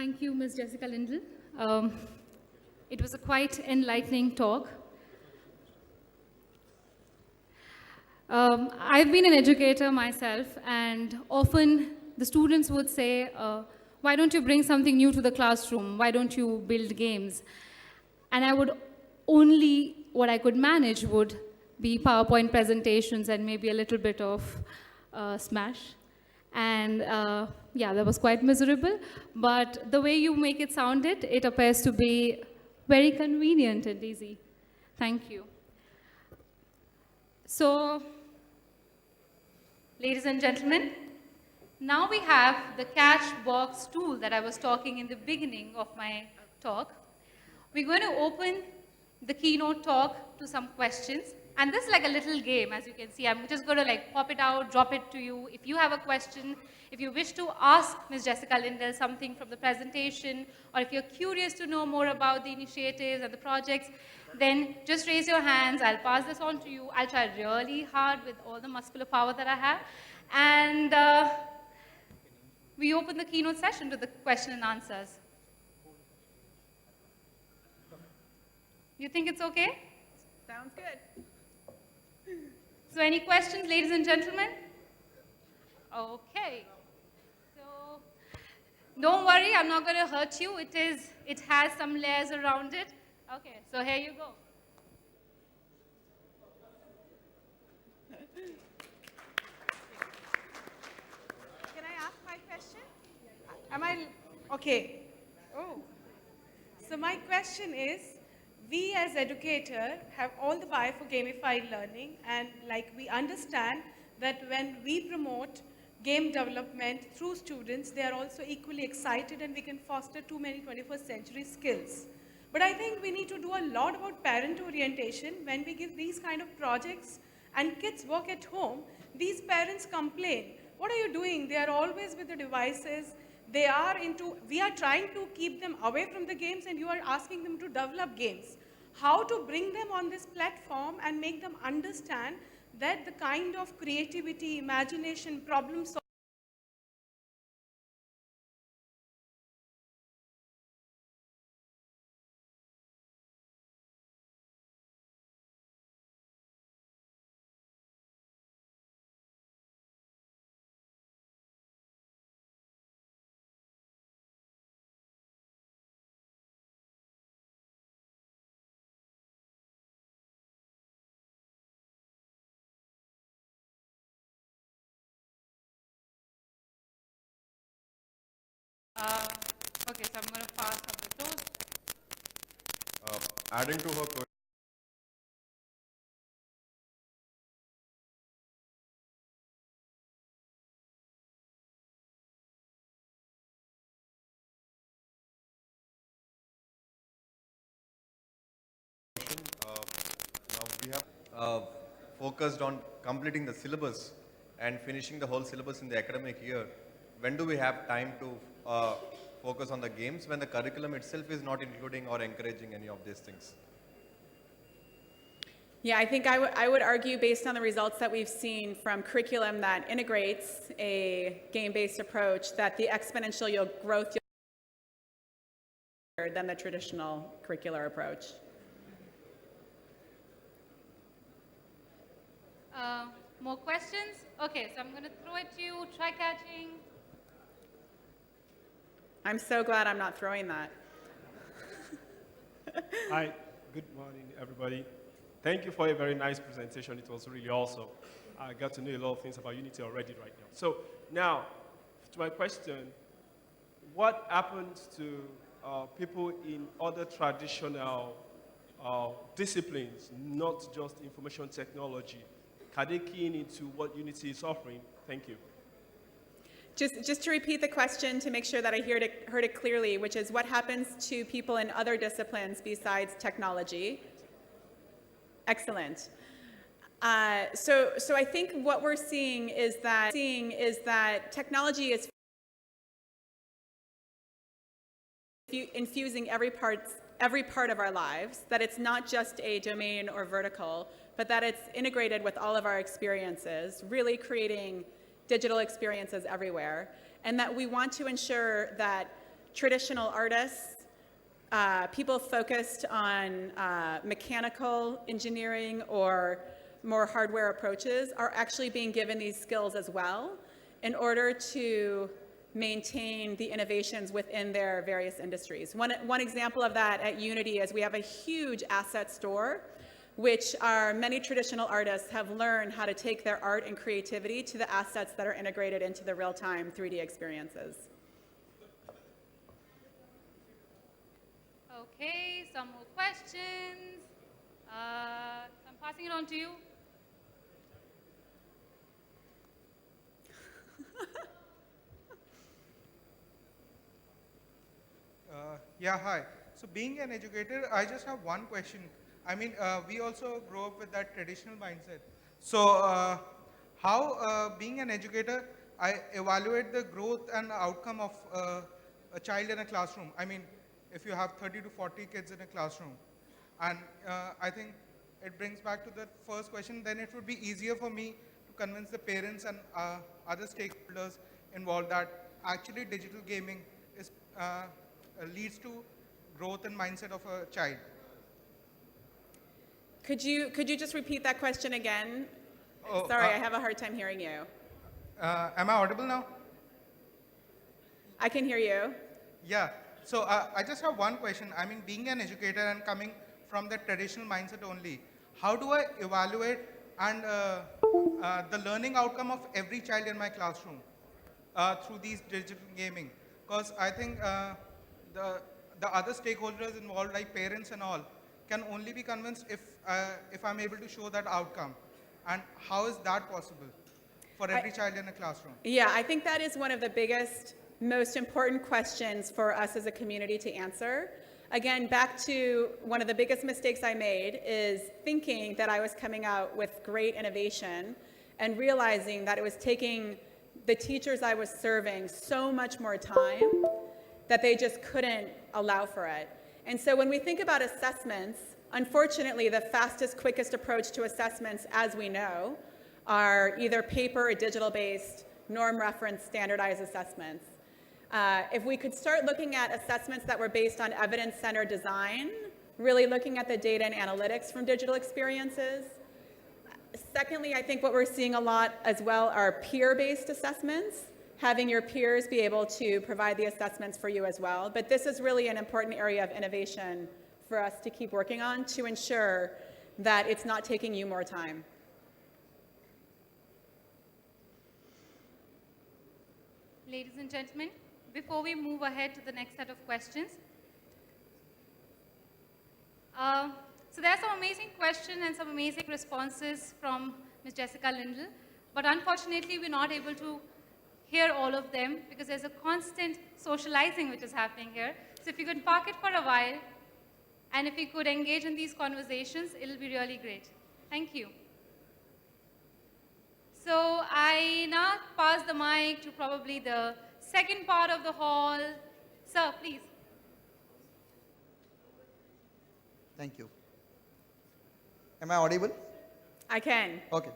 Thank you, Ms. Jessica Lindell. It was a quite enlightening talk. I've been an educator myself, and often the students would say, why don't you bring something new to the classroom? Why don't you build games? And I would only, what I could manage would be PowerPoint presentations and maybe a little bit of Smash. And yeah, that was quite miserable. But the way you make it sound it appears to be very convenient and easy. Thank you. So, ladies and gentlemen, now we have the catch box tool that I was talking in the beginning of my talk. We're going to open the keynote talk to some questions. And this is like a little game, as you can see. I'm just going to like pop it out, drop it to you. If you have a question, if you wish to ask Ms. Jessica Lindell something from the presentation, or if you're curious to know more about the initiatives and the projects, then just raise your hands. I'll pass this on to you. I'll try really hard with all the muscular power that I have. And we open the keynote session to the question and answers. You think it's okay? Sounds good. So any questions, ladies and gentlemen? Okay. So don't worry, I'm not going to hurt you. It has some layers around it. Okay, so here you go. Can I ask my question? Okay. Oh. So my question is, we as educators have all the buy for gamified learning, and like we understand that when we promote game development through students, they are also equally excited and we can foster too many 21st century skills. But I think we need to do a lot about parent orientation. When we give these kind of projects and kids work at home, these parents complain. What are you doing? They are always with the devices. We are trying to keep them away from the games, and you are asking them to develop games. How to bring them on this platform and make them understand that the kind of creativity, imagination, problem solving, Okay, so I'm going to pass up the toast. Adding to her question, now we have focused on completing the syllabus and finishing the whole syllabus in the academic year. When do we have time to focus on the games when the curriculum itself is not including or encouraging any of these things? Yeah, I think I would argue, based on the results that we've seen from curriculum that integrates a game-based approach, that the exponential growth than the traditional curricular approach. More questions? Okay, so I'm going to throw it to you. Try catching. I'm so glad I'm not throwing that. Hi, good morning, everybody. Thank you for a very nice presentation. It was really awesome. I got to know a lot of things about Unity already right now. So now, to my question, what happens to people in other traditional disciplines, not just information technology? Can they key into what Unity is offering? Thank you. Just to repeat the question to make sure that I heard it clearly, which is what happens to people in other disciplines besides technology? Excellent. So I think what we're seeing is that technology is infusing every part of our lives, that it's not just a domain or vertical, but that it's integrated with all of our experiences, really creating digital experiences everywhere, and that we want to ensure that traditional artists, people focused on mechanical engineering or more hardware approaches are actually being given these skills as well in order to maintain the innovations within their various industries. One example of that at Unity is we have a huge asset store, which our many traditional artists have learned how to take their art and creativity to the assets that are integrated into the real-time 3D experiences. Okay, some more questions. I'm passing it on to you. Yeah, hi. So being an educator, I just have one question. I mean, we also grow up with that traditional mindset. So how, being an educator, I evaluate the growth and outcome of a child in a classroom? I mean, if you have 30 to 40 kids in a classroom, and I think it brings back to the first question, then it would be easier for me to convince the parents and other stakeholders involved that actually digital gaming is leads to growth and mindset of a child. Could you just repeat that question again? Oh, Sorry, I have a hard time hearing you. Am I audible now? I can hear you. Yeah. So I just have one question. I mean, being an educator and coming from the traditional mindset only, how do I evaluate and the learning outcome of every child in my classroom through these digital gaming? Because I think the other stakeholders involved, like parents and all, can only be convinced if I'm able to show that outcome. And how is that possible for every child in a classroom? Yeah, I think that is one of the biggest, most important questions for us as a community to answer. Again, back to one of the biggest mistakes I made is thinking that I was coming out with great innovation and realizing that it was taking the teachers I was serving so much more time that they just couldn't allow for it. And so when we think about assessments, unfortunately, the fastest, quickest approach to assessments, as we know, are either paper or digital-based, norm-referenced, standardized assessments. If we could start looking at assessments that were based on evidence-centered design, really looking at the data and analytics from digital experiences. Secondly, I think what we're seeing a lot as well are peer-based assessments, having your peers be able to provide the assessments for you as well. But this is really an important area of innovation for us to keep working on to ensure that it's not taking you more time. Ladies and gentlemen, before we move ahead to the next set of questions, so there are some amazing questions and some amazing responses from Ms. Jessica Lindell, but unfortunately we're not able to hear all of them because there's a constant socializing which is happening here. So if you could park it for a while and if you could engage in these conversations, it'll be really great. Thank you. So I now pass the mic to probably the second part of the hall. Sir, please. Thank you. Am I audible? I can. Okay.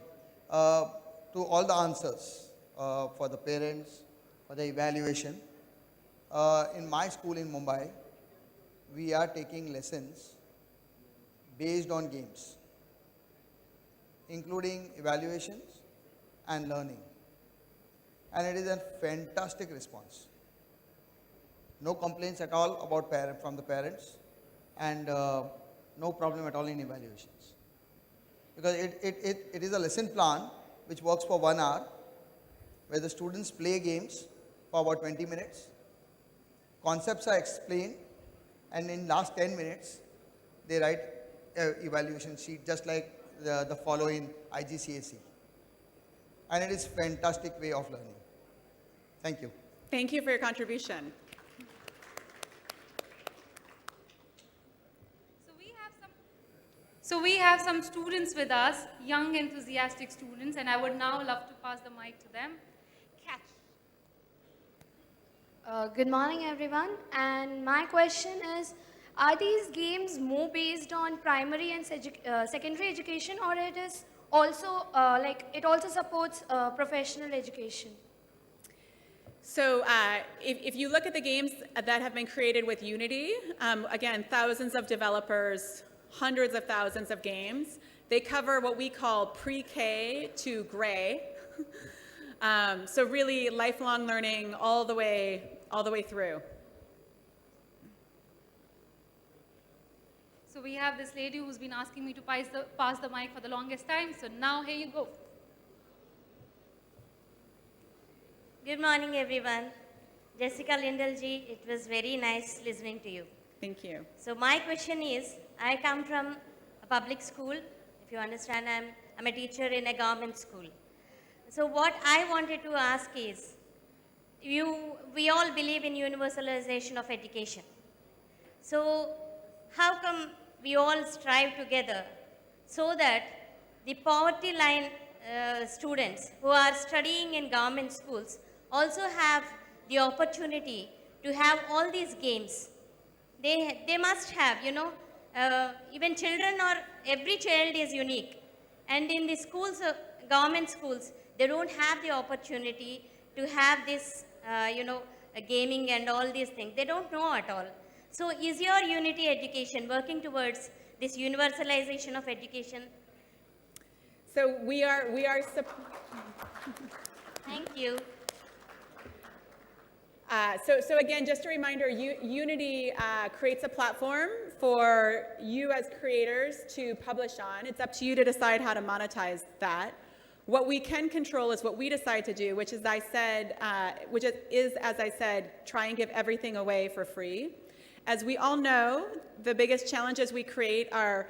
To all the answers for the parents, for the evaluation, in my school in Mumbai, we are taking lessons based on games, including evaluations and learning. And it is a fantastic response. No complaints at all about from the parents, and no problem at all in evaluations. Because it is a lesson plan which works for 1 hour, where the students play games for about 20 minutes. Concepts are explained, and in last 10 minutes, they write an evaluation sheet just like the following IGCSE. And it is fantastic way of learning. Thank you. Thank you for your contribution. So we have some students with us, young enthusiastic students, and I would now love to pass the mic to them. Catch. Good morning, everyone. And my question is, are these games more based on primary and secondary education, or it is also it also supports professional education? So if you look at the games that have been created with Unity, again, thousands of developers, hundreds of thousands of games. They cover what we call pre-K to gray. So really lifelong learning all the way through. So we have this lady who's been asking me to pass the mic for the longest time. So now here you go. Good morning, everyone. Jessica Lindell-ji, it was very nice listening to you. Thank you. So my question is, I come from a public school. If you understand, I'm a teacher in a government school. So what I wanted to ask is, we all believe in universalization of education. So how come we all strive together so that the poverty line students who are studying in government schools also have the opportunity to have all these games? They must have, even children or every child is unique. And in the schools, government schools, they don't have the opportunity to have this, gaming and all these things. They don't know at all. So is your Unity education working towards this universalization of education? So we are Thank you. So again, just a reminder, Unity creates a platform for you as creators to publish on. It's up to you to decide how to monetize that. What we can control is what we decide to do, which is, as I said, try and give everything away for free. As we all know, the biggest challenges we create are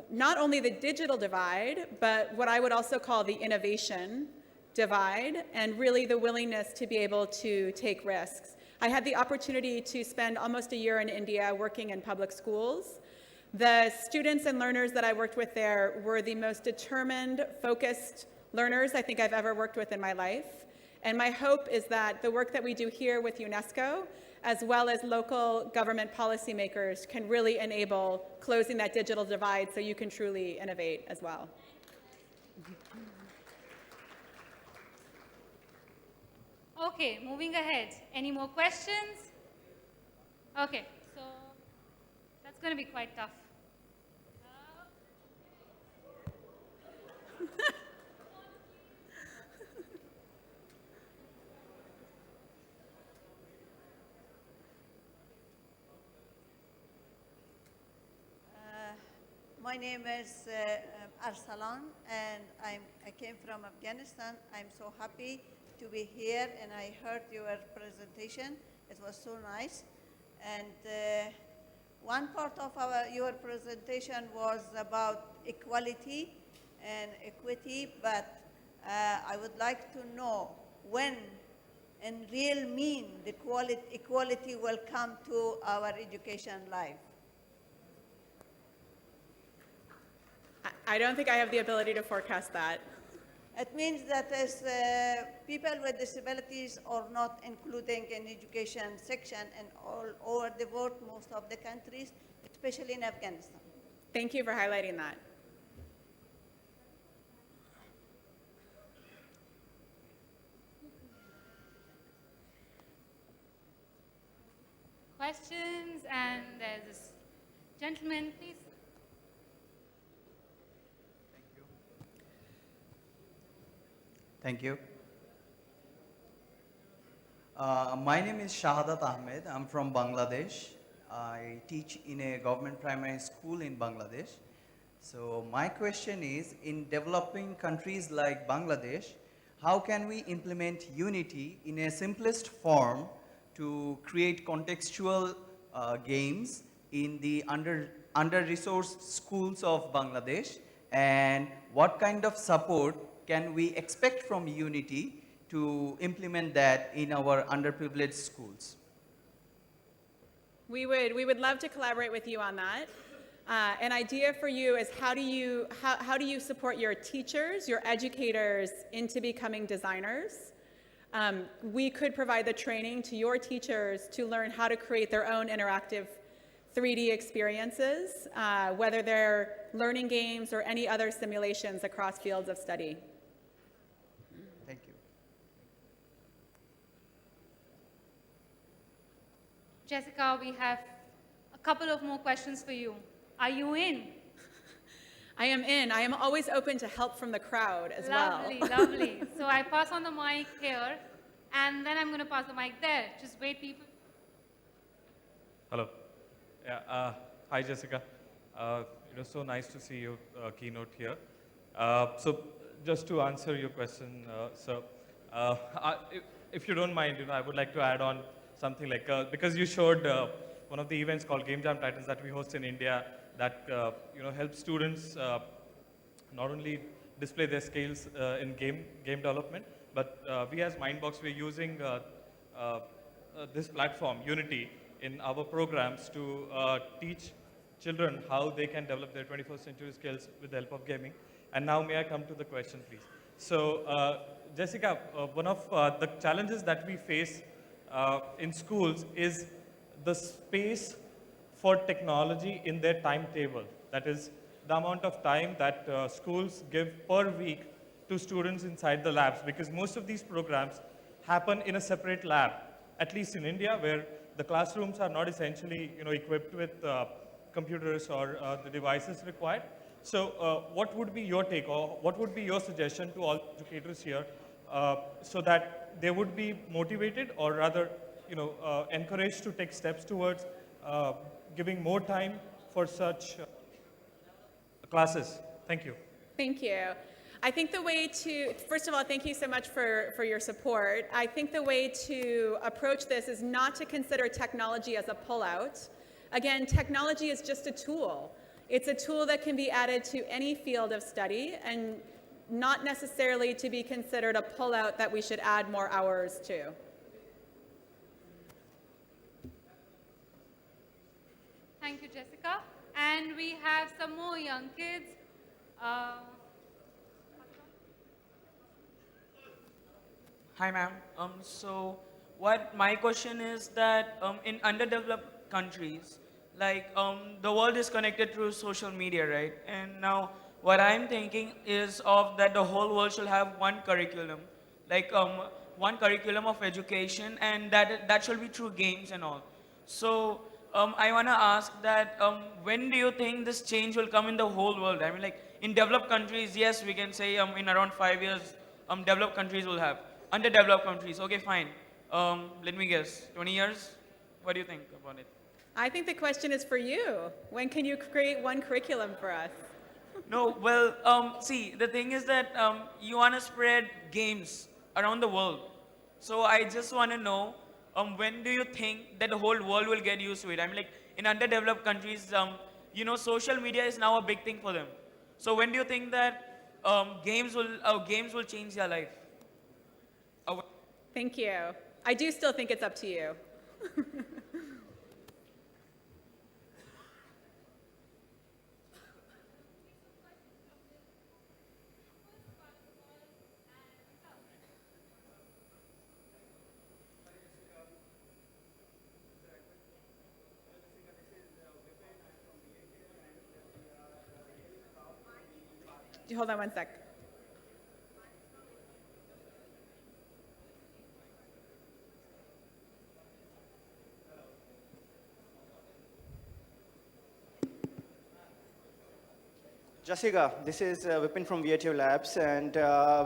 not only the digital divide, but what I would also call the innovation divide, and really the willingness to be able to take risks. I had the opportunity to spend almost a year in India working in public schools. The students and learners that I worked with there were the most determined, focused learners I think I've ever worked with in my life. And my hope is that the work that we do here with UNESCO, as well as local government policymakers, can really enable closing that digital divide so you can truly innovate as well. Okay, moving ahead. Any more questions? Okay, so that's going to be quite tough. My name is Arsalan, and I came from Afghanistan. I'm so happy to be here, and I heard your presentation. It was so nice. And one part of your presentation was about equality and equity, but I would like to know when in real mean the equality will come to our education life. I don't think I have the ability to forecast that. It means that as people with disabilities are not including in education section and all over the world, most of the countries, especially in Afghanistan. Thank you for highlighting that. Questions? And there's this gentleman, please. Thank you. My name is Shahadat Ahmed. I'm from Bangladesh. I teach in a government primary school in Bangladesh. So my question is, in developing countries like Bangladesh, how can we implement Unity in a simplest form to create contextual games in the under-resourced schools of Bangladesh? And what kind of support can we expect from Unity to implement that in our underprivileged schools? We would love to collaborate with you on that. An idea for you is how do you support your teachers, your educators into becoming designers? We could provide the training to your teachers to learn how to create their own interactive 3D experiences, whether they're learning games or any other simulations across fields of study. Thank you. Jessica, we have a couple of more questions for you. Are you in? I am in. I am always open to help from the crowd as Lovely, well. lovely. So I pass on the mic here, and then I'm going to pass the mic there. Just wait, people. Hello. Yeah, hi Jessica. It was so nice to see your keynote here. So just to answer your question, sir, if you don't mind, I would like to add on something like, because you showed one of the events called Game Jam Titans that we host in India that helps students not only display their skills in game development, but we as Mindbox, we're using this platform, Unity, in our programs to teach children how they can develop their 21st century skills with the help of gaming. And now may I come to the question, please. So, Jessica, one of the challenges that we face in schools is the space for technology in their timetable. That is, the amount of time that schools give per week to students inside the labs, because most of these programs happen in a separate lab, at least in India, where the classrooms are not essentially equipped with computers or the devices required. So what would be your take, or what would be your suggestion to all educators here so that they would be motivated, or rather encouraged to take steps towards giving more time for such classes? Thank you. Thank you. I think the way to, first of all, thank you so much for your support. I think the way to approach this is not to consider technology as a pullout. Again, technology is just a tool. It's a tool that can be added to any field of study and not necessarily to be considered a pullout that we should add more hours to. Thank you, Jessica. And we have some more young kids. Hi, ma'am. So what my question is that in underdeveloped countries, like the world is connected through social media, right? And now what I'm thinking is of that the whole world should have one curriculum, like one curriculum of education, and that should be through games and all. So I want to ask that when do you think this change will come in the whole world? I mean, like in developed countries, yes, we can say in around 5 years, developed countries will have. Underdeveloped countries, okay, fine. Let me guess, 20 years? What do you think about it? I think the question is for you. When can you create one curriculum for us? No, well, see, the thing is that you want to spread games around the world. So I just want to know, when do you think that the whole world will get used to it? I mean, like, in underdeveloped countries, social media is now a big thing for them. So when do you think that games will change their life? Thank you. I do still think it's up to you. Hold on one sec. Jessica, this is Vipin from VATO Labs, and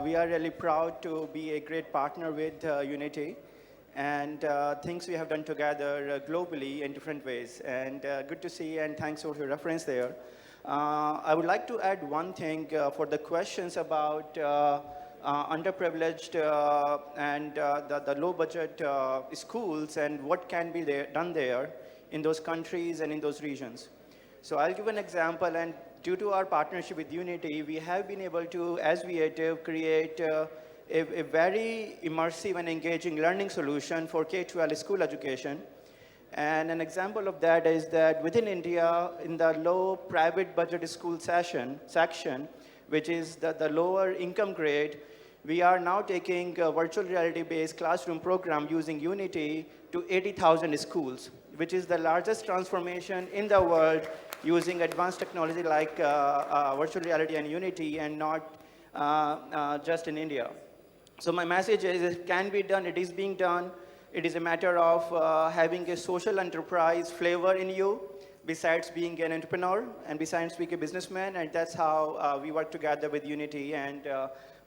we are really proud to be a great partner with Unity, and things we have done together globally in different ways. And good to see, and thanks for your reference there. I would like to add one thing for the questions about underprivileged and the low budget schools and what can be done there in those countries and in those regions. So I'll give an example, and due to our partnership with Unity, we have been able to, as Viative, create a very immersive and engaging learning solution for K-12 school education. And an example of that is that within India, in the low private budget school section, which is the lower income grade, we are now taking a virtual reality-based classroom program using Unity to 80,000 schools, which is the largest transformation in the world using advanced technology like virtual reality and Unity, and not just in India. So my message is it can be done, it is being done, It is a matter of having a social enterprise flavor in you, besides being an entrepreneur and besides being a businessman, and that's how we work together with Unity, and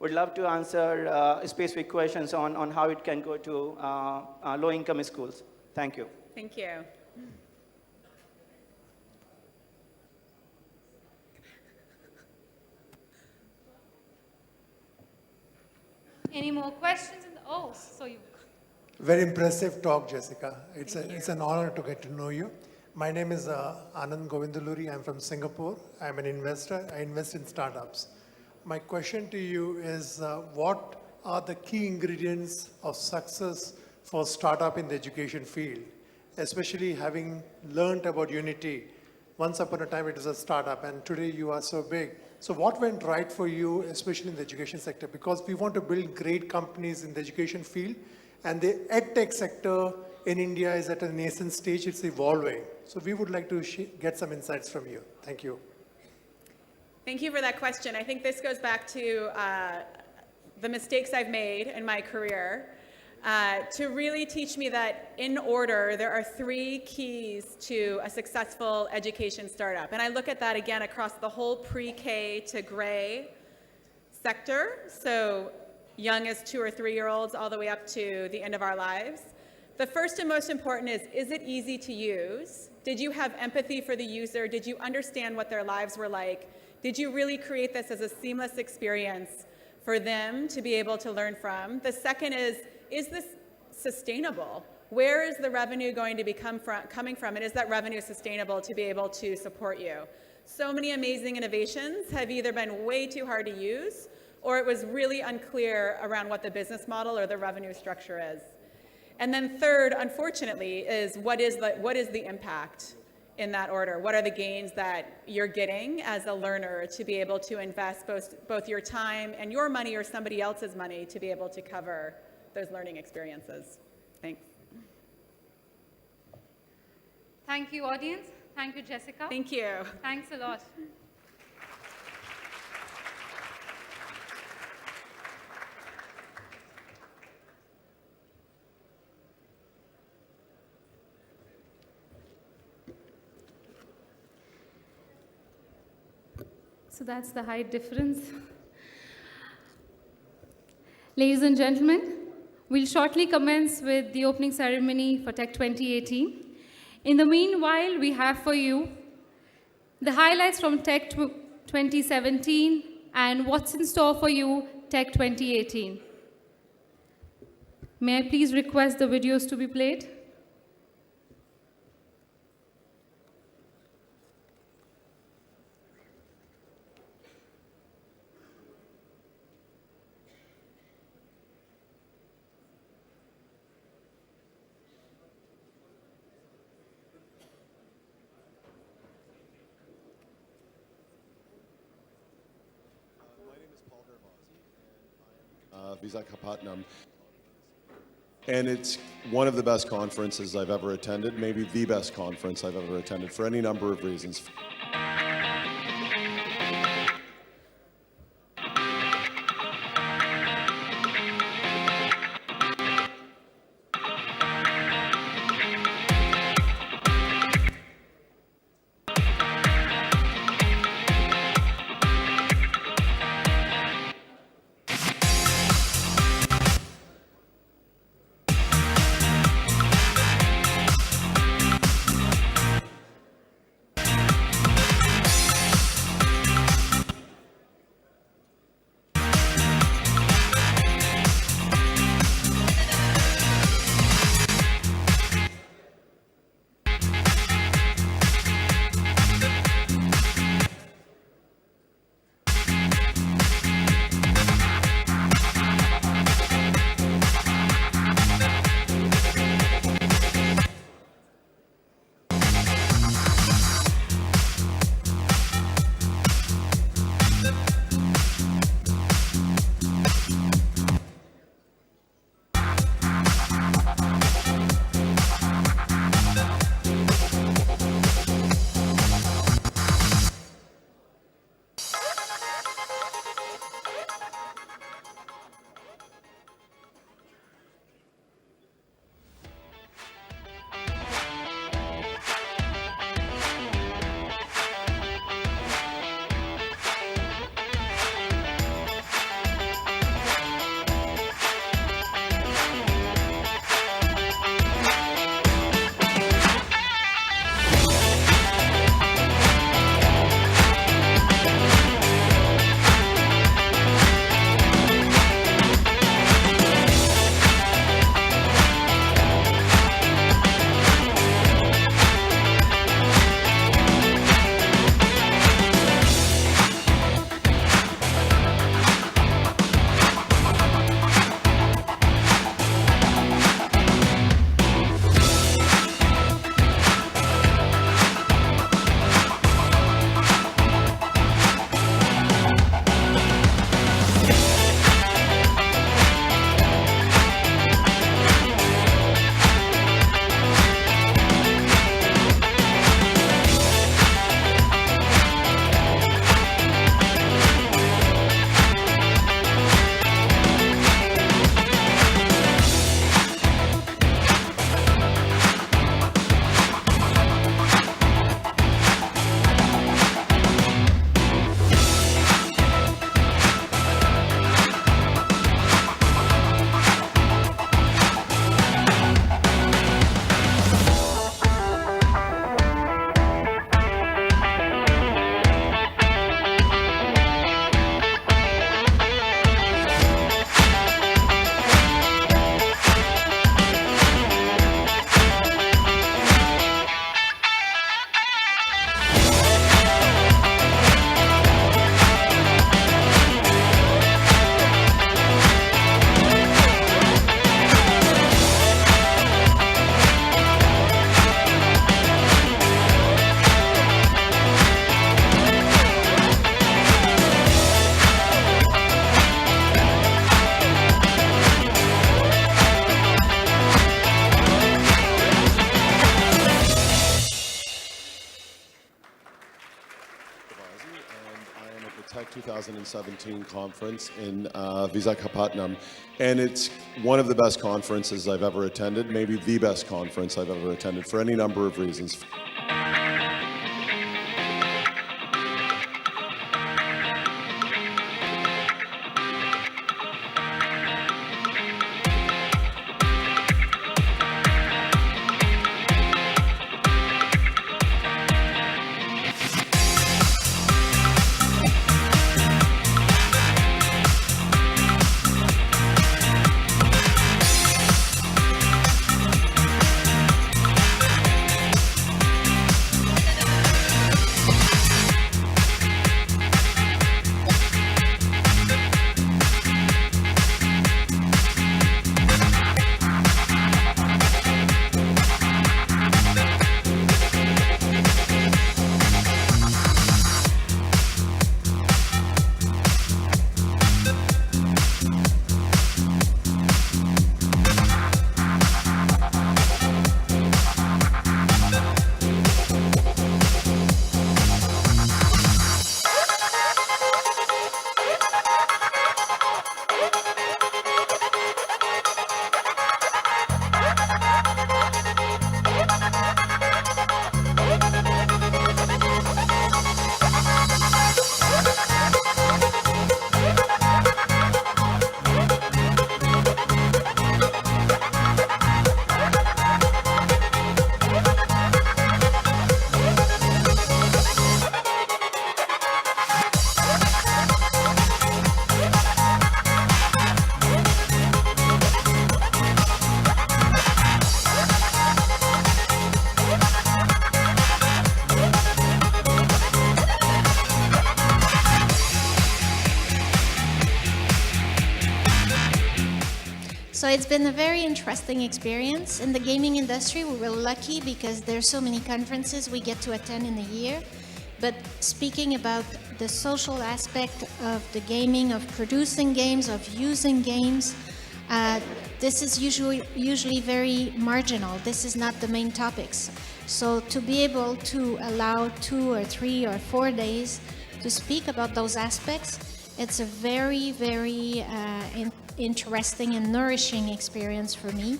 would love to answer specific questions on how it can go to low-income schools. Thank you. Thank you. Any more questions? Oh, so you. Very impressive talk, Jessica. It's an honor to get to know you. My name is Anand Govindaluri. I'm from Singapore. I'm an investor. I invest in startups. My question to you is, what are the key ingredients of success for startup in the education field? Especially having learned about Unity. Once upon a time it was a startup, and today you are so big. So what went right for you, especially in the education sector? Because we want to build great companies in the education field, and the edtech sector in India is at a nascent stage. It's evolving. So we would like to get some insights from you. Thank you. Thank you for that question. I think this goes back to the mistakes I've made in my career to really teach me that in order, there are 3 keys to a successful education startup. And I look at that again across the whole pre-K to gray sector. So young as 2 or 3-year-olds all the way up to the end of our lives. The first and most important is it easy to use? Did you have empathy for the user? Did you understand what their lives were like? Did you really create this as a seamless experience for them to be able to learn from? The second is this sustainable? Where is the revenue going to be coming from? And is that revenue sustainable to be able to support you? So many amazing innovations have either been way too hard to use, or it was really unclear around what the business model or the revenue structure is. And then third, unfortunately, is what is the impact in that order? What are the gains that you're getting as a learner to be able to invest both your time and your money or somebody else's money to be able to cover those learning experiences? Thanks. Thank you, audience. Thank you, Jessica. Thank you. Thanks a lot. So that's the height difference. Ladies and gentlemen, we'll shortly commence with the opening ceremony for Tech 2018. In the meanwhile, we have for you the highlights from Tech 2017 and what's in store for you Tech 2018. May I please request the videos to be played? Visakhapatnam. And it's one of the best conferences I've ever attended, maybe the best conference I've ever attended for any number of reasons. and I am at the Tech 2017 conference in Visakhapatnam, and it's one of the best conferences I've ever attended, maybe the best conference I've ever attended for any number of reasons. So it's been a very interesting experience. In the gaming industry, we were lucky because there's so many conferences we get to attend in a year. But speaking about the social aspect of the gaming, of producing games, of using games, this is usually very marginal. This is not the main topics. So to be able to allow 2 or 3 or 4 days to speak about those aspects, it's a very, very interesting and nourishing experience for me.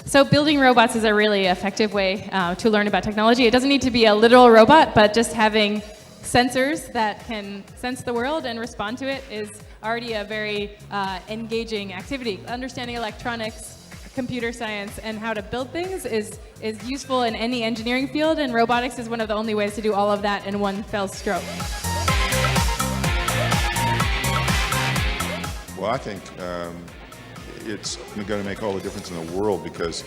So building robots is a really effective way to learn about technology. It doesn't need to be a literal robot, but just having sensors that can sense the world and respond to it is already a very engaging activity. Understanding electronics, computer science, and how to build things is useful in any engineering field, and robotics is one of the only ways to do all of that in one fell stroke. Well, I think it's going to make all the difference in the world, because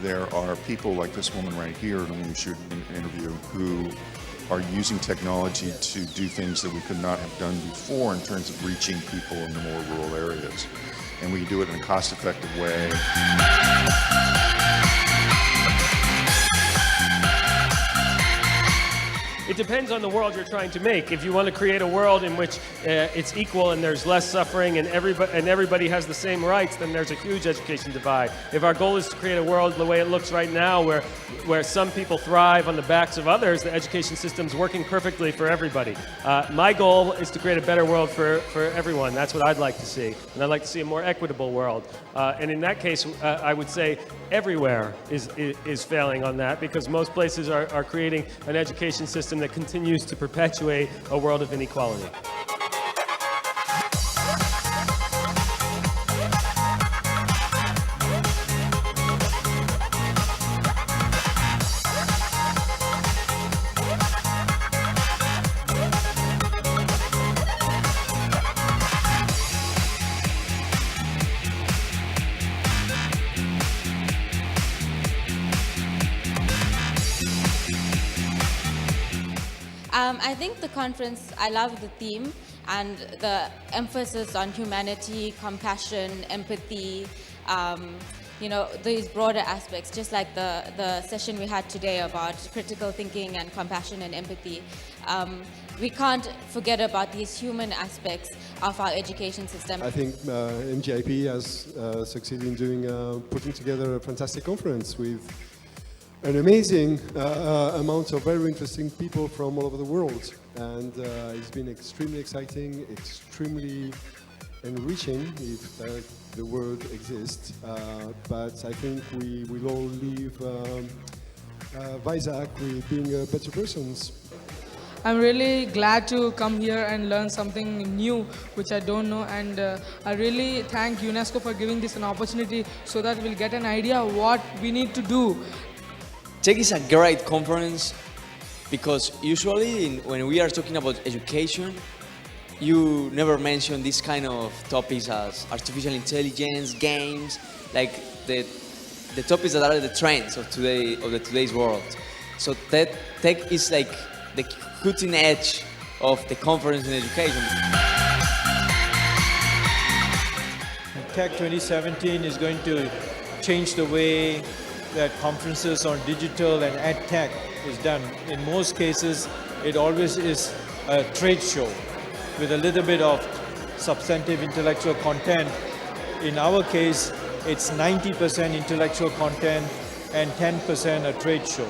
there are people like this woman right here whom you should interview, who are using technology to do things that we could not have done before in terms of reaching people in the more rural areas. And we do it in a cost-effective way. It depends on the world you're trying to make. If you want to create a world in which it's equal and there's less suffering and everybody has the same rights, then there's a huge education divide. If our goal is to create a world the way it looks right now, where some people thrive on the backs of others, the education system's working perfectly for everybody. My goal is to create a better world for everyone. That's what I'd like to see. And I'd like to see a more equitable world. And in that case, I would say everywhere is failing on that, because most places are creating an education system that continues to perpetuate a world of inequality. I think the conference, I love the theme and the emphasis on humanity, compassion, empathy, you know, these broader aspects, just like the session we had today about critical thinking and compassion and empathy. We can't forget about these human aspects of our education system. I think NGIP has succeeded in putting together a fantastic conference with an amazing amount of very interesting people from all over the world. And it's been extremely exciting, extremely enriching, if the word exists. But I think we will all leave Vizag with being better persons. I'm really glad to come here and learn something new which I don't know, and I really thank UNESCO for giving this an opportunity so that we'll get an idea of what we need to do. Tech is a great conference because usually when we are talking about education, you never mention this kind of topics as artificial intelligence, games, like the topics that are the trends of today's world. So tech is like the cutting edge of the conference in education. Tech 2017 is going to change the way that conferences on digital and ed tech is done. In most cases, it always is a trade show with a little bit of substantive intellectual content. In our case, it's 90% intellectual content and 10% a trade show.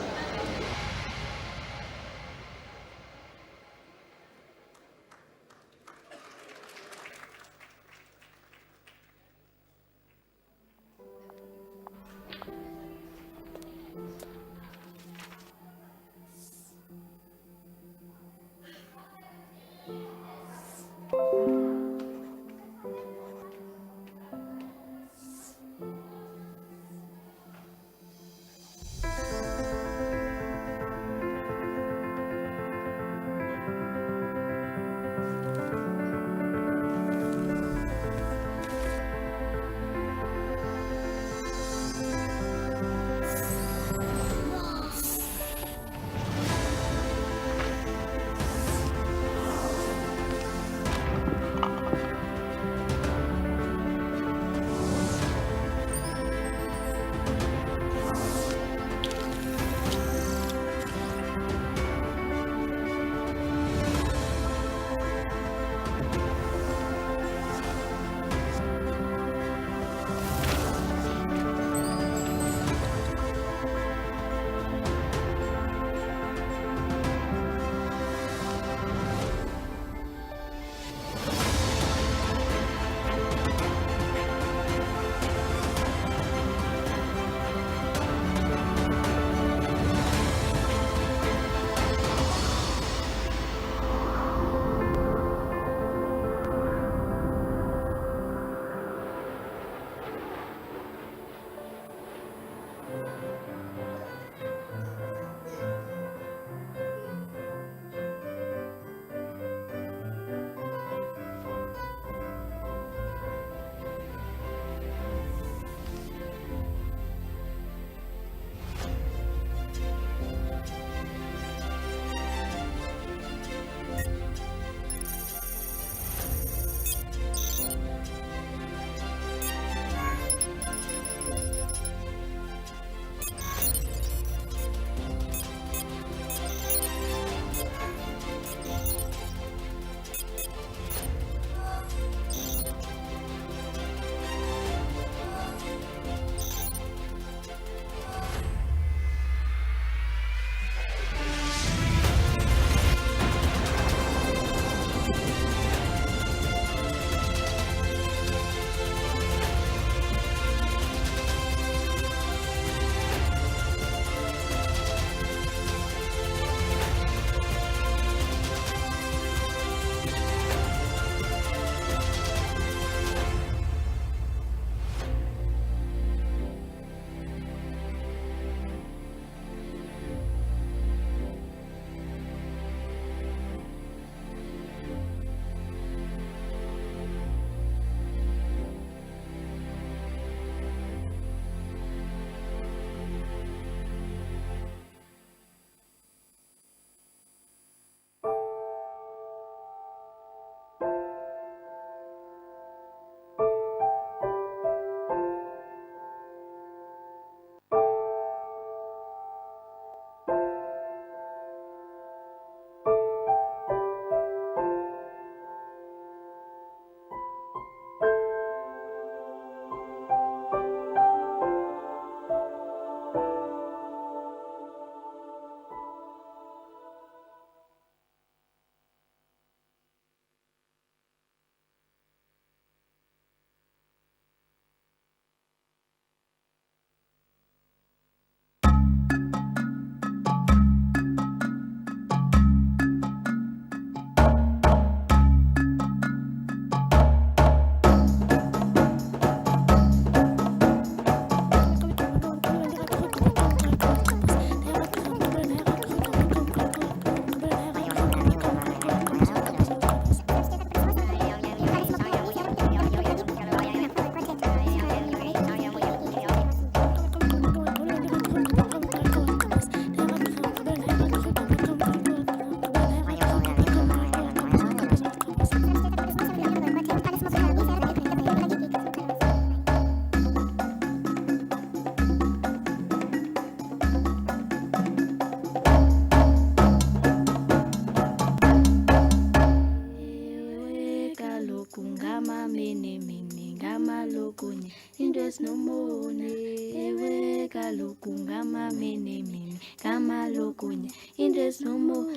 kamalokunya indes nomo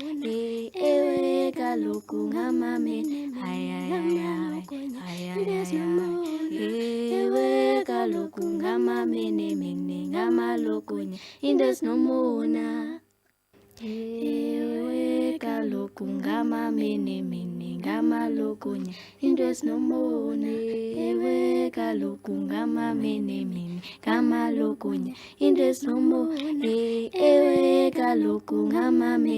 ewe kaloku ngamame ewe kaloku ngamame nemene ngamalokunya indes nomona ewe kaloku ngamame nemene ngamalokunya indes nomona ewe kaloku ngamame nemene ngamalokunya indes nomona ewe kaloku ngamame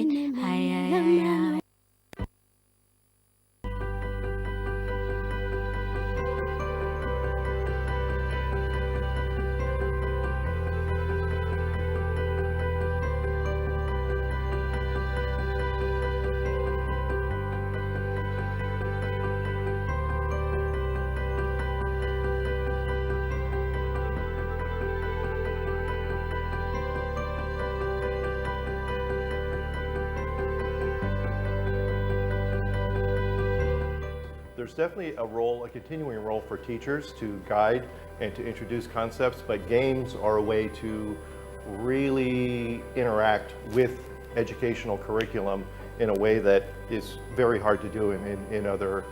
There's definitely a continuing role for teachers to guide and to introduce concepts, but games are a way to really interact with educational curriculum in a way that is very hard to do in other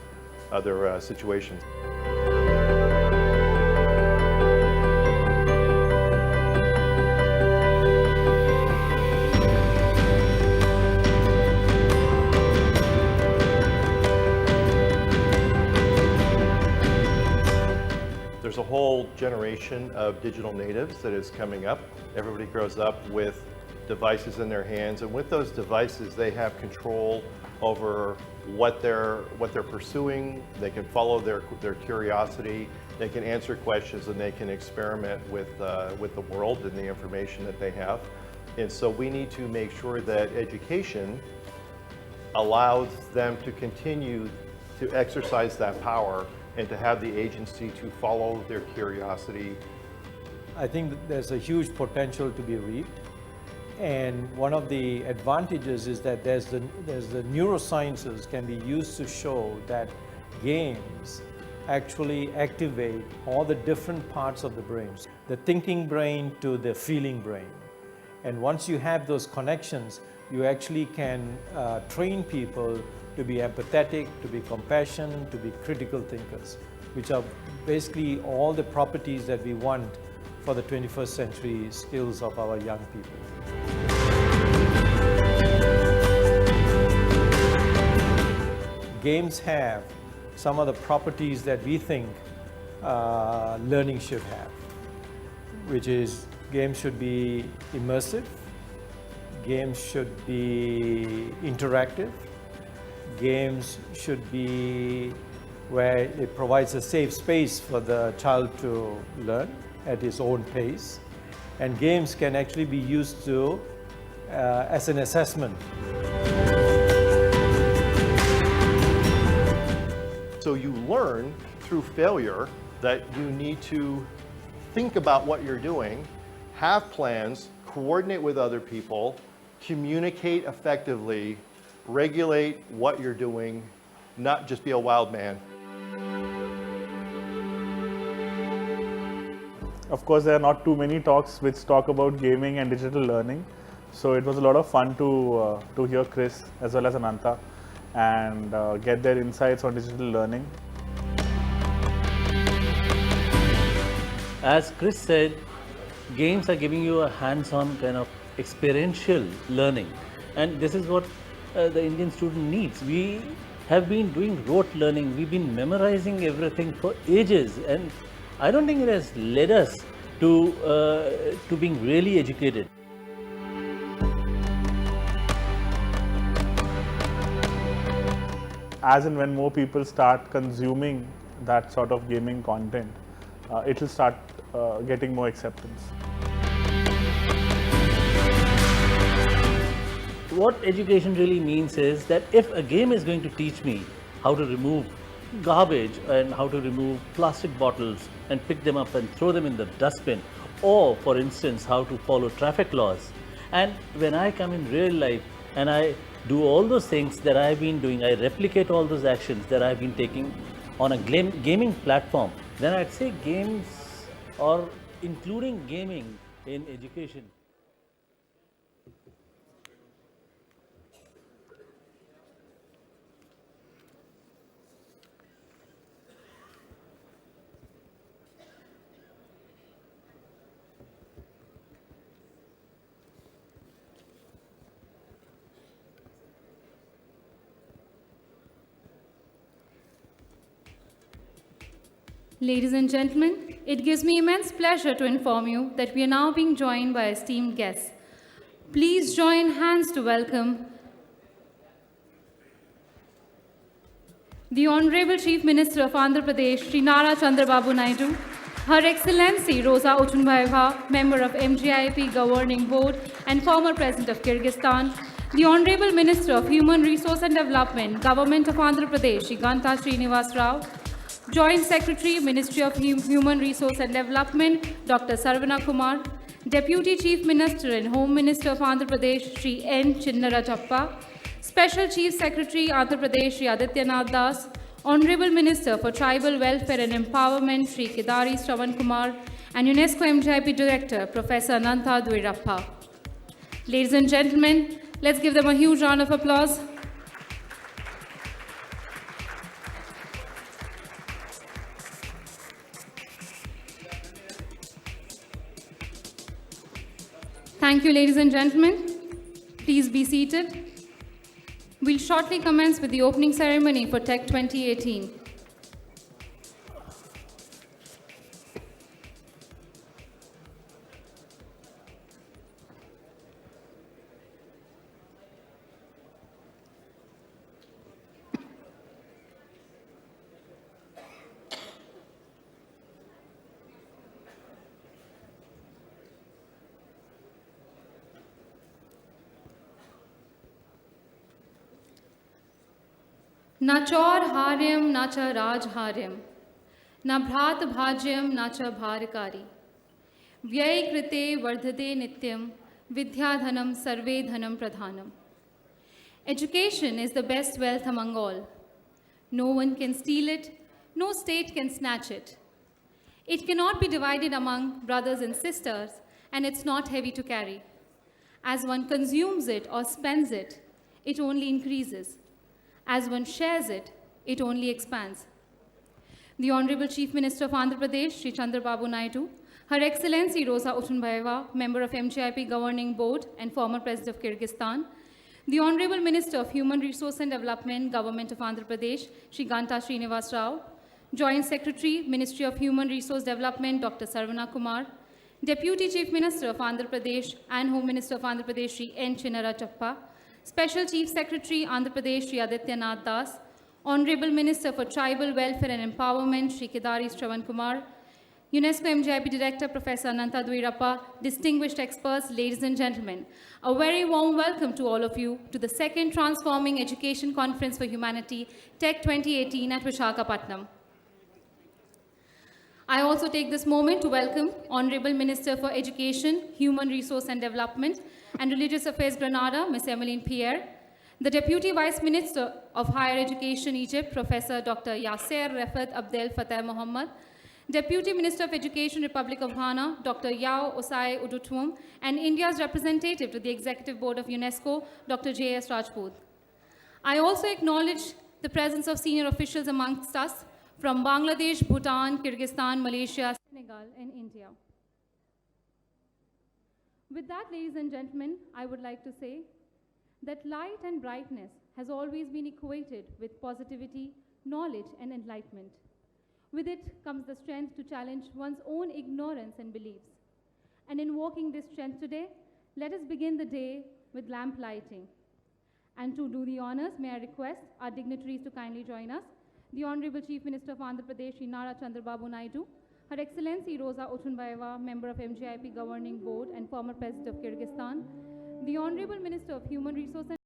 situations. There's a whole generation of digital natives that is coming up. Everybody grows up with devices in their hands, and with those devices they have control over what they're pursuing. They can follow their curiosity, they can answer questions, and they can experiment with the world and the information that they have. And so we need to make sure that education allows them to continue to exercise that power and to have the agency to follow their curiosity. I think that there's a huge potential to be reaped. And one of the advantages is that there's the neurosciences can be used to show that games actually activate all the different parts of the brain, the thinking brain to the feeling brain. And once you have those connections, you actually can train people to be empathetic, to be compassionate, to be critical thinkers, which are basically all the properties that we want for the 21st century skills of our young people. Games have some of the properties that we think learning should have, which is games should be immersive, games should be interactive, games should be where it provides a safe space for the child to learn at his own pace, and games can actually be used to as an assessment. So you learn through failure that you need to think about what you're doing, have plans, coordinate with other people, communicate effectively, regulate what you're doing, not just be a wild man. Of course, there are not too many talks which talk about gaming and digital learning. So it was a lot of fun to hear Chris as well as Ananta and get their insights on digital learning. As Chris said, games are giving you a hands-on kind of experiential learning, and this is what the Indian student needs. We have been doing rote learning, we've been memorizing everything for ages, and I don't think it has led us to being really educated. As and when more people start consuming that sort of gaming content, it will start getting more acceptance. What education really means is that if a game is going to teach me how to remove garbage and how to remove plastic bottles and pick them up and throw them in the dustbin, or for instance how to follow traffic laws, and when I come in real life and I do all those things that I've been doing, I replicate all those actions that I've been taking on a gaming platform, then I'd say games, or including gaming in education. Ladies and gentlemen, it gives me immense pleasure to inform you that we are now being joined by esteemed guests. Please join hands to welcome the Honorable Chief Minister of Andhra Pradesh, Sri Nara Chandrababu Naidu, Her Excellency Rosa Otunbayeva, Member of MGIP Governing Board and former President of Kyrgyzstan, the Honorable Minister of Human Resource and Development, Government of Andhra Pradesh, Shri Ganta Srinivas Rao, Joint Secretary, Ministry of Human Resource and Development, Dr. Sarvana Kumar, Deputy Chief Minister and Home Minister of Andhra Pradesh, Shri N. Chinnarajappa, Special Chief Secretary, Andhra Pradesh, Shri Adityanath Das, Honorable Minister for Tribal Welfare and Empowerment, Shri Kedari Shravan Kumar, and UNESCO MJIP Director, Professor Ananta Dweirappa. Ladies and gentlemen, let's give them a huge round of applause. Thank you, ladies and gentlemen. Please be seated. We'll shortly commence with the opening ceremony for Tech 2018. Na chaur haryam, na cha raj haryam, na bhrat bhajyam, na cha bharikari. Vyay krite vardhate nityam, vidyadhanam sarve dhanam pradhanam. Education is the best wealth among all. No one can steal it, no state can snatch it. It cannot be divided among brothers and sisters, and it's not heavy to carry. As one consumes it or spends it, it only increases. As one shares it, it only expands. The Honorable Chief Minister of Andhra Pradesh, Sri Chandrababu Naidu, Her Excellency Rosa Otunbayeva, Member of MGIP Governing Board and former President of Kyrgyzstan, the Honorable Minister of Human Resource and Development, Government of Andhra Pradesh, Shri Ganta Srinivas Rao, Joint Secretary, Ministry of Human Resource Development, Dr. Sarvana Kumar, Deputy Chief Minister of Andhra Pradesh and Home Minister of Andhra Pradesh, Shri N. Chinnarajappa, Special Chief Secretary, Andhra Pradesh, Shri Adityanath Das, Honorable Minister for Tribal Welfare and Empowerment, Shri Kedari Shravan Kumar, UNESCO MJIP Director, Professor Ananta Dweirappa, distinguished experts, ladies and gentlemen, a very warm welcome to all of you to the second Transforming Education Conference for Humanity, Tech 2018 at Visakhapatnam. I also take this moment to welcome Honorable Minister for Education, Human Resource and Development, and Religious Affairs Grenada, Ms. Emmeline Pierre, the Deputy Vice Minister of Higher Education, Egypt, Professor Dr. Yasser Refat Abdel Fattah Mohammed, Deputy Minister of Education, Republic of Ghana, Dr. Yao Osai Udutum, and India's representative to the Executive Board of UNESCO, Dr. J.S. Rajput. I also acknowledge the presence of senior officials amongst us from Bangladesh, Bhutan, Kyrgyzstan, Malaysia, Senegal, and India. With that, ladies and gentlemen, I would like to say that light and brightness has always been equated with positivity, knowledge, and enlightenment. With it comes the strength to challenge one's own ignorance and beliefs. And in walking this strength today, let us begin the day with lamp lighting. And to do the honors, may I request our dignitaries to kindly join us. The Honorable Chief Minister of Andhra Pradesh, Sri Nara Chandrababu Naidu, Her Excellency Rosa Otunbayeva, Member of MGIP Governing Board and former President of Kyrgyzstan, the Honorable Minister of Human Resource and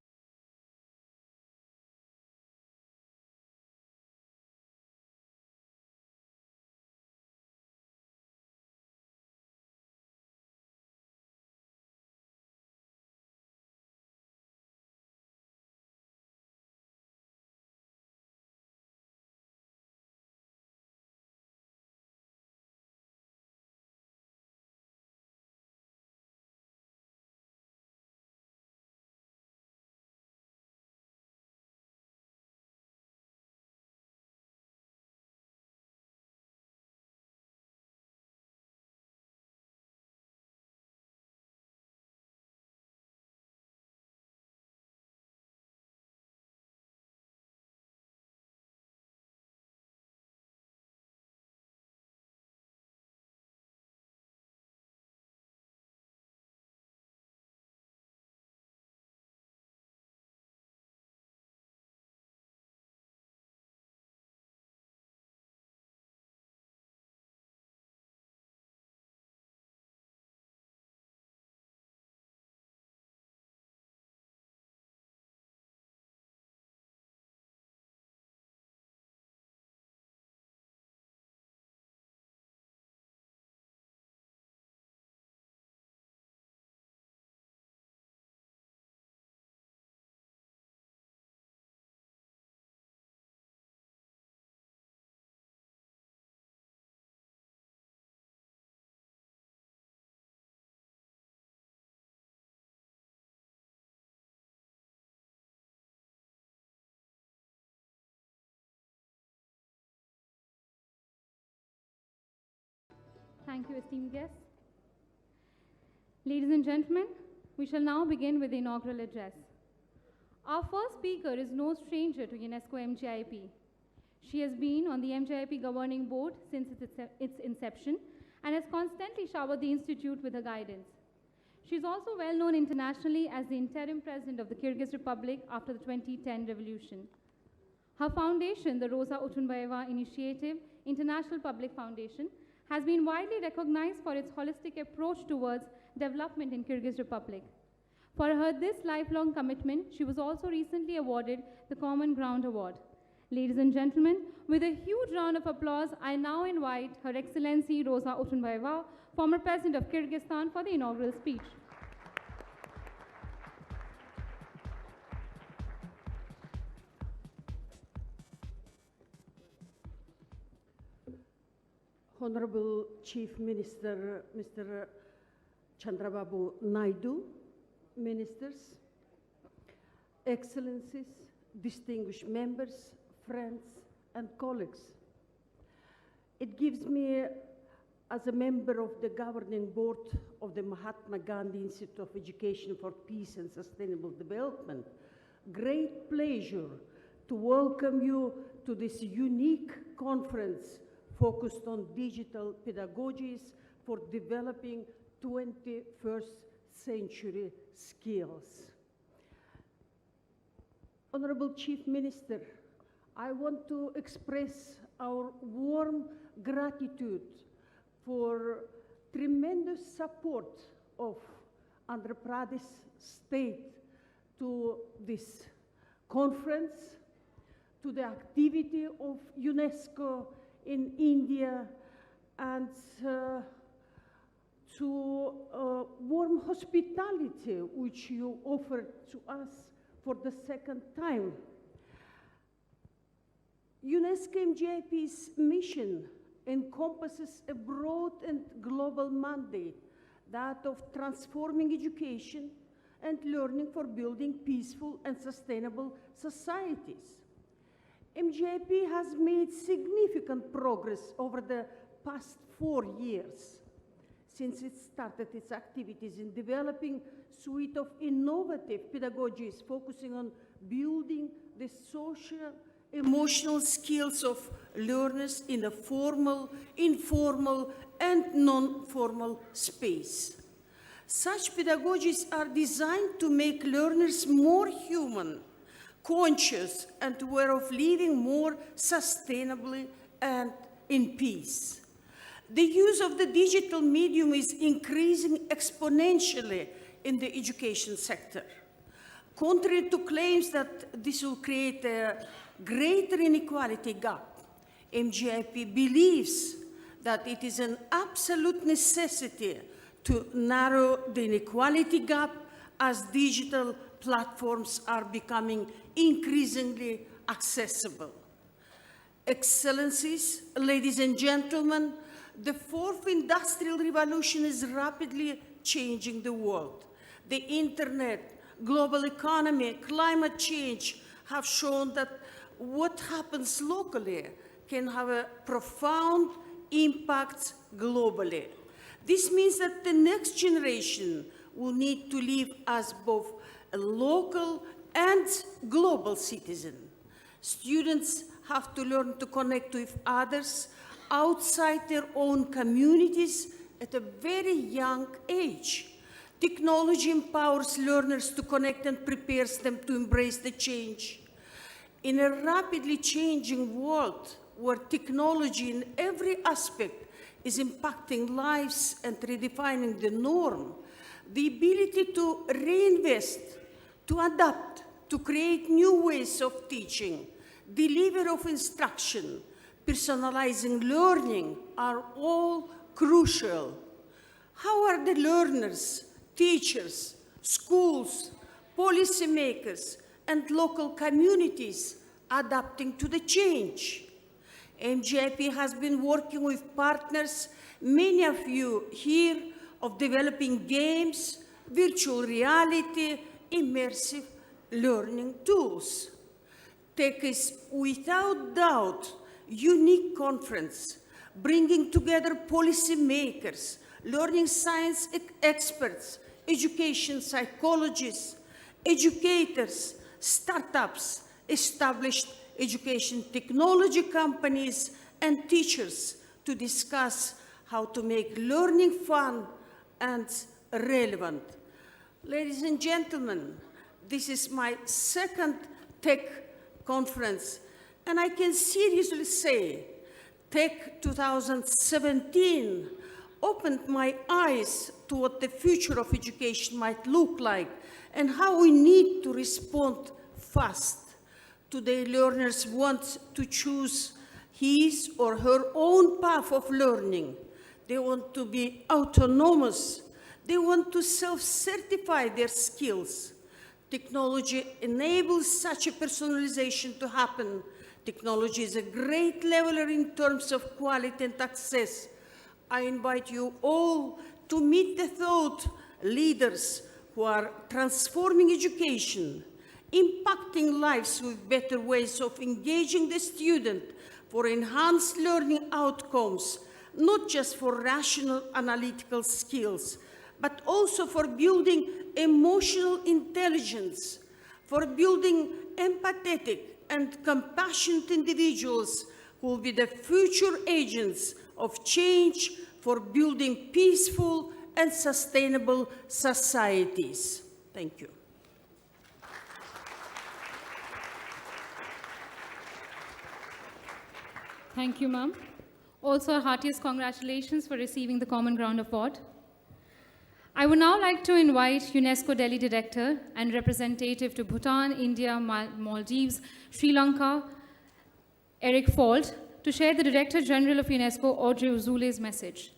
Thank you, esteemed guests. Ladies and gentlemen, we shall now begin with the inaugural address. Our first speaker is no stranger to UNESCO MGIP. She has been on the MGIP governing board since its inception and has constantly showered the institute with her guidance. She is also well known internationally as the interim president of the Kyrgyz Republic after the 2010 revolution. Her foundation, the Rosa Otunbayeva Initiative International Public Foundation, has been widely recognized for its holistic approach towards development in Kyrgyz Republic. For her this lifelong commitment, she was also recently awarded the Common Ground Award. Ladies and gentlemen, with a huge round of applause, I now invite Her Excellency Rosa Otunbayeva, former President of Kyrgyzstan, for the inaugural speech. Honorable Chief Minister, Mr. Chandrababu Naidu, Ministers, Excellencies, distinguished members, friends, and colleagues. It gives me, as a member of the governing board of the Mahatma Gandhi Institute of Education for Peace and Sustainable Development, great pleasure to welcome you to this unique conference focused on digital pedagogies for developing 21st century skills. Honorable Chief Minister, I want to express our warm gratitude for tremendous support of Andhra Pradesh state to this conference, to the activity of UNESCO in India, and to warm hospitality which you offered to us for the second time. UNESCO MGIP's mission encompasses a broad and global mandate, that of transforming education and learning for building peaceful and sustainable societies. MGIP has made significant progress over the past 4 years since it started its activities in developing a suite of innovative pedagogies focusing on building the social, emotional skills of learners in a formal, informal, and non-formal space. Such pedagogies are designed to make learners more human, conscious, and aware of living more sustainably and in peace. The use of the digital medium is increasing exponentially in the education sector. Contrary to claims that this will create a greater inequality gap, MGIP believes that it is an absolute necessity to narrow the inequality gap as digital platforms are becoming increasingly accessible. Excellencies, ladies and gentlemen, the fourth industrial revolution is rapidly changing the world. The internet, global economy, climate change have shown that what happens locally can have a profound impact globally. This means that the next generation will need to live as both a local and global citizen. Students have to learn to connect with others outside their own communities at a very young age. Technology empowers learners to connect and prepares them to embrace the change. In a rapidly changing world where technology in every aspect is impacting lives and redefining the norm, the ability to reinvest, to adapt, to create new ways of teaching, delivery of instruction, personalizing learning are all crucial. How are the learners, teachers, schools, policymakers, and local communities adapting to the change? MGIP has been working with partners, many of you here, of developing games, virtual reality, immersive learning tools. Tech is without doubt unique conference, bringing together policy makers, learning science experts, education psychologists, educators, startups, established education technology companies, and teachers to discuss how to make learning fun and relevant. Ladies and gentlemen, this is my second tech conference, and I can seriously say Tech 2017 opened my eyes to what the future of education might look like and how we need to respond fast. Today, learners want to choose his or her own path of learning. They want to be autonomous. They want to self-certify their skills. Technology enables such a personalization to happen. Technology is a great leveler in terms of quality and access. I invite you all to meet the thought leaders who are transforming education, impacting lives with better ways of engaging the student for enhanced learning outcomes, not just for rational analytical skills, but also for building emotional intelligence, for building empathetic and compassionate individuals who will be the future agents of change for building peaceful and sustainable societies. Thank you. Thank you, ma'am. Also, our heartiest congratulations for receiving the Common Ground Award. I would now like to invite UNESCO Delhi Director and representative to Bhutan, India, Maldives, Sri Lanka, Eric Falt, to share the Director General of UNESCO, Audrey Azoulay, message.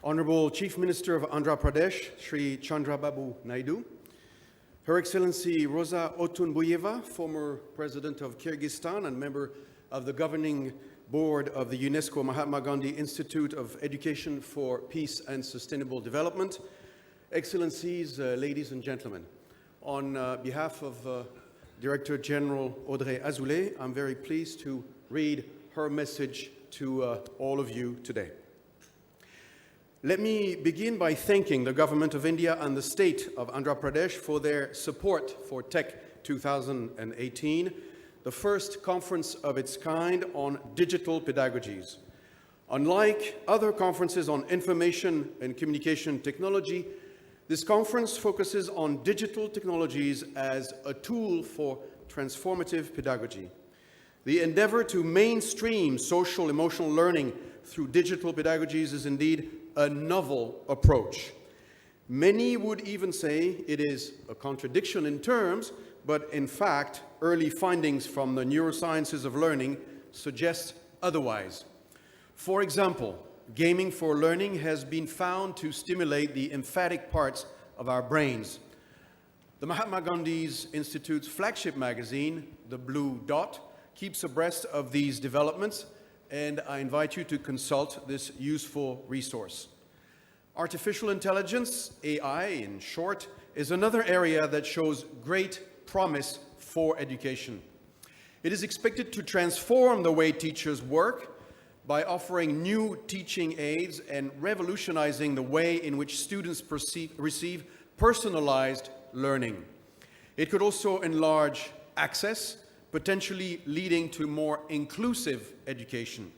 Honorable Chief Minister of Andhra Pradesh, Sri Chandrababu Naidu, Her Excellency Rosa Otunbuyeva, former President of Kyrgyzstan and member of the governing board of the UNESCO Mahatma Gandhi Institute of Education for Peace and Sustainable Development, Excellencies, ladies and gentlemen, on behalf of Director General Audrey Azoulay, I'm very pleased to read her message to all of you today. Let me begin by thanking the Government of India and the State of Andhra Pradesh for their support for Tech 2018, the first conference of its kind on digital pedagogies. Unlike other conferences on information and communication technology, this conference focuses on digital technologies as a tool for transformative pedagogy. The endeavor to mainstream social emotional learning through digital pedagogies is indeed a novel approach. Many would even say it is a contradiction in terms, but in fact, early findings from the neurosciences of learning suggest otherwise. For example, gaming for learning has been found to stimulate the emphatic parts of our brains. The Mahatma Gandhi Institute's flagship magazine, The Blue Dot, keeps abreast of these developments, and I invite you to consult this useful resource. Artificial intelligence, AI in short, is another area that shows great promise for education. It is expected to transform the way teachers work by offering new teaching aids and revolutionizing the way in which students receive personalized learning. It could also enlarge access, potentially leading to more inclusive education.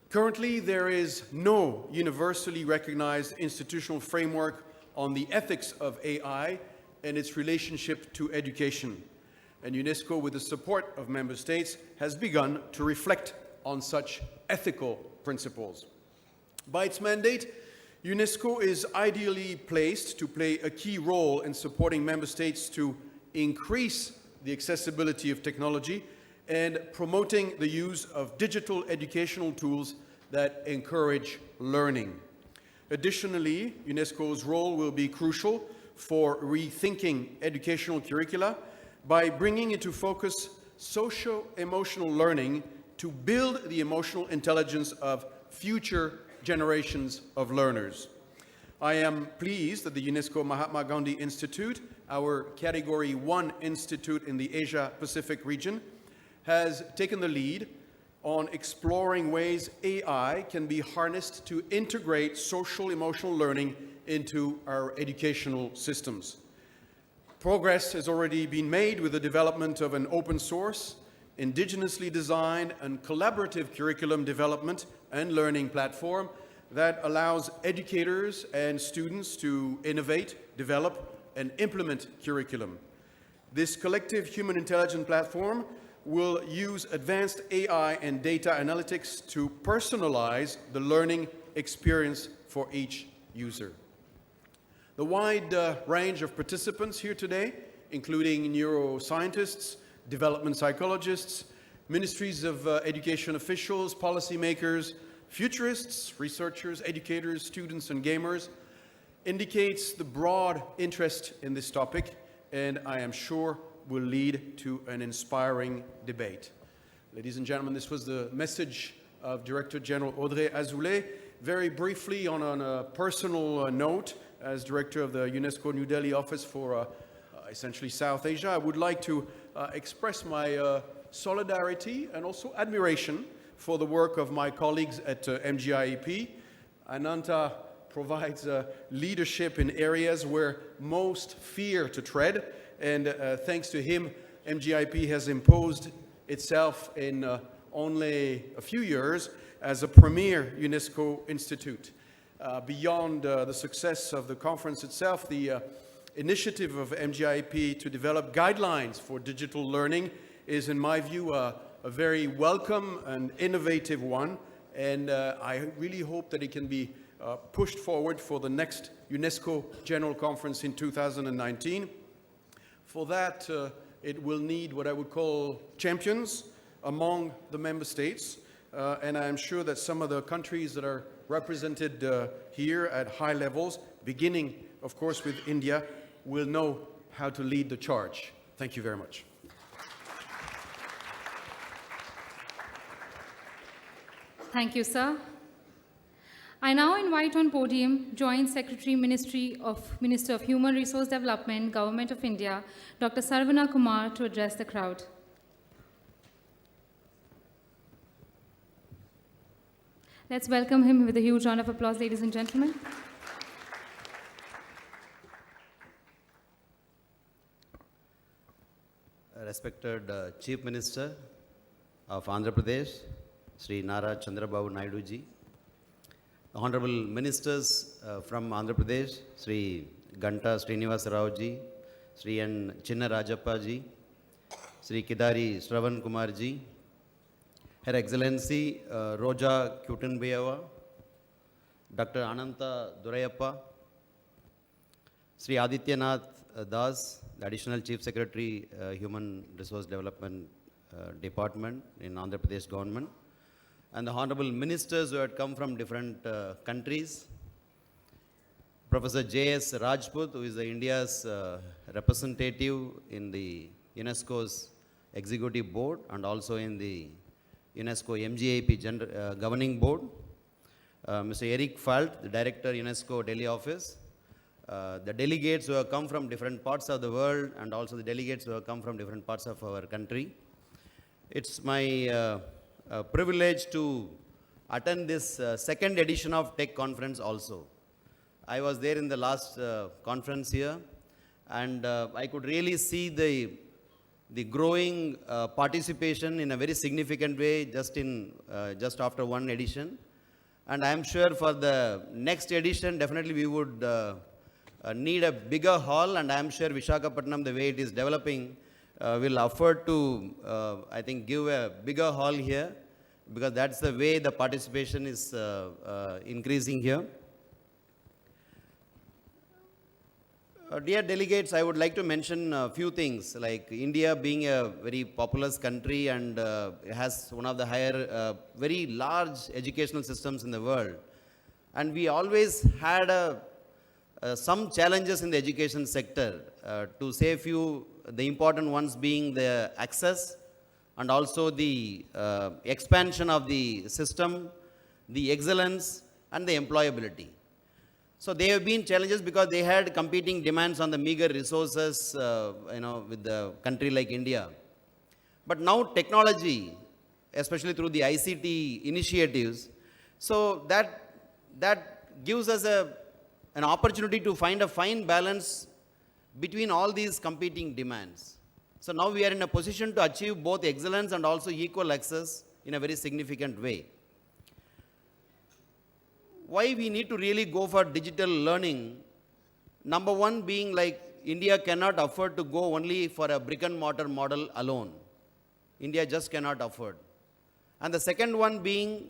Currently, there is no universally recognized institutional framework on the ethics of AI and its relationship to education. And UNESCO, with the support of member states, has begun to reflect on such ethical principles. By its mandate, UNESCO is ideally placed to play a key role in supporting member states to increase the accessibility of technology and promoting the use of digital educational tools that encourage learning. Additionally, UNESCO's role will be crucial for rethinking educational curricula by bringing into focus socio-emotional learning to build the emotional intelligence of future generations of learners. I am pleased that the UNESCO Mahatma Gandhi Institute, our Category 1 institute in the Asia-Pacific region, has taken the lead on exploring ways AI can be harnessed to integrate social-emotional learning into our educational systems. Progress has already been made with the development of an open source, indigenously designed and collaborative curriculum development and learning platform that allows educators and students to innovate, develop, and implement curriculum. This collective human intelligence platform will use advanced AI and data analytics to personalize the learning experience for each user. The wide range of participants here today, including neuroscientists, development psychologists, ministries of education officials, policymakers, futurists, researchers, educators, students, and gamers, indicates the broad interest in this topic, and I am sure will lead to an inspiring debate. Ladies and gentlemen, this was the message of Director General Audrey Azoulay. Very briefly, on a personal note, as Director of the UNESCO New Delhi Office for essentially South Asia, I would like to express my solidarity and also admiration for the work of my colleagues at MGIEP. Ananta provides leadership in areas where most fear to tread, and thanks to him, MGIP has imposed itself in only a few years as a premier UNESCO institute. Beyond the success of the conference itself, the initiative of MGIP to develop guidelines for digital learning is, in my view, a very welcome and innovative one, and I really hope that it can be pushed forward for the next UNESCO General Conference in 2019. For that, it will need what I would call champions among the member states, and I am sure that some of the countries that are represented here at high levels, beginning, of course, with India, will know how to lead the charge. Thank you very much. Thank you, sir. I now invite on podium Joint Secretary, Minister of Human Resource Development, Government of India, Dr. Sarvana Kumar, to address the crowd. Let's welcome him with a huge round of applause, ladies and gentlemen. Respected Chief Minister of Andhra Pradesh, Sri Nara Chandrababu Naidu ji, Honorable Ministers from Andhra Pradesh, Sri Ganta Srinivasa Rao ji, Sri N. Chinna Rajappa ji, Sri Kidari Shravan Kumar ji, Her Excellency Roja Kutunbayeva, Dr. Ananta Durayappa, Sri Adityanath Das, the Additional Chief Secretary, Human Resource Development Department in Andhra Pradesh Government, and the Honorable Ministers who had come from different countries, Professor J.S. Rajput, who is India's representative in the UNESCO's Executive Board and also in the UNESCO MGIP Governing Board, Mr. Eric Falt, the Director, UNESCO Delhi Office, the delegates who have come from different parts of the world and also the delegates who have come from different parts of our country. It's my privilege to attend this second edition of Tech Conference also. I was there in the last conference here, and I could really see the growing participation in a very significant way just after one edition. And I am sure for the next edition, definitely we would need a bigger hall, and I am sure Visakhapatnam, the way it is developing, will afford to, I think, give a bigger hall here, because that's the way the participation is increasing here. Dear delegates, I would like to mention a few things, like India being a very populous country and has one of the higher, very large educational systems in the world. And we always had some challenges in the education sector, to say a few, the important ones being the access and also the expansion of the system, the excellence and the employability. So they have been challenges because they had competing demands on the meager resources, with the country like India. But now technology, especially through the ICT initiatives, so that gives us an opportunity to find a fine balance between all these competing demands. So now we are in a position to achieve both excellence and also equal access in a very significant way. Why we need to really go for digital learning? Number one being like India cannot afford to go only for a brick and mortar model alone. India just cannot afford. And the second one being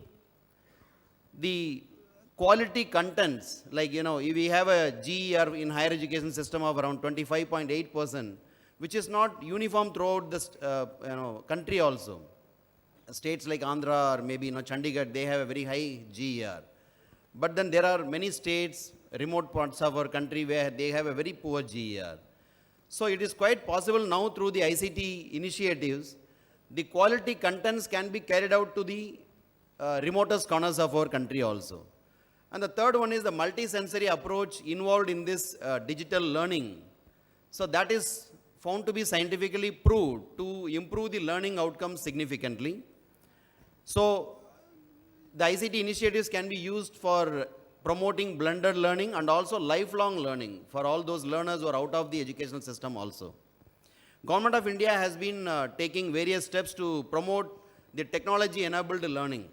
the quality contents. Like, if we have a GER in higher education system of around 25.8%, which is not uniform throughout the country also. States like Andhra or maybe Chandigarh, they have a very high GER. But then there are many states, remote parts of our country where they have a very poor GER. So it is quite possible now through the ICT initiatives, the quality contents can be carried out to the remotest corners of our country also. And the third one is the multi-sensory approach involved in this digital learning. So that is found to be scientifically proved to improve the learning outcomes significantly. So the ICT initiatives can be used for promoting blended learning and also lifelong learning for all those learners who are out of the educational system also. Government of India has been taking various steps to promote the technology-enabled learning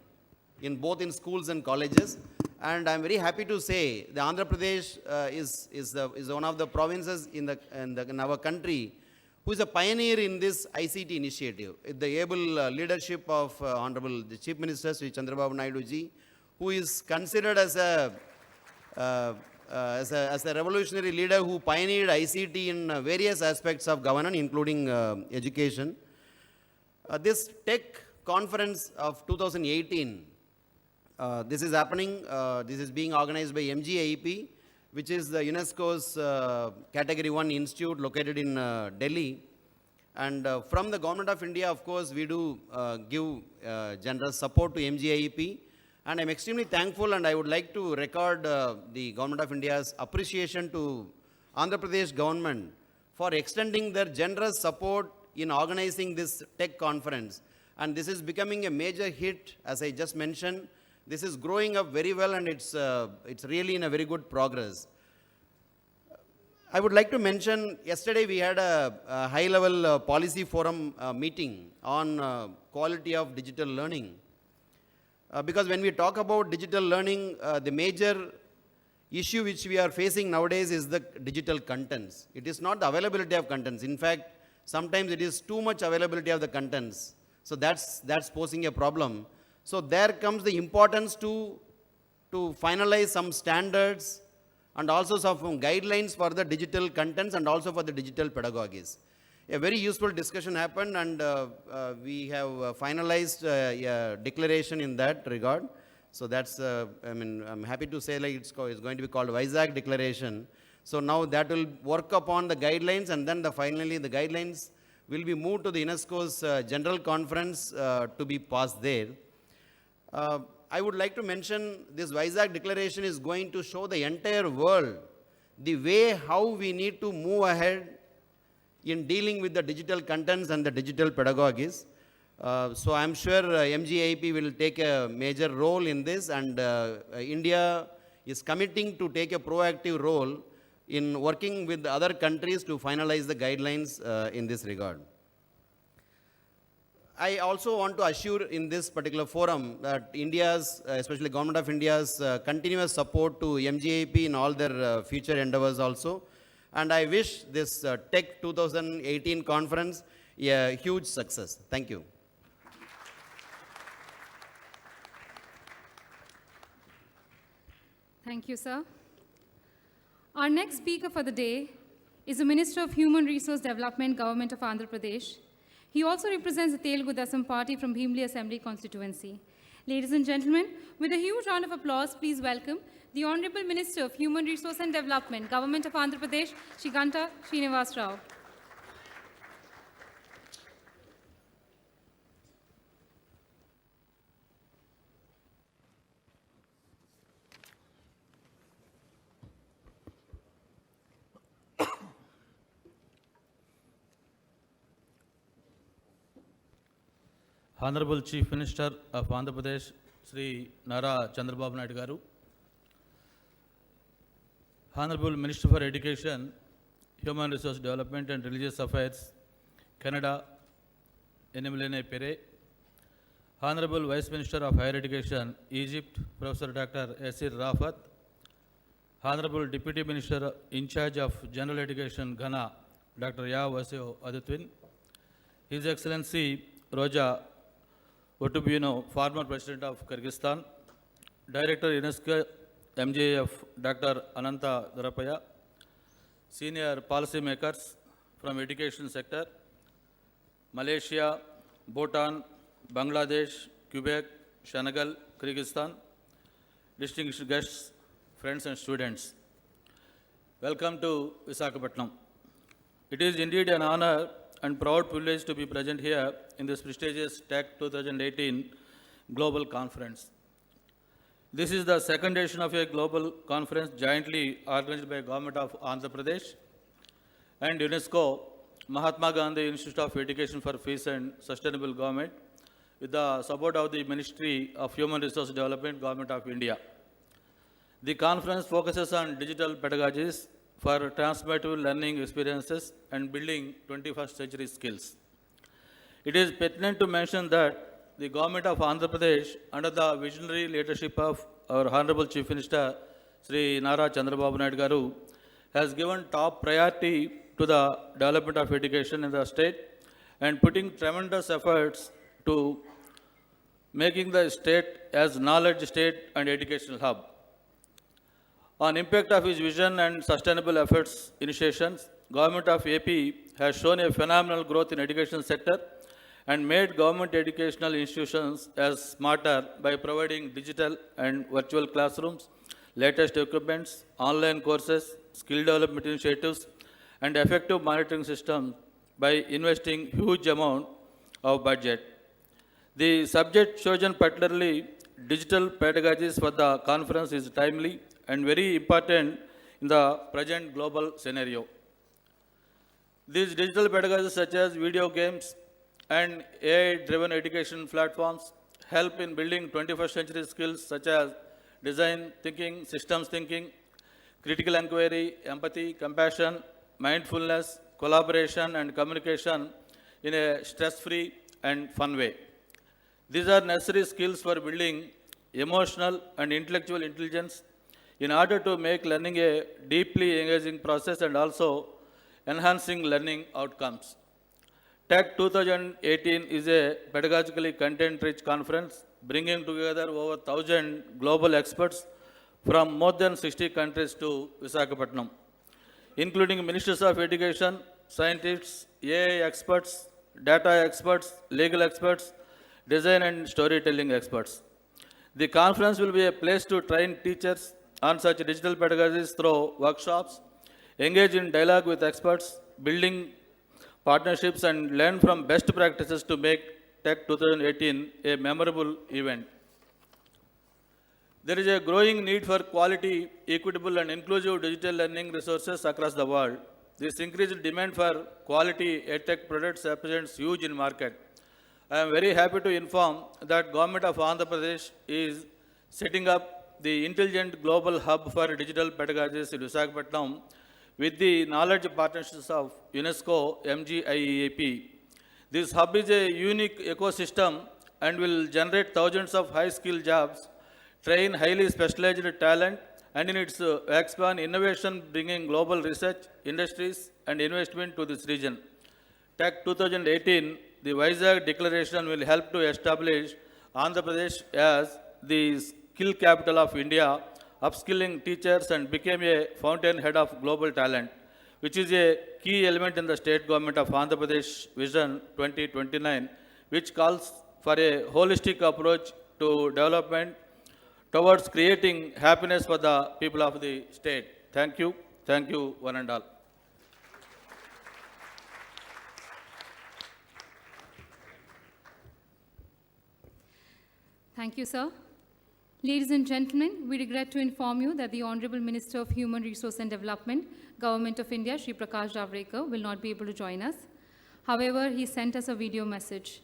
in both in schools and colleges. And I'm very happy to say the Andhra Pradesh is one of the provinces in our country who is a pioneer in this ICT initiative, with the able leadership of Honorable the Chief Minister, Sri Chandrababu Naidu ji, who is considered as a revolutionary leader who pioneered ICT in various aspects of governance, including education. This tech conference of 2018, this is happening, this is being organized by MGIEP, which is the UNESCO's Category 1 institute located in Delhi. And from the Government of India, of course, we do give generous support to MGIEP. And I'm extremely thankful, and I would like to record the Government of India's appreciation to Andhra Pradesh government for extending their generous support in organizing this tech conference. And this is becoming a major hit, as I just mentioned. This is growing up very well, and it's really in a very good progress. I would like to mention, yesterday we had a high-level policy forum meeting on quality of digital learning. Because when we talk about digital learning, the major issue which we are facing nowadays is the digital contents. It is not the availability of contents. In fact, sometimes it is too much availability of the contents. So that's posing a problem. So there comes the importance to finalize some standards and also some guidelines for the digital contents and also for the digital pedagogies. A very useful discussion happened, and we have finalized a declaration in that regard. So that's, I'm happy to say it's going to be called Vizag Declaration. So now that will work upon the guidelines, and then finally the guidelines will be moved to the UNESCO's General Conference to be passed there. I would like to mention this Vizag Declaration is going to show the entire world the way how we need to move ahead in dealing with the digital contents and the digital pedagogies. So I'm sure MGIP will take a major role in this, and India is committing to take a proactive role in working with other countries to finalize the guidelines in this regard. I also want to assure in this particular forum that India's, especially Government of India's continuous support to MGIP in all their future endeavors also. And I wish this Tech 2018 conference a huge success. Thank you. Thank you, sir. Our next speaker for the day is the Minister of Human Resource Development, Government of Andhra Pradesh. He also represents the Telugu Desam Party from Bhimli Assembly constituency. Ladies and gentlemen, with a huge round of applause, please welcome the Honorable Minister of Human Resource and Development, Government of Andhra Pradesh, Shri Ganta Srinivas Rao. Honorable Chief Minister of Andhra Pradesh, Sri Nara Chandrababu Naidu garu, Honorable Minister for Education, Human Resource Development and Religious Affairs, Canada, Enemilene Pere, Honorable Vice Minister of Higher Education, Egypt, Professor Dr. Yasir Rafat, Honorable Deputy Minister in charge of General Education, Ghana, Dr. Yawasio Adutwin, His Excellency Roja Otubino, former President of Kyrgyzstan, Director UNESCO MJF Dr. Ananta Darapaya, senior policy makers from education sector, Malaysia, Bhutan, Bangladesh, Quebec, Senegal, Kyrgyzstan, distinguished guests, friends and students. Welcome to Visakhapatnam. It is indeed an honor and proud privilege to be present here in this prestigious Tech 2018 Global Conference. This is the second edition of a global conference jointly organized by Government of Andhra Pradesh and UNESCO, Mahatma Gandhi Institute of Education for Peace and Sustainable Government, with the support of the Ministry of Human Resource Development, Government of India. The conference focuses on digital pedagogies for transformative learning experiences and building 21st century skills. It is pertinent to mention that the Government of Andhra Pradesh, under the visionary leadership of our Honorable Chief Minister, Sri Nara Chandrababu Naidu garu, has given top priority to the development of education in the state and putting tremendous efforts to making the state as knowledge state and educational hub. On impact of his vision and sustainable efforts initiations, Government of AP has shown a phenomenal growth in education sector and made government educational institutions as smarter by providing digital and virtual classrooms, latest equipments, online courses, skill development initiatives, and effective monitoring systems by investing huge amount of budget. The subject chosen, particularly digital pedagogies for the conference, is timely and very important in the present global scenario. These digital pedagogies such as video games and AI-driven education platforms help in building 21st century skills such as design thinking, systems thinking, critical inquiry, empathy, compassion, mindfulness, collaboration and communication in a stress-free and fun way. These are necessary skills for building emotional and intellectual intelligence in order to make learning a deeply engaging process and also enhancing learning outcomes. Tech 2018 is a pedagogically content-rich conference bringing together over 1,000 global experts from more than 60 countries to Visakhapatnam, including ministers of education, scientists, AI experts, data experts, legal experts, design and storytelling experts. The conference will be a place to train teachers on such digital pedagogies through workshops, engage in dialogue with experts, building partnerships and learn from best practices to make Tech 2018 a memorable event. There is a growing need for quality, equitable and inclusive digital learning resources across the world. This increased demand for quality edtech products represents huge in market. I am very happy to inform that Government of Andhra Pradesh is setting up the Intelligent Global Hub for Digital Pedagogies in Visakhapatnam with the knowledge partnerships of UNESCO MGIEAP. This hub is a unique ecosystem and will generate thousands of high-skilled jobs, train highly specialized talent, and in its expand innovation, bringing global research, industries, and investment to this region. Tech 2018, the Vizag Declaration will help to establish Andhra Pradesh as the skill capital of India, upskilling teachers and became a fountainhead of global talent, which is a key element in the state government of Andhra Pradesh Vision 2029, which calls for a holistic approach to development towards creating happiness for the people of the state. Thank you, one and all. Thank you, sir. Ladies and gentlemen, we regret to inform you that the Honorable Minister of Human Resource and Development, Government of India, Shri Prakash Javadekar, will not be able to join us. However, he sent us a video message.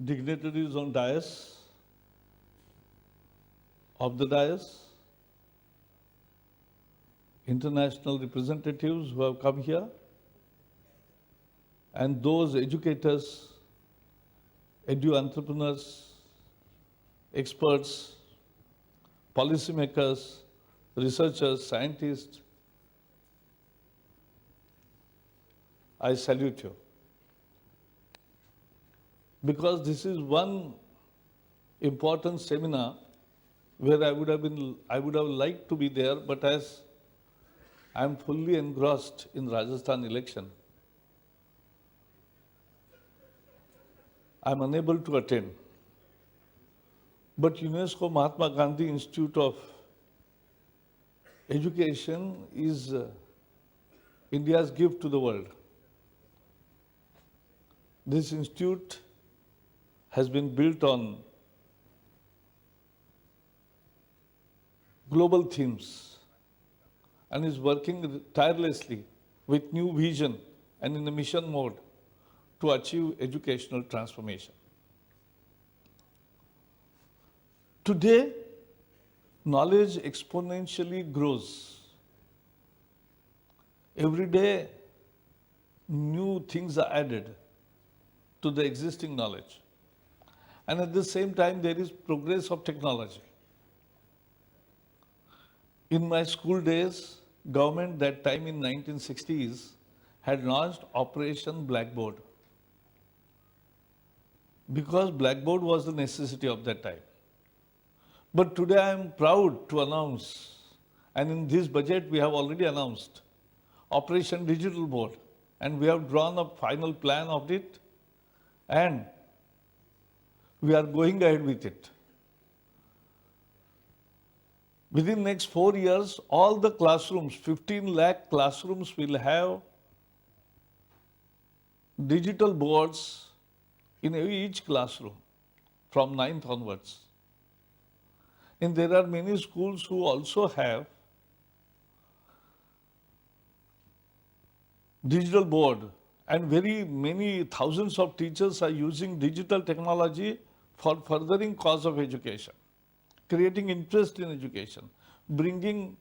dignitaries on dais, of the dais, international representatives who have come here, and those educators, edu-entrepreneurs, experts, policymakers, researchers, scientists, I salute you. Because this is one important seminar where I would have liked to be there, but as I am fully engrossed in Rajasthan election, I am unable to attend. But UNESCO Mahatma Gandhi Institute of Education is India's gift to the world. This institute has been built on global themes and is working tirelessly with new vision and in a mission mode to achieve educational transformation. Today, knowledge exponentially grows. Every day, new things are added to the existing knowledge. And at the same time, there is progress of technology. In my school days, government that time in 1960s had launched Operation Blackboard because blackboard was the necessity of that time. But today I am proud to announce, and in this budget we have already announced, Operation Digital Board, and we have drawn a final plan of it, and we are going ahead with it. Within next 4 years, all the classrooms, 15 lakh classrooms will have digital boards in each classroom from 9th onwards. And there are many schools who also have digital board, and very many thousands of teachers are using digital technology for furthering cause of education, creating interest in education, bringing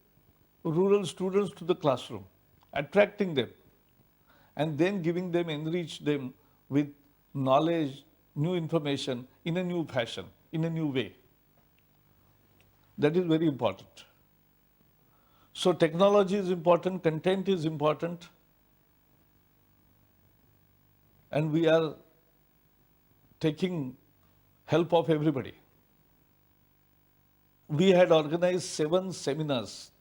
rural students to the classroom, attracting them, and then giving them, enrich them with knowledge, new information in a new fashion, in a new way. That is very important. So technology is important, content is important, and we are taking help of everybody. We had organized 7 seminars.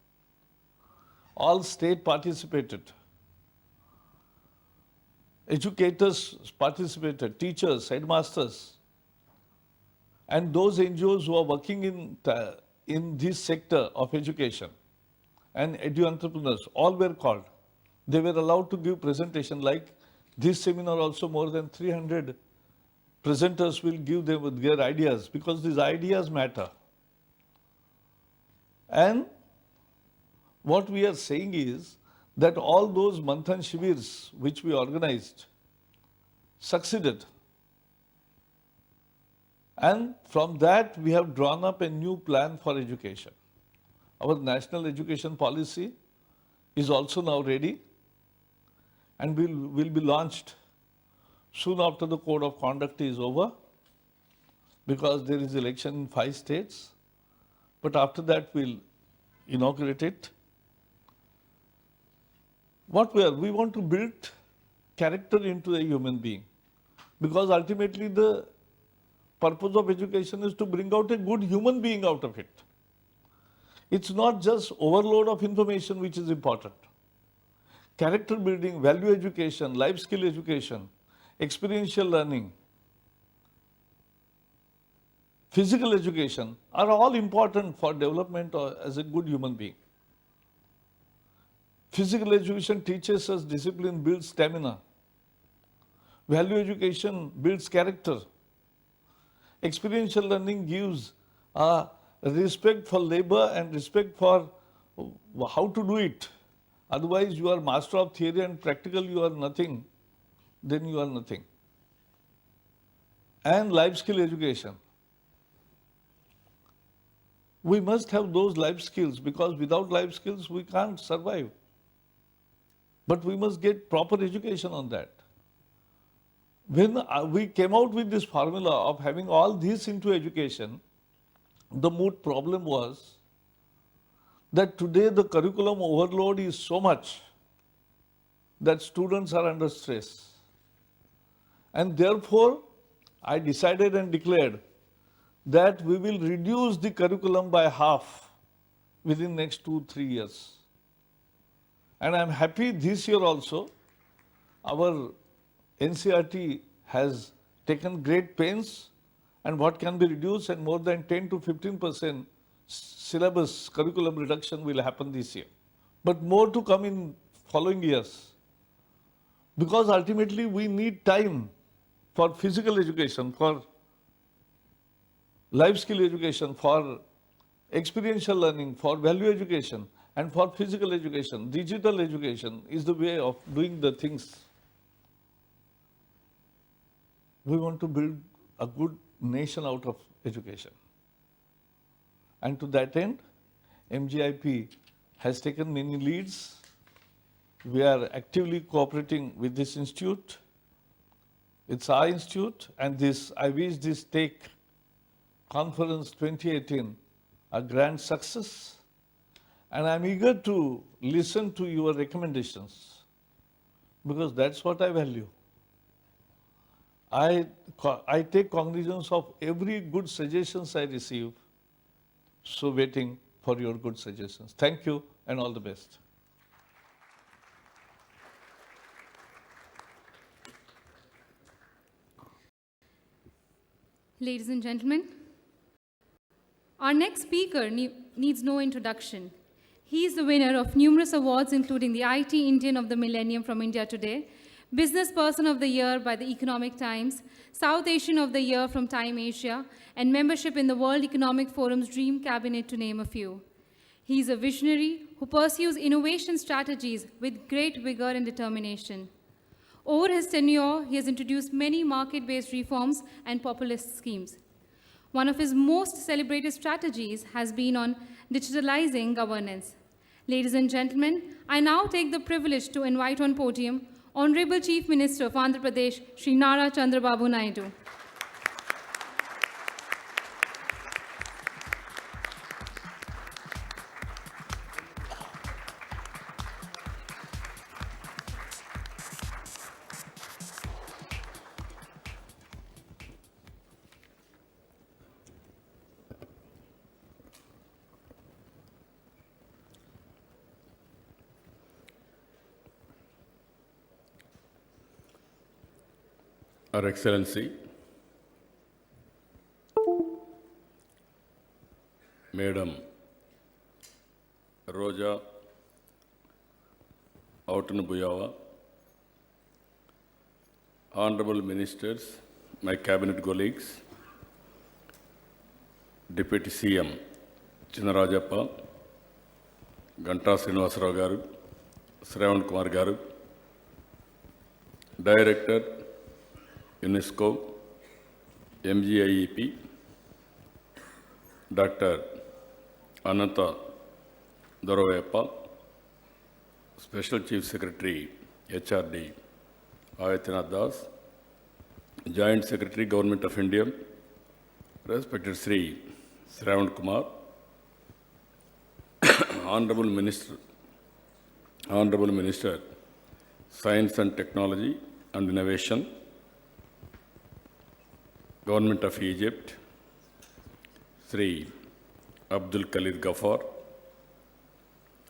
All state participated. Educators participated, teachers, headmasters, and those NGOs who are working in this sector of education and edu-entrepreneurs, all were called. They were allowed to give presentation. Like this seminar also, more than 300 presenters will give them their ideas, because these ideas matter. And what we are saying is that all those Manthan Shivirs which we organized succeeded. And from that we have drawn up a new plan for education. Our national education policy is also now ready and will be launched soon after the code of conduct is over, because there is election in 5 states. But after that we'll inaugurate it. We want to build character into a human being, because ultimately the purpose of education is to bring out a good human being out of it. It's not just overload of information which is important. Character building, value education, life skill education, experiential learning, physical education are all important for development as a good human being. Physical education teaches us discipline, builds stamina. Value education builds character. Experiential learning gives respect for labor and respect for how to do it. Otherwise, you are master of theory and practical, you are nothing. Then you are nothing. and life skill education. We must have those life skills because without life skills we can't survive. But we must get proper education on that. When we came out with this formula of having all this into education, the moot problem was that today the curriculum overload is so much that students are under stress. And therefore, I decided and declared that we will reduce the curriculum by half within next 2-3 years. And I'm happy this year also, our NCERT has taken great pains and what can be reduced, and more than 10 to 15% syllabus curriculum reduction will happen this year. But more to come in following years. Because ultimately we need time for physical education, for life skill education, for experiential learning, for value education, and for physical education. Digital education is the way of doing the things. We want to build a good nation out of education. And to that end, MGIP has taken many leads. We are actively cooperating with this institute. It's our institute, and I wish this Take Conference 2018 a grand success. And I'm eager to listen to your recommendations because that's what I value. I take cognizance of every good suggestions I receive, so waiting for your good suggestions. Thank you and all the best. Ladies and gentlemen, our next speaker needs no introduction. He is the winner of numerous awards, including the IT Indian of the Millennium from India Today, Business Person of the Year by the Economic Times, South Asian of the Year from Time Asia, and membership in the World Economic Forum's Dream Cabinet, to name a few. He is a visionary who pursues innovation strategies with great vigor and determination. Over his tenure, he has introduced many market-based reforms and populist schemes. One of his most celebrated strategies has been on digitalizing governance. Ladies and gentlemen, I now take the privilege to invite on podium Honorable Chief Minister of Andhra Pradesh, Shri Nara Chandrababu Naidu. Her Excellency, Madam Roja Autunbuyava, Honorable Ministers, my Cabinet colleagues, Deputy CM Chinnarajappa, Ganta Srinivasarao Garu, Shravan Kumar Garu, Director, UNESCO, MGIEP, Dr. Ananta Doravayappa, Special Chief Secretary, HRD, Ayatanath Das, Joint Secretary, Government of India, respected Sri Shravan Kumar, Honorable Minister, Science and Technology and Innovation, Government of Egypt, Sri Abdul Khalid Ghaffar,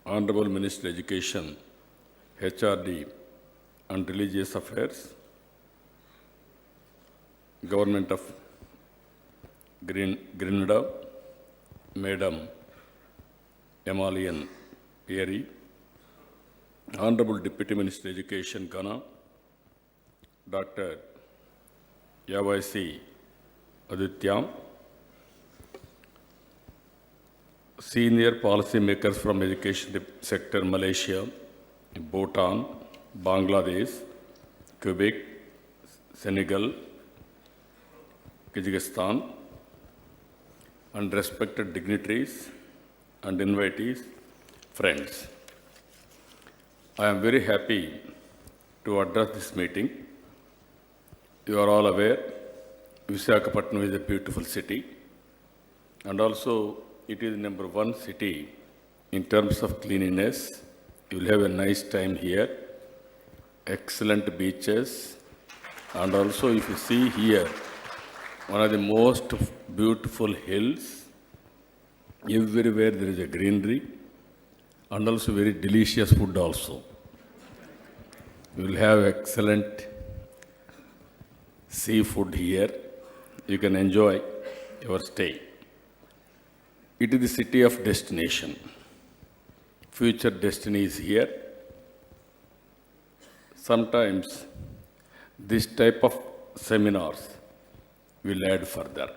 Honorable Minister Education, HRD and Religious Affairs, Government of Grenada, Madam Emalian Pieri, Honorable Deputy Minister Education, Ghana, Dr. Yavaisi Adityam, senior policy makers from education sector, Malaysia, Bhutan, Bangladesh, Quebec, Senegal, Kyrgyzstan, and respected dignitaries and invitees, friends. I am very happy to address this meeting. You are all aware, Visakhapatnam is a beautiful city, and also it is #1 city in terms of cleanliness. You will have a nice time here, excellent beaches, and also if you see here, one of the most beautiful hills. Everywhere there is a greenery, and also very delicious food also. You will have excellent seafood here. You can enjoy your stay. It is the city of destination. Future destiny is here. Sometimes this type of seminars will add further.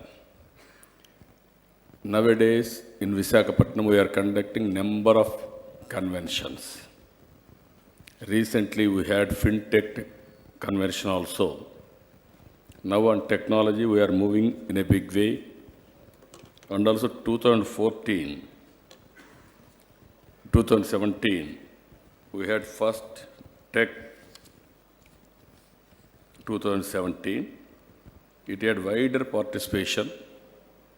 Nowadays, in Visakhapatnam, we are conducting number of conventions. Recently, we had FinTech convention also. Now on technology, we are moving in a big way. And also 2017, we had first Tech 2017. It had wider participation,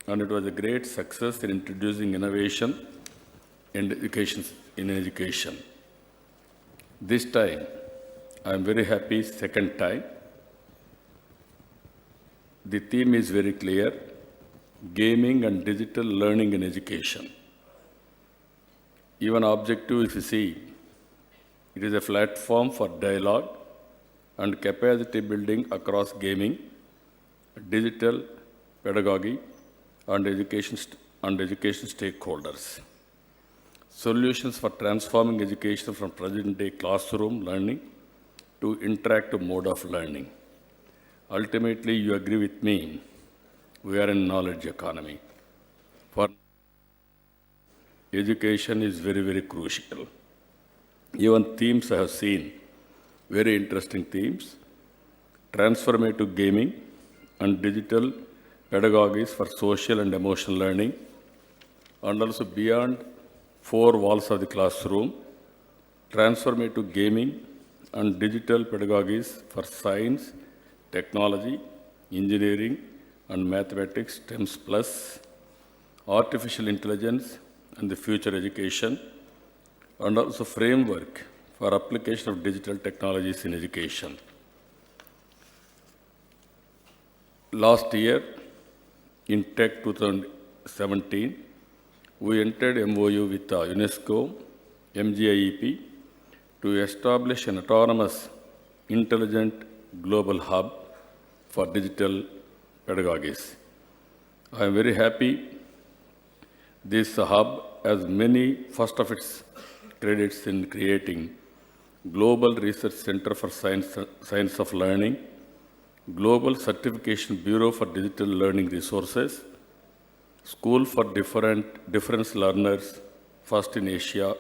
and it was a great success in introducing innovation and education. This time, I am very happy, second time. The theme is very clear, gaming and digital learning in education. Even objective, if you see, it is a platform for dialogue and capacity building across gaming, digital pedagogy, and education stakeholders. Solutions for transforming education from present-day classroom learning to interactive mode of learning. Ultimately, you agree with me, we are in knowledge economy. For education is very, very crucial. Even themes I have seen, very interesting themes. Transformative gaming and digital pedagogies for social and emotional learning, and also beyond 4 walls of the classroom, transformative gaming and digital pedagogies for science, technology, engineering, and mathematics, STEMs plus, artificial intelligence and the future education, and also framework for application of digital technologies in education. Last year, in Tech 2017, we entered MOU with UNESCO, MGIEP, to establish an autonomous, intelligent global hub for digital pedagogies. I am very happy this hub has many first of its credits in creating Global Research Center for Science of Learning, Global Certification Bureau for Digital Learning Resources, School for Difference Learners, first in Asia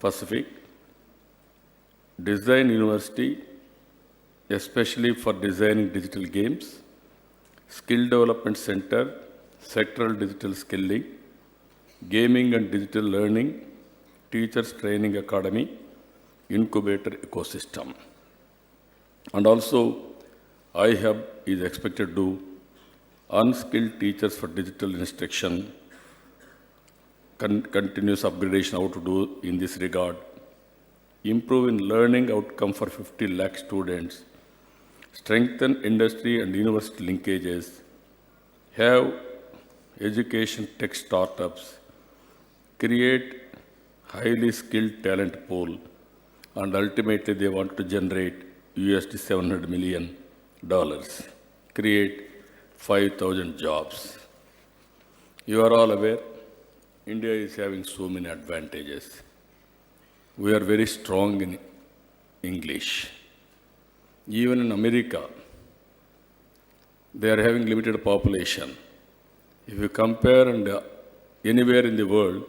Pacific, Design University, especially for designing digital games, Skill Development Center, Sectoral Digital Skilling, Gaming and Digital Learning, Teachers Training Academy, Incubator Ecosystem. And also, iHub is expected to do unskilled teachers for digital instruction, continuous upgradation, how to do in this regard, improve in learning outcome for 50 lakh students, strengthen industry and university linkages, have education tech startups, create highly skilled talent pool, and ultimately they want to generate $700 million, create 5,000 jobs. You are all aware, India is having so many advantages. We are very strong in English. Even in America, they are having limited population. If you compare and anywhere in the world,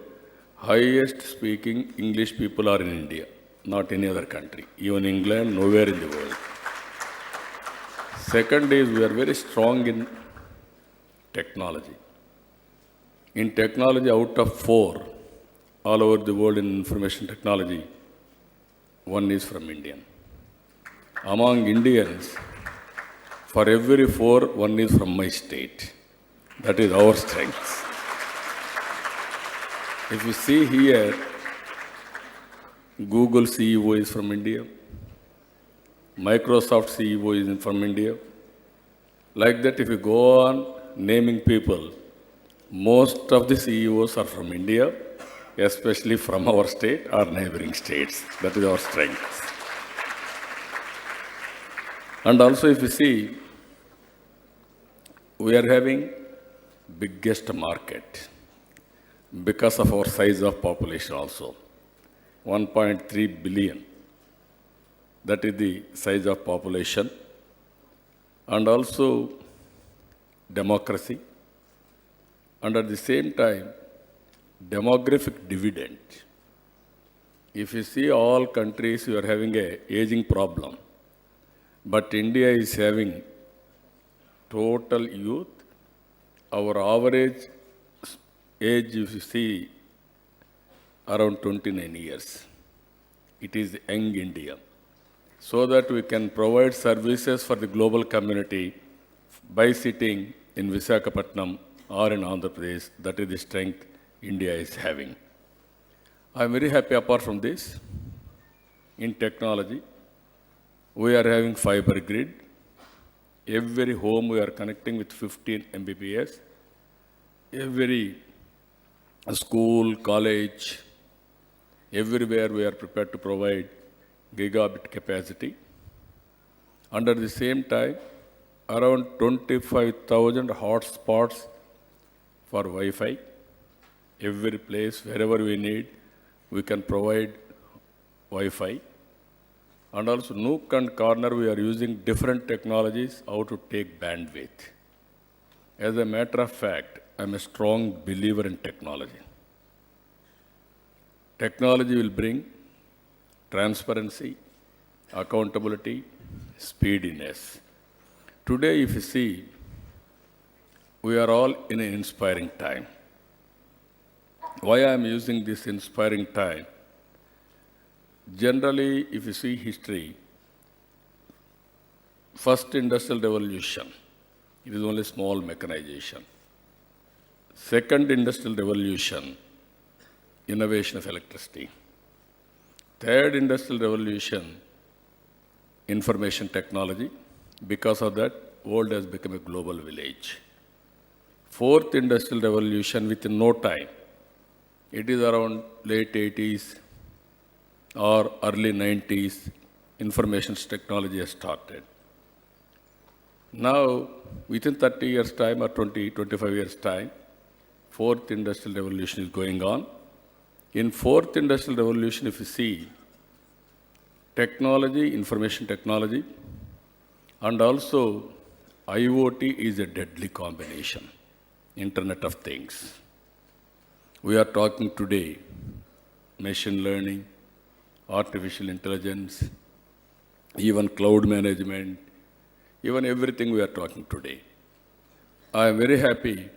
highest speaking English people are in India, not any other country. Even England, nowhere in the world. Second is we are very strong in technology. In technology, out of 4, all over the world in information technology, 1 is from India. Among Indians, for every 4, 1 is from my state. That is our strength. If you see here, Google CEO is from India. Microsoft CEO is from India. Like that, if you go on naming people, most of the CEOs are from India, especially from our state or neighboring states. That is our strength. And also, if you see, we are having biggest market because of our size of population also. 1.3 billion. That is the size of population. And also democracy. And at the same time, demographic dividend. If you see all countries, you are having a aging problem. But India is having total youth. Our average age, if you see, around 29 years. It is young India. So that we can provide services for the global community by sitting in Visakhapatnam or in Andhra Pradesh. That is the strength India is having. I am very happy apart from this. In technology, we are having fiber grid. Every home we are connecting with 15 Mbps. Every school, college, everywhere we are prepared to provide gigabit capacity. Under the same time, around 25,000 hotspots for Wi-Fi. Every place, wherever we need, we can provide Wi-Fi. And also nook and corner, we are using different technologies how to take bandwidth. As a matter of fact, I'm a strong believer in technology. Technology will bring transparency, accountability, speediness. Today, if you see, we are all in an inspiring time. Why I am using this inspiring time? Generally, if you see history, first industrial revolution, it is only small mechanization. Second industrial revolution, innovation of electricity. Third industrial revolution, information technology. Because of that, world has become a global village. Fourth industrial revolution, within no time, it is around late 80s or early 90s, information technology has started. Now, within 30 years' time or 20, 25 years' time, fourth industrial revolution is going on. In fourth industrial revolution, if you see, technology, information technology, and also IoT is a deadly combination, Internet of Things. We are talking today, machine learning, artificial intelligence, even cloud management, even everything we are talking today. I am very happy.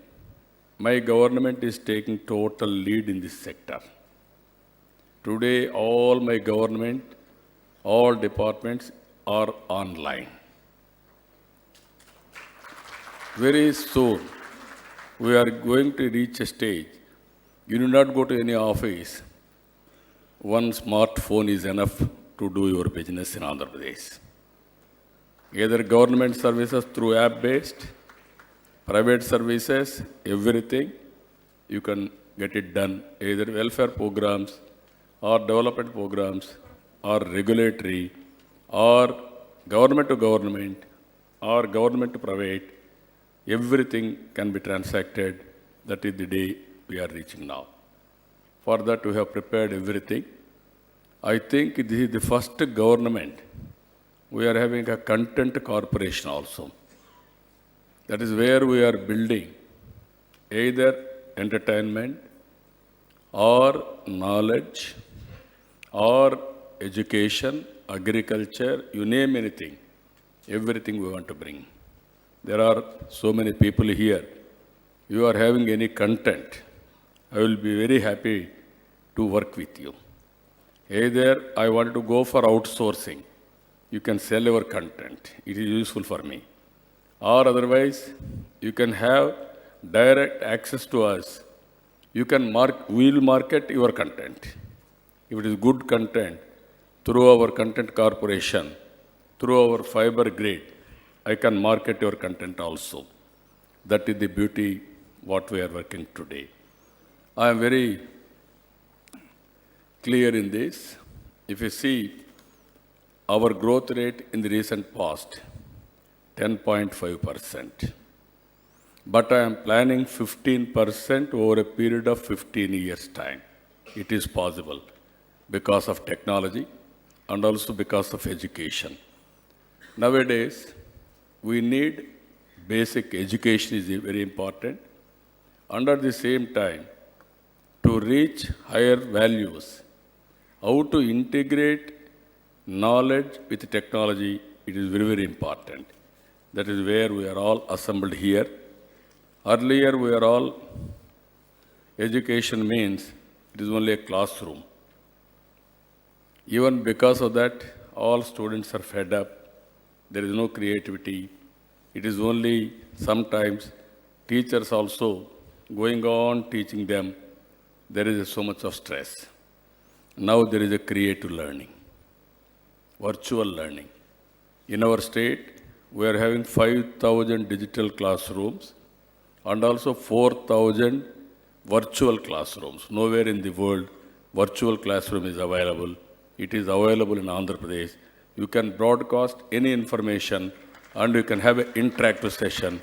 My government is taking total lead in this sector. Today, all my government, all departments are online. Very soon, we are going to reach a stage. You do not go to any office. One smartphone is enough to do your business in Andhra Pradesh. Either government services through app-based, private services, everything, you can get it done. Either welfare programs, or development programs, or regulatory, or government to government, or government to private, everything can be transacted. That is the day we are reaching now. For that, we have prepared everything. I think this is the first government. We are having a content corporation also. That is where we are building either entertainment or knowledge or education, agriculture, you name anything, everything we want to bring. There are so many people here. you are having any content, I will be very happy to work with you. Either I want to go for outsourcing, you can sell your content, it is useful for me. Or otherwise, you can have direct access to us. You can we will market your content. If it is good content, through our content corporation, through our fiber grid, I can market your content also. That is the beauty what we are working today. I am very clear in this. If you see our growth rate in the recent past, 10.5%. But I am planning 15% over a period of 15 years' time. It is possible because of technology and also because of education. Nowadays, we need basic education is very important. And at the same time, to reach higher values, how to integrate knowledge with technology, it is very, very important. That is where we are all assembled here. Earlier, we are all, education means it is only a classroom. Even because of that, all students are fed up. There is no creativity. It is only sometimes teachers also going on teaching them. There is so much of stress. Now there is a creative learning, virtual learning. In our state, we are having 5,000 digital classrooms and also 4,000 virtual classrooms. Nowhere in the world, virtual classroom is available. It is available in Andhra Pradesh. You can broadcast any information and you can have an interactive session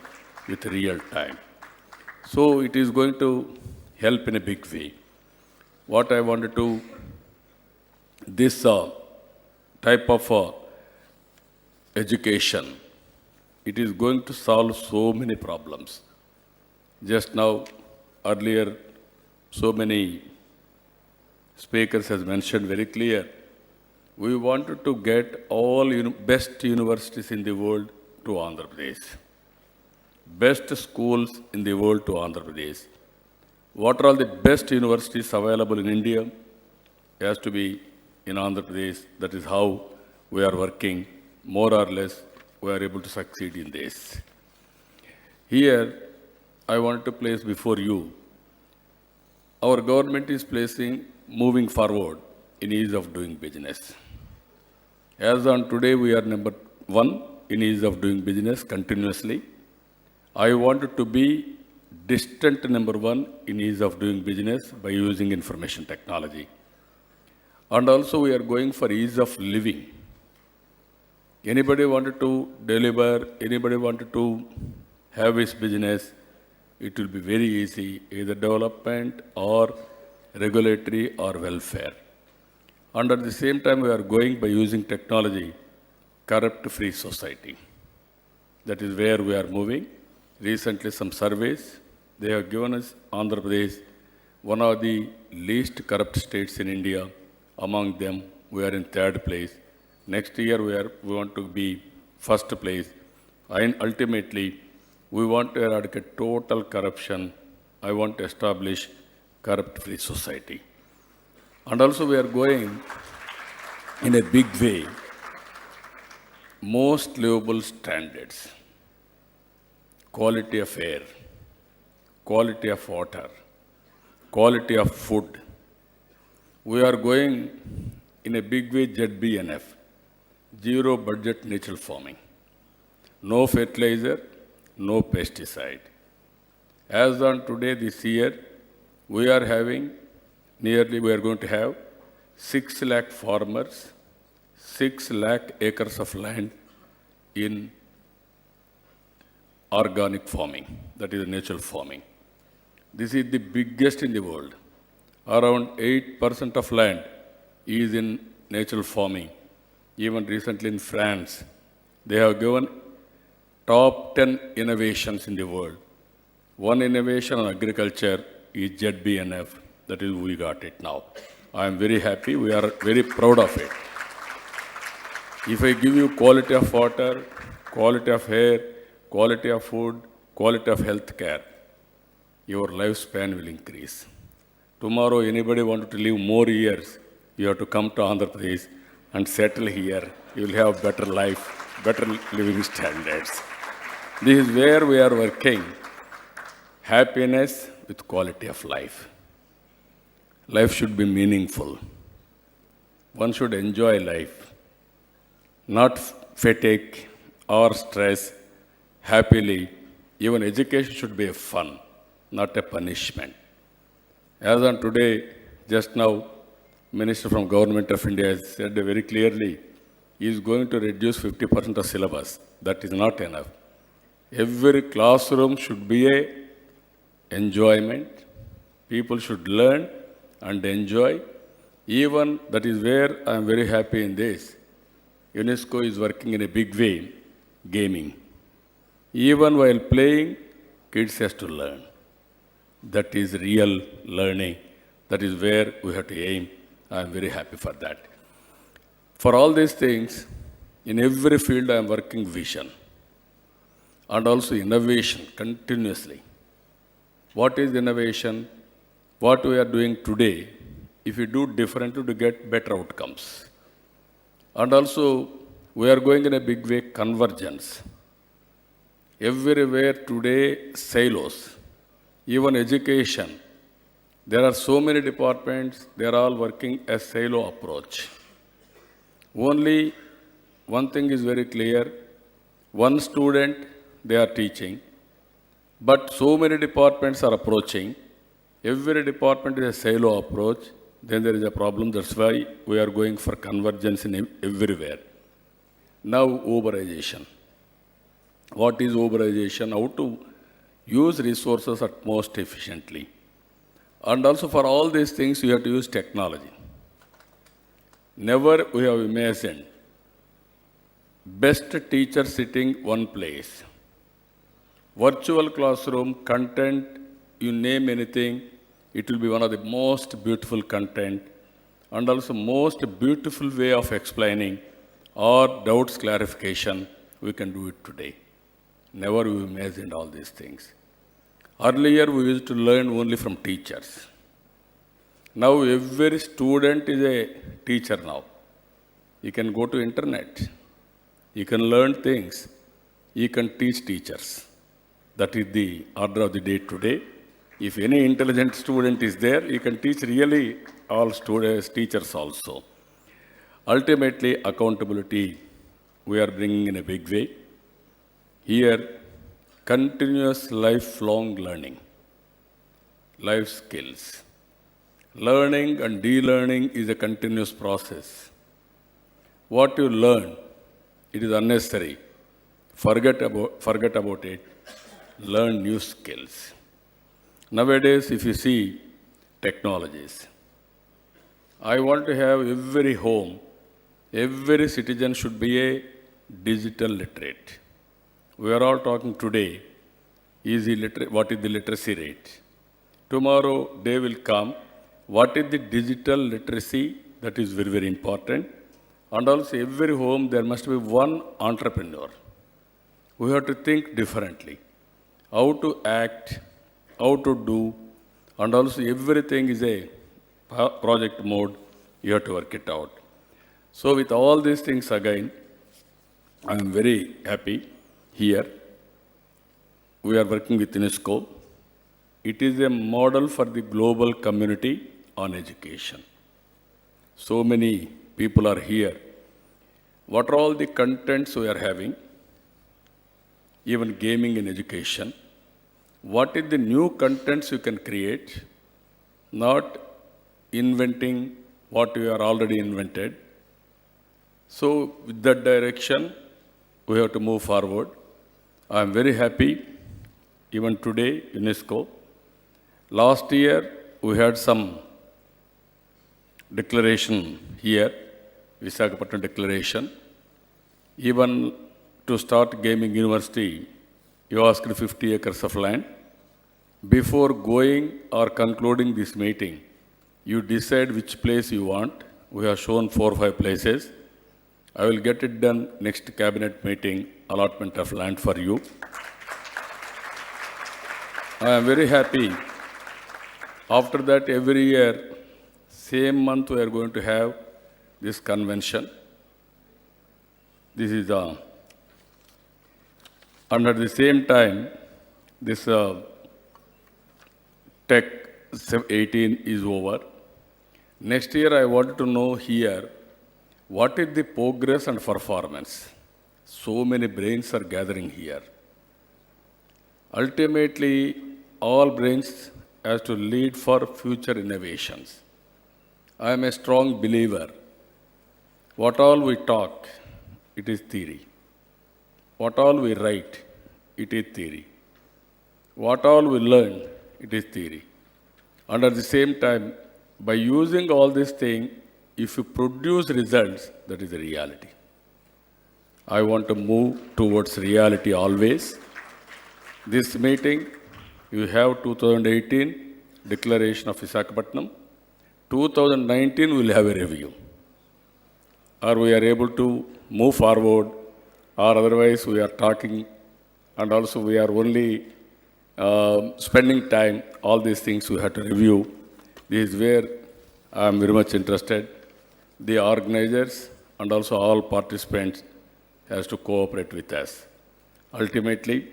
with real time. So it is going to help in a big way. What I wanted to, this type of education, it is going to solve so many problems. Just now, earlier, so many speakers has mentioned very clear. We wanted to get all best universities in the world to Andhra Pradesh. Best schools in the world to Andhra Pradesh. What are all the best universities available in India? It has to be in Andhra Pradesh. That is how we are working. More or less, we are able to succeed in this. Here, I want to place before you, our government is moving forward in ease of doing business. As on today, we are number 1 in ease of doing business continuously. I wanted to be distant number 1 in ease of doing business by using information technology. And also we are going for ease of living. Anybody wanted to deliver, anybody wanted to have his business, it will be very easy, either development or regulatory or welfare. And at the same time, we are going by using technology, corrupt-free society. That is where we are moving. Recently, some surveys, they have given us Andhra Pradesh, one of the least corrupt states in India. Among them, we are in 3rd place. Next year, we want to be 1st place. And ultimately, we want to eradicate total corruption. I want to establish corrupt-free society. And also we are going in a big way, most livable standards, quality of air, quality of water, quality of food. We are going in a big way ZBNF, zero budget natural farming, no fertilizer, no pesticide. As on today, this year, we are having we are going to have 6 lakh farmers, 6 lakh acres of land in organic farming, that is natural farming. This is the biggest in the world. Around 8% of land is in natural farming. Even recently in France, they have given top 10 innovations in the world. One innovation on agriculture is ZBNF. That is, we got it now. I am very happy. We are very proud of it. If I give you quality of water, quality of air, quality of food, quality of health care, your lifespan will increase. Tomorrow, anybody want to live more years, you have to come to Andhra Pradesh and settle here. You will have better life, better living standards. This is where we are working. Happiness with quality of life. Life should be meaningful. One should enjoy life, not fatigue or stress, happily. Even education should be a fun, not a punishment. As on today, just now, Minister from Government of India has said very clearly, he is going to reduce 50% of syllabus. That is not enough. Every classroom should be a enjoyment. People should learn and enjoy. Even that is where I am very happy in this. UNESCO is working in a big way, gaming. Even while playing, kids has to learn. That is real learning. That is where we have to aim. I am very happy for that. For all these things, in every field I am working vision and also innovation continuously. What is innovation? What we are doing today, if we do differently to get better outcomes. And also, we are going in a big way, convergence. Everywhere today, silos. Even education. There are so many departments, they are all working a silo approach. Only one thing is very clear. One student, they are teaching. But so many departments are approaching. Every department is a silo approach. Then there is a problem. That's why we are going for convergence in everywhere. Now, Uberization. What is Uberization? How to use resources at most efficiently. And also for all these things, you have to use technology. Never we have imagined best teacher sitting one place. Virtual classroom, content, you name anything, it will be one of the most beautiful content and also most beautiful way of explaining or doubts clarification, we can do it today. Never we imagined all these things. Earlier we used to learn only from teachers. Now every student is a teacher now. You can go to internet. You can learn things. You can teach teachers. That is the order of the day today. If any intelligent student is there, you can teach really all students, teachers also. Ultimately, accountability, we are bringing in a big way. Here, continuous lifelong learning, life skills. Learning and de-learning is a continuous process. What you learn, it is unnecessary. Forget about it. Learn new skills. Nowadays, if you see technologies, I want to have every home, every citizen should be a digital literate. We are all talking today, what is the literacy rate? Tomorrow, day will come, what is the digital literacy? That is very, very important. And also, every home, there must be one entrepreneur. We have to think differently. How to act, how to do, and also everything is a project mode. You have to work it out. So with all these things again, I am very happy here. We are working with UNESCO. It is a model for the global community on education. So many people are here. What are all the contents we are having? Even gaming in education. What is the new contents you can create? Not inventing what you are already invented. So with that direction, we have to move forward. I am very happy, even today, UNESCO. Last year, we had some declaration here, Visakhapatnam declaration. Even to start gaming university, you asked 50 acres of land. Before going or concluding this meeting, you decide which place you want. We have shown 4 or 5 places. I will get it done next cabinet meeting, allotment of land for you. I am very happy. After that, every year, same month, we are going to have this convention. This is and at the same time, this Tech 18 is over. Next year, I want to know here, what is the progress and performance? So many brains are gathering here. Ultimately, all brains has to lead for future innovations. I am a strong believer. What all we talk, it is theory. What all we write, it is theory. What all we learn, it is theory. And at the same time, by using all these things, if you produce results, that is the reality. I want to move towards reality always. This meeting, you have 2018 Declaration of Visakhapatnam. 2019, we will have a review. Or we are able to move forward, or otherwise we are talking, and also we are only spending time. All these things we have to review. This is where I am very much interested. The organizers and also all participants has to cooperate with us. Ultimately,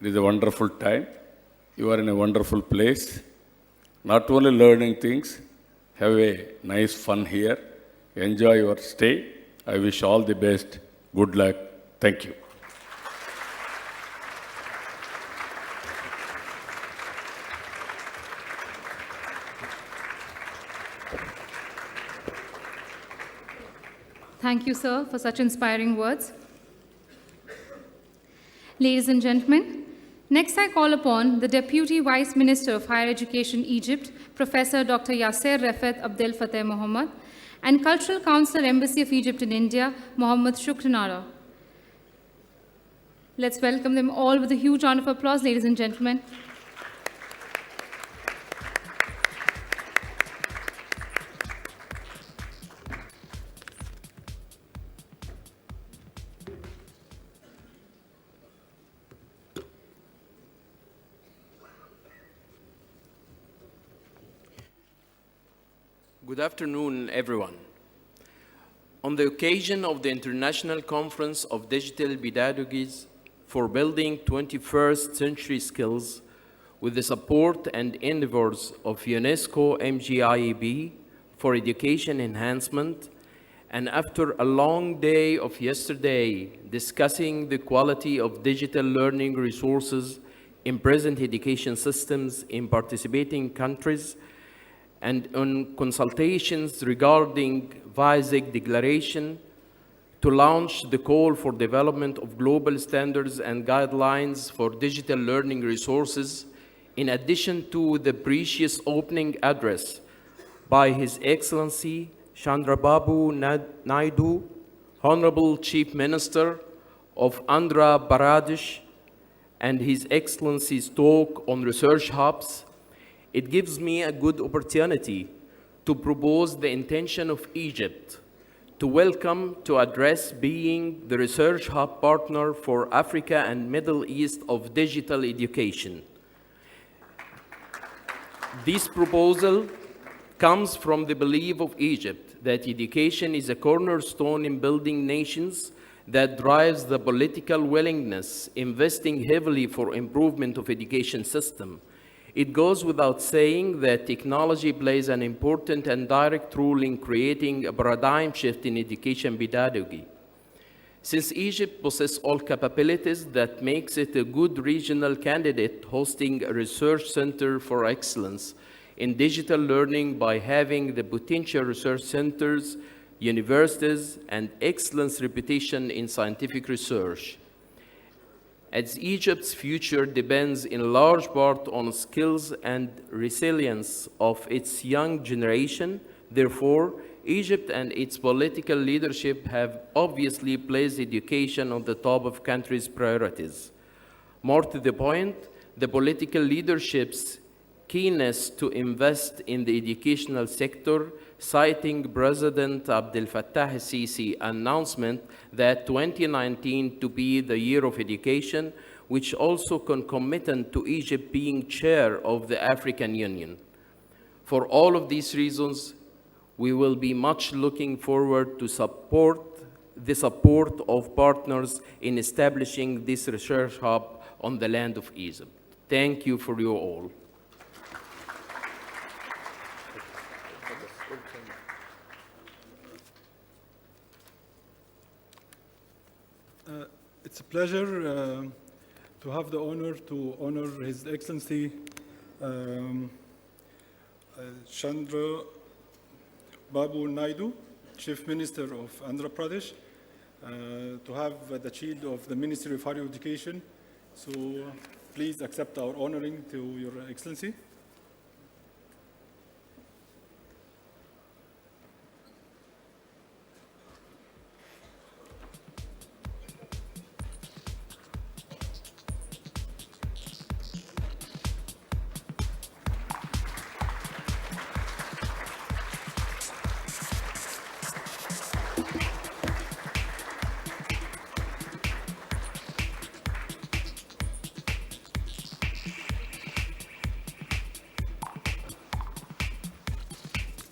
it is a wonderful time. You are in a wonderful place. Not only learning things, have a nice fun here. Enjoy your stay. I wish all the best. Good luck. Thank you. Thank you, sir, for such inspiring words. Ladies and gentlemen, next I call upon the Deputy Vice Minister of Higher Education, Egypt, Professor Dr. Yasser Refet Abdel Fattah Mohammed, and Cultural Counselor, Embassy of Egypt in India, Mohammed Shukr Nara. Let's welcome them all with a huge round of applause, ladies and gentlemen. Good afternoon, everyone. On the occasion of the International Conference of Digital Pedagogies for Building 21st Century Skills, with the support and endeavors of UNESCO MGIEB for Education Enhancement, and after a long day of yesterday discussing the quality of digital learning resources in present education systems in participating countries, and on consultations regarding Visakh Declaration to launch the call for development of global standards and guidelines for digital learning resources, in addition to the precious opening address by His Excellency Chandrababu Naidu, Honorable Chief Minister of Andhra Pradesh, and His Excellency's talk on research hubs, it gives me a good opportunity to propose the intention of Egypt to welcome to address being the research hub partner for Africa and Middle East of digital education. This proposal comes from the belief of Egypt that education is a cornerstone in building nations that drives the political willingness, investing heavily for improvement of education system. It goes without saying that technology plays an important and direct role in creating a paradigm shift in education pedagogy. Since Egypt possesses all capabilities that makes it a good regional candidate hosting a research center for excellence in digital learning by having the potential research centers, universities, and excellence reputation in scientific research. As Egypt's future depends in large part on skills and resilience of its young generation, therefore, Egypt and its political leadership have obviously placed education on the top of country's priorities. More to the point, the political leadership's keenness to invest in the educational sector, citing President Abdel Fattah al-Sisi's announcement that 2019 to be the year of education, which also concomitant to Egypt being chair of the African Union. For all of these reasons, we will be much looking forward to the support of partners in establishing this research hub on the land of Egypt. Thank you for you all. It's a pleasure to have the honor to honor His Excellency Chandrababu Naidu, Chief Minister of Andhra Pradesh, to have the shield of the Ministry of Higher Education. So please accept our honoring to Your Excellency.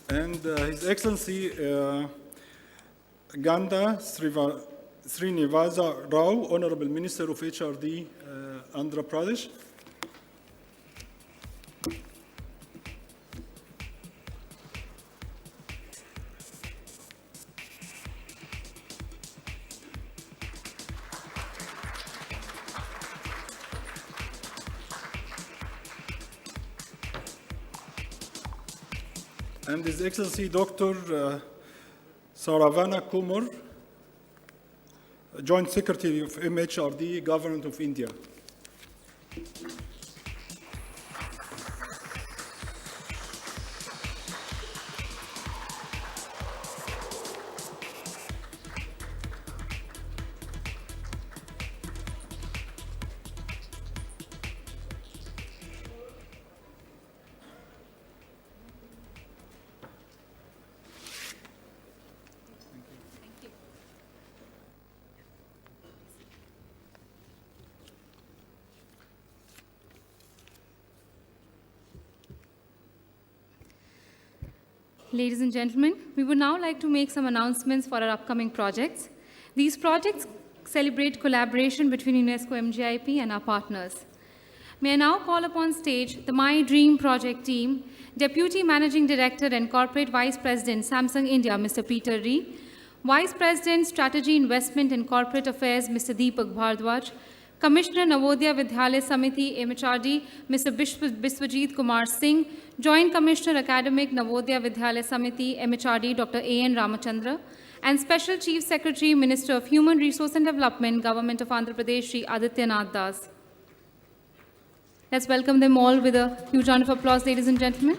And His Excellency Ganda Srinivasa Rao, Honorable Minister of HRD, Andhra Pradesh. And His Excellency Dr. Saravana Kumar, Joint Secretary of MHRD, Government of India. Ladies and gentlemen, we would now like to make some announcements for our upcoming projects. These projects celebrate collaboration between UNESCO MGIP and our partners. May I now call upon stage the My Dream Project team, Deputy Managing Director and Corporate Vice President, Samsung India, Mr. Peter Ree, Vice President, Strategy, Investment and Corporate Affairs, Mr. Deepak Bhardwaj, Commissioner Navodaya Vidyalaya Samiti, MHRD, Mr. Biswajit Kumar Singh, Joint Commissioner Academic Navodaya Vidyalaya Samiti, MHRD, Dr. A.N. Ramachandra, and Special Chief Secretary, Minister of Human Resource and Development, Government of Andhra Pradesh, Shri Adityanath Das. Let's welcome them all with a huge round of applause, ladies and gentlemen.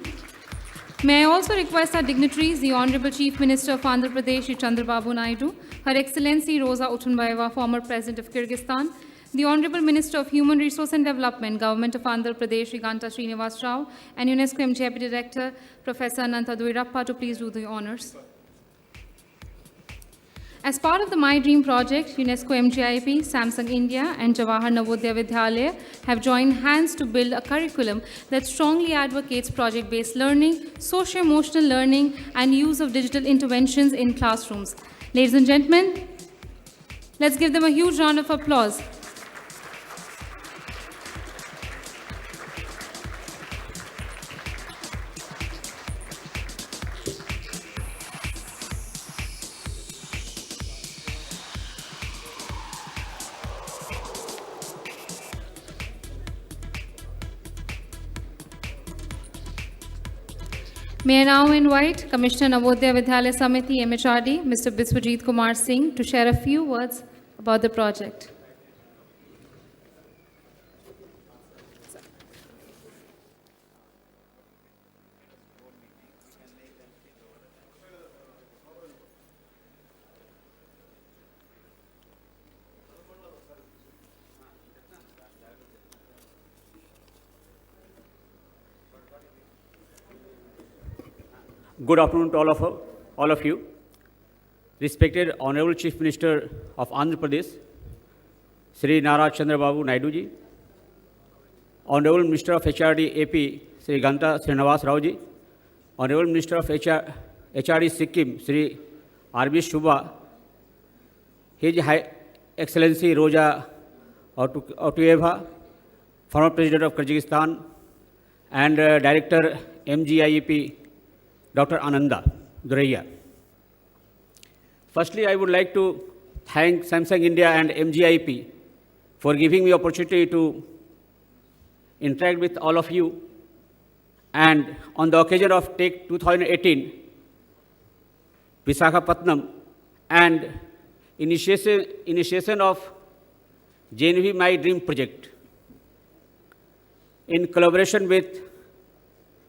May I also request our dignitaries, the Honorable Chief Minister of Andhra Pradesh, Shri Chandrababu Naidu, Her Excellency Rosa Otunbayeva, former President of Kyrgyzstan, the Honorable Minister of Human Resource and Development, Government of Andhra Pradesh, Shri Ganta Srinivas Rao, and UNESCO MGIP Director, Professor Ananta Duirappa, to please do the honors. As part of the My Dream project, UNESCO MGIP, Samsung India, and Jawahar Navodaya Vidyalaya have joined hands to build a curriculum that strongly advocates project-based learning, socio-emotional learning, and use of digital interventions in classrooms. Ladies and gentlemen, let's give them a huge round of applause. May I now invite Commissioner Navodaya Vidyalaya Samiti, MHRD, Mr. Biswajit Kumar Singh, to share a few words about the project. Good afternoon to all of you. Respected Honorable Chief Minister of Andhra Pradesh, Sri Nara Chandrababu Naidu ji, Honorable Minister of HRD AP, Sri Ganta Srinivas Rao ji, Honorable Minister of HRD Sikkim, Sri R.B. Shubha, His High Excellency Rosa Otuyeva, former President of Kyrgyzstan, and Director MGIEP, Dr. Ananda Duraiya. Firstly, I would like to thank Samsung India and MGIEP for giving me opportunity to interact with all of you. And on the occasion of Tech 2018, Visakhapatnam, and initiation of JNV My Dream project, in collaboration with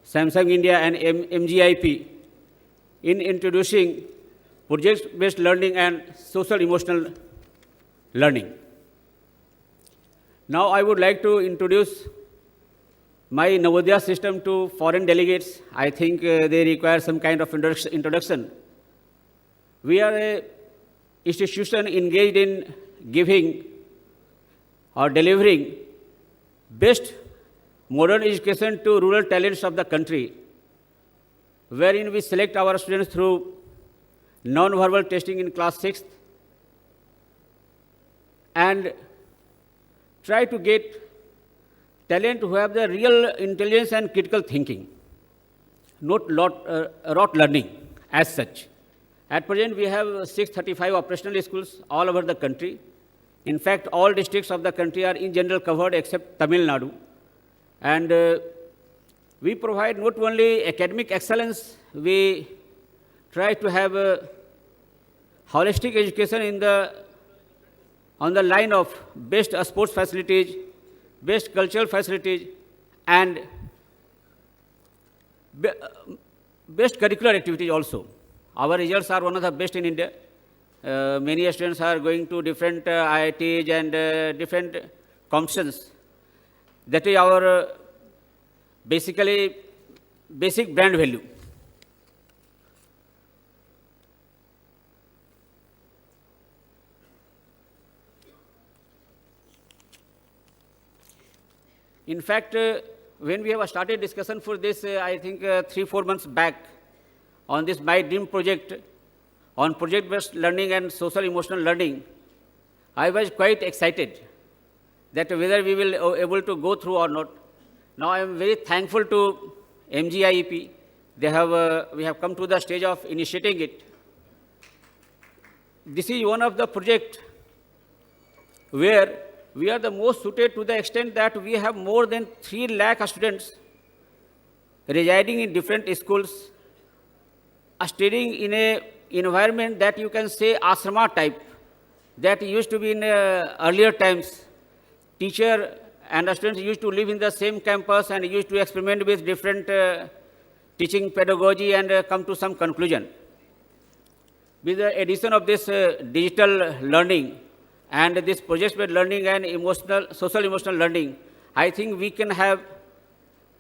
Samsung India and MGIP, in introducing project-based learning and social-emotional learning. Now I would like to introduce my Navodaya system to foreign delegates. I think they require some kind of introduction. We are an institution engaged in giving or delivering best modern education to rural talents of the country, wherein we select our students through non-verbal testing in class 6th and try to get talent who have the real intelligence and critical thinking, not rote learning as such. At present, we have 635 operational schools all over the country. In fact, all districts of the country are in general covered except Tamil Nadu. And we provide not only academic excellence, we try to have a holistic education on the line of best sports facilities, best cultural facilities, and best curricular activities also. Our results are one of the best in India. Many students are going to different IITs and different competitions. That is our basic brand value. In fact, when we have started discussion for this, I think 3-4 months back, on this My Dream project, on project-based learning and social-emotional learning, I was quite excited that whether we will be able to go through or not. Now I am very thankful to MGIEP. We have come to the stage of initiating it. This is one of the projects where we are the most suited to the extent that we have more than 3 lakh students residing in different schools, studying in an environment that you can say asrama type, that used to be in earlier times. Teacher and students used to live in the same campus and used to experiment with different teaching pedagogy and come to some conclusion. With the addition of this digital learning and this project-based learning and social-emotional learning, I think we can have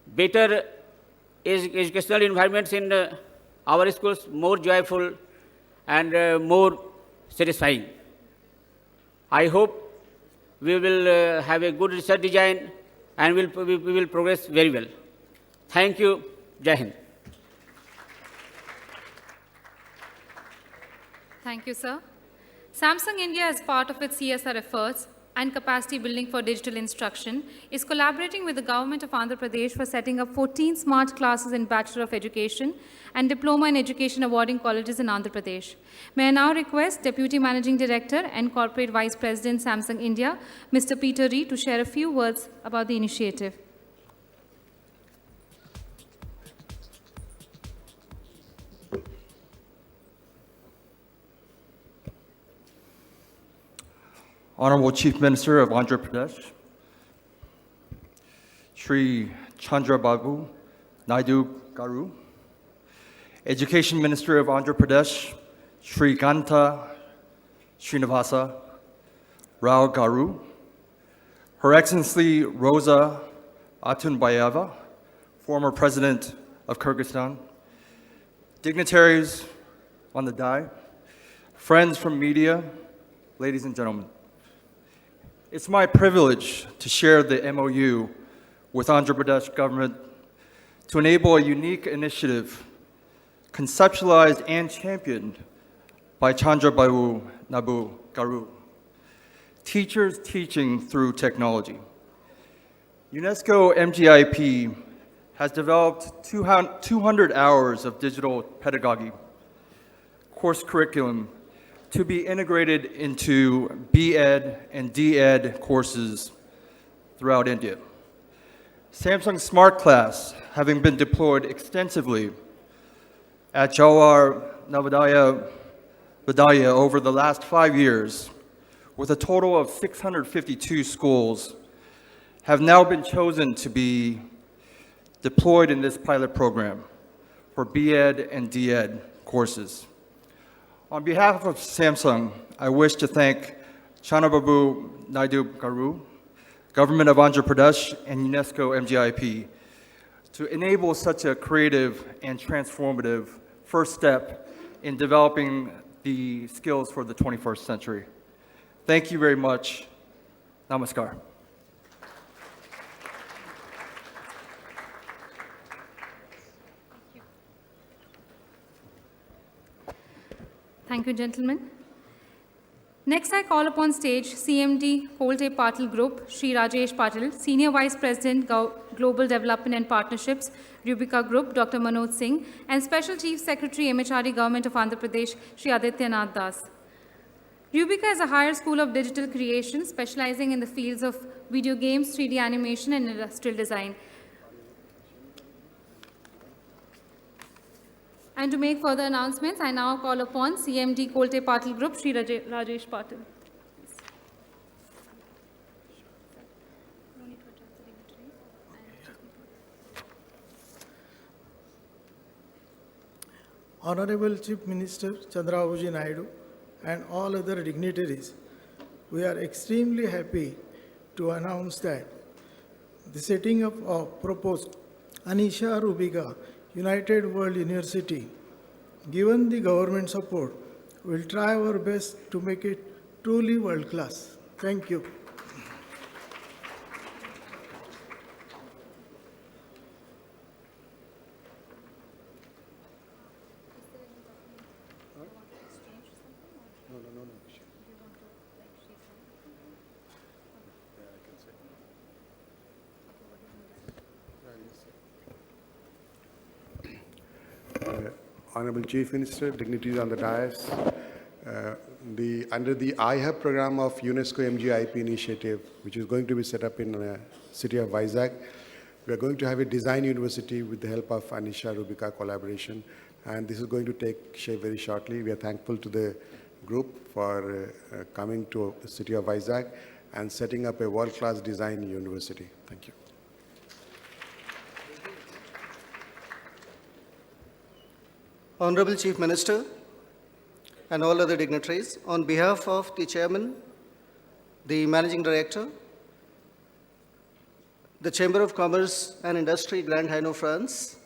better educational environments in our schools, more joyful and more satisfying. I hope we will have a good research design and we will progress very well. Thank you. Jai Hind. Thank you, sir. Samsung India, as part of its CSR efforts and capacity building for digital instruction, is collaborating with the government of Andhra Pradesh for setting up 14 smart classes in Bachelor of Education and Diploma in Education awarding colleges in Andhra Pradesh. May I now request Deputy Managing Director and Corporate Vice President, Samsung India, Mr. Peter Ree, to share a few words about the initiative. Honorable Chief Minister of Andhra Pradesh, Shri Chandrababu Naidu Garu, Education Minister of Andhra Pradesh, Shri Ganta Srinivasa Rao Garu, Her Excellency Rosa Otunbayeva, former President of Kyrgyzstan, dignitaries on the dais, friends from media, ladies and gentlemen. It's my privilege to share the MOU with Andhra Pradesh government to enable a unique initiative conceptualized and championed by Chandrababu Nabu Garu, Teachers Teaching Through Technology. UNESCO MGIP has developed 200 hours of digital pedagogy, course curriculum to be integrated into B.Ed and D.Ed courses throughout India. Samsung Smart Class, having been deployed extensively at Jawahar Navodaya Vidya over the last 5 years, with a total of 652 schools, have now been chosen to be deployed in this pilot program for B.Ed and D.Ed courses. On behalf of Samsung, I wish to thank Chandrababu Naidu Garu, Government of Andhra Pradesh, and UNESCO MGIP to enable such a creative and transformative first step in developing the skills for the 21st century. Thank you very much. Namaskar. Thank you, gentlemen. Next, I call upon stage CMD Kolte Patil Group, Sri Rajesh Patil, Senior Vice President, Global Development and Partnerships, Rubika Group, Dr. Manoj Singh, and Special Chief Secretary, MHRD Government of Andhra Pradesh, Sri Adityanath Das. Rubika is a higher school of digital creation, specializing in the fields of video games, 3D animation, and industrial design. And to make further announcements, I now call upon CMD Kolte Patil Group, Sri Rajesh Patil. Honorable Chief Minister Chandrababu Naidu and all other dignitaries, we are extremely happy to announce that the setting up of proposed Anisha Rubika United World University, given the government support, we'll try our best to make it truly world-class. Thank you. Honorable Chief Minister, dignitaries on the dais, under the iHub program of UNESCO MGIP initiative, which is going to be set up in the city of Vizag, we are going to have a design university with the help of Anisha Rubika collaboration, and this is going to take shape very shortly. We are thankful to the group for coming to the city of Vizag and setting up a world-class design university. Thank you. Honorable Chief Minister and all other dignitaries, on behalf of the Chairman, the Managing Director, the Chamber of Commerce and Industry, Grand Hainaut, France,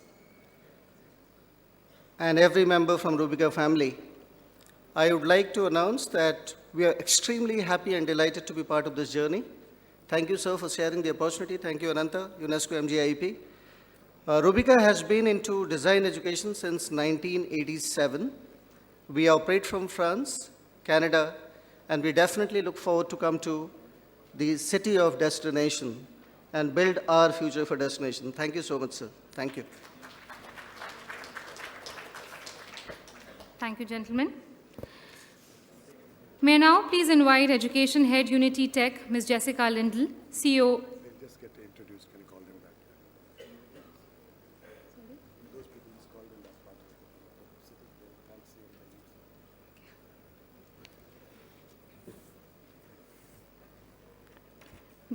and every member from Rubika family, I would like to announce that we are extremely happy and delighted to be part of this journey. Thank you, sir, for sharing the opportunity. Thank you, Ananta, UNESCO MGIP. Rubika has been into design education since 1987. We operate from France, Canada, and we definitely look forward to come to the city of destination and build our future for destination. Thank you so much, sir. Thank you. Thank you, gentlemen. May I now please invite Education Head Unity Tech, Ms. Jessica Lindell, CEO.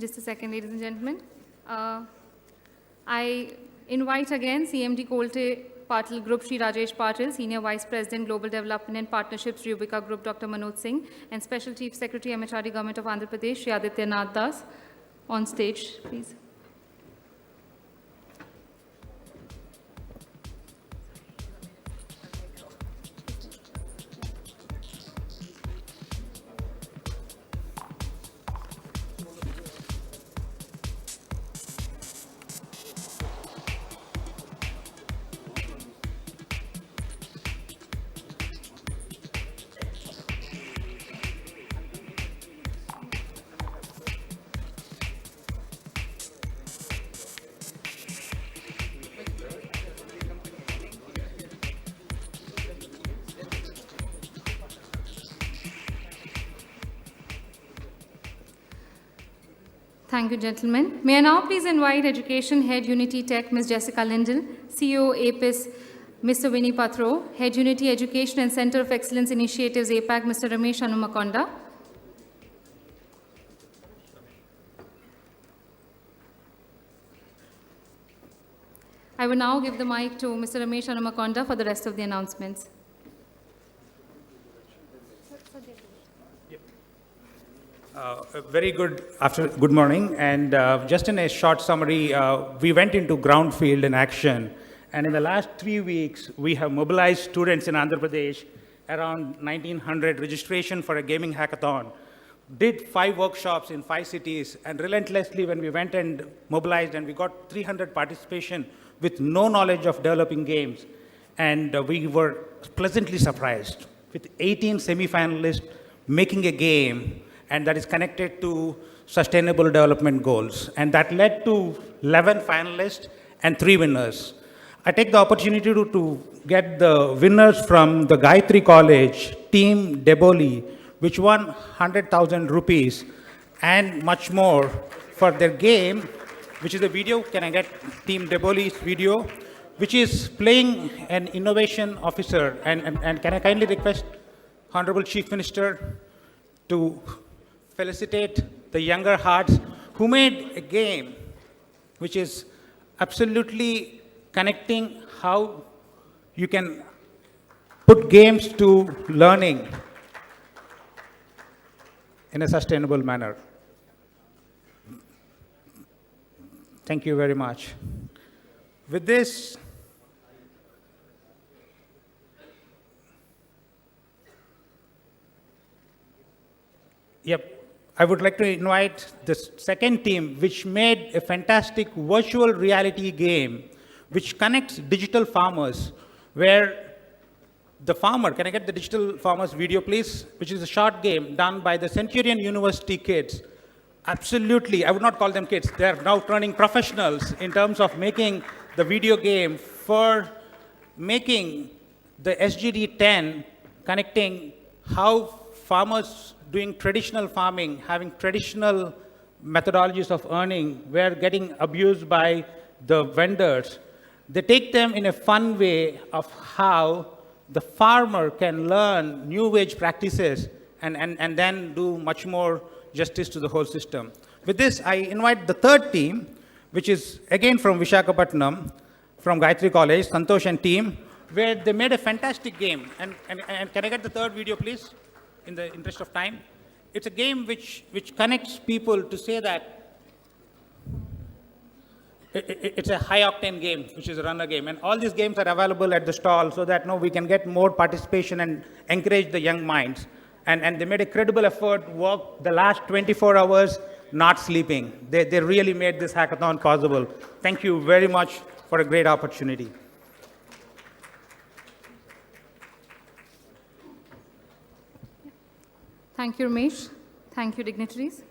Just a second, ladies and gentlemen. I invite again CMD Kolte Patil Group, Sri Rajesh Patil, Senior Vice President, Global Development and Partnerships, Rubika Group, Dr. Manoj Singh, and Special Chief Secretary, MHRD Government of Andhra Pradesh, Sri Adityanath Das, on stage, please. Thank you, gentlemen. May I now please invite Education Head Unity Tech, Ms. Jessica Lindell, CEO APIS, Mr. Vinny Patro, Head Unity Education and Center of Excellence Initiatives APAC, Mr. Ramesh Hanumakonda. I will now give the mic to Mr. Ramesh Hanumakonda for the rest of the announcements. Very good morning, and just in a short summary, we went into ground field in action, and in the last 3 weeks, we have mobilized students in Andhra Pradesh, around 1,900 registration for a gaming hackathon, did 5 workshops in 5 cities, and relentlessly when we went and mobilized, and we got 300 participation with no knowledge of developing games, and we were pleasantly surprised with 18 semi-finalists making a game, and that is connected to sustainable development goals. And that led to 11 finalists and 3 winners. I take the opportunity to get the winners from the Gayatri College, Team Deboli, which won 100,000 rupees and much more for their game, which is a video. Can I get Team Deboli's video? Which is playing an innovation officer. And can I kindly request Honorable Chief Minister to felicitate the younger hearts who made a game which is absolutely connecting how you can put games to learning in a sustainable manner. Thank you very much. With this, I would like to invite the second team, which made a fantastic virtual reality game, which connects digital farmers, where the farmer, can I get the digital farmers video, please? Which is a short game done by the Centurion University kids. Absolutely, I would not call them kids. They are now turning professionals in terms of making the video game for making the SGD-10, connecting how farmers doing traditional farming, having traditional methodologies of earning, were getting abused by the vendors. They take them in a fun way of how the farmer can learn new age practices and then do much more justice to the whole system. With this, I invite the third team, which is again from Visakhapatnam, from Gayatri College, Santosh and team, where they made a fantastic game. And can I get the third video, please? In the interest of time. It's a game which connects people to say that it's a high-octane game, which is a runner game. And all these games are available at the stall so that we can get more participation and encourage the young minds. And they made a credible effort, worked the last 24 hours not sleeping. They really made this hackathon possible. Thank you very much for a great opportunity. Thank you, Ramesh. Thank you, dignitaries.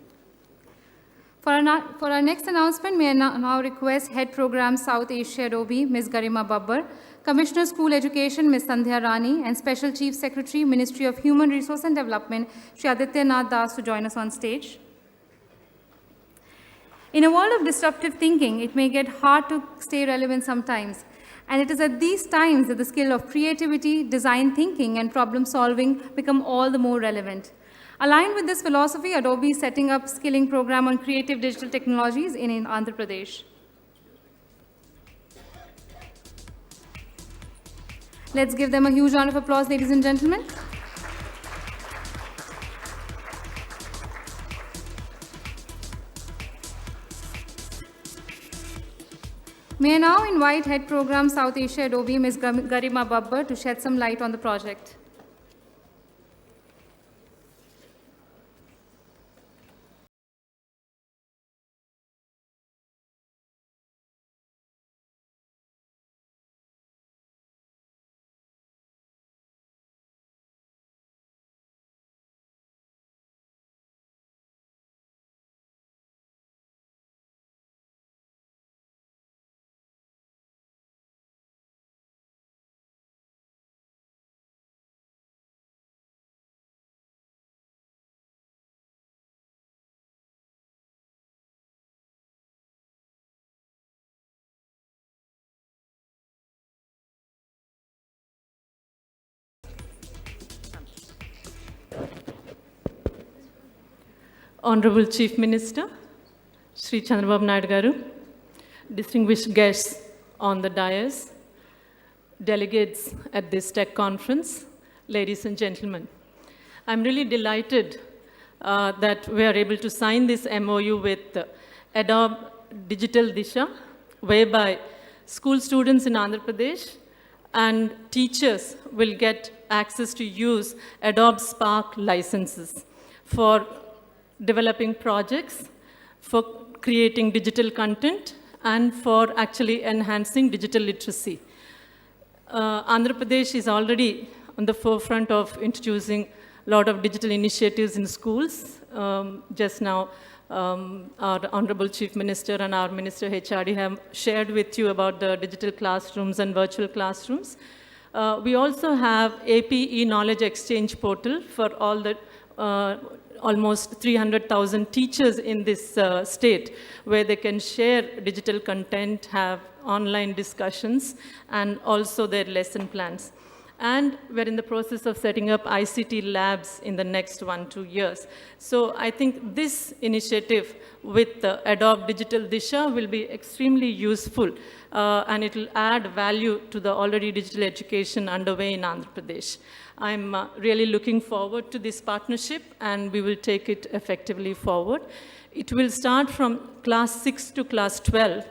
For our next announcement, may I now request Head Program South Asia at OB, Ms. Garima Babbar, Commissioner School Education, Ms. Sandhya Rani, and Special Chief Secretary, Ministry of Human Resource and Development, Shri Aditya Nath Das, to join us on stage. In a world of disruptive thinking, it may get hard to stay relevant sometimes. And it is at these times that the skill of creativity, design thinking, and problem solving become all the more relevant. Aligned with this philosophy, Adobe is setting up a skilling program on creative digital technologies in Andhra Pradesh. Let's give them a huge round of applause, ladies and gentlemen. May I now invite Head Program South Asia at OB, Ms. Garima Babbar, to shed some light on the project. Honorable Chief Minister, Shri Chandrababu Naidu Garu, distinguished guests on the dais, delegates at this tech conference, ladies and gentlemen. I'm really delighted that we are able to sign this MOU with Adobe Digital Disha, whereby school students in Andhra Pradesh and teachers will get access to use Adobe Spark licenses for developing projects, for creating digital content, and for actually enhancing digital literacy. Andhra Pradesh is already on the forefront of introducing a lot of digital initiatives in schools. Just now, our Honorable Chief Minister and our Minister HRD have shared with you about the digital classrooms and virtual classrooms. We also have AP e-knowledge exchange portal for all the almost 300,000 teachers in this state, where they can share digital content, have online discussions, and also their lesson plans. And we're in the process of setting up ICT labs in the next 1-2 years. So I think this initiative with Adobe Digital Disha will be extremely useful, and it will add value to the already digital education underway in Andhra Pradesh. I'm really looking forward to this partnership, and we will take it effectively forward. It will start from class 6 to class 12.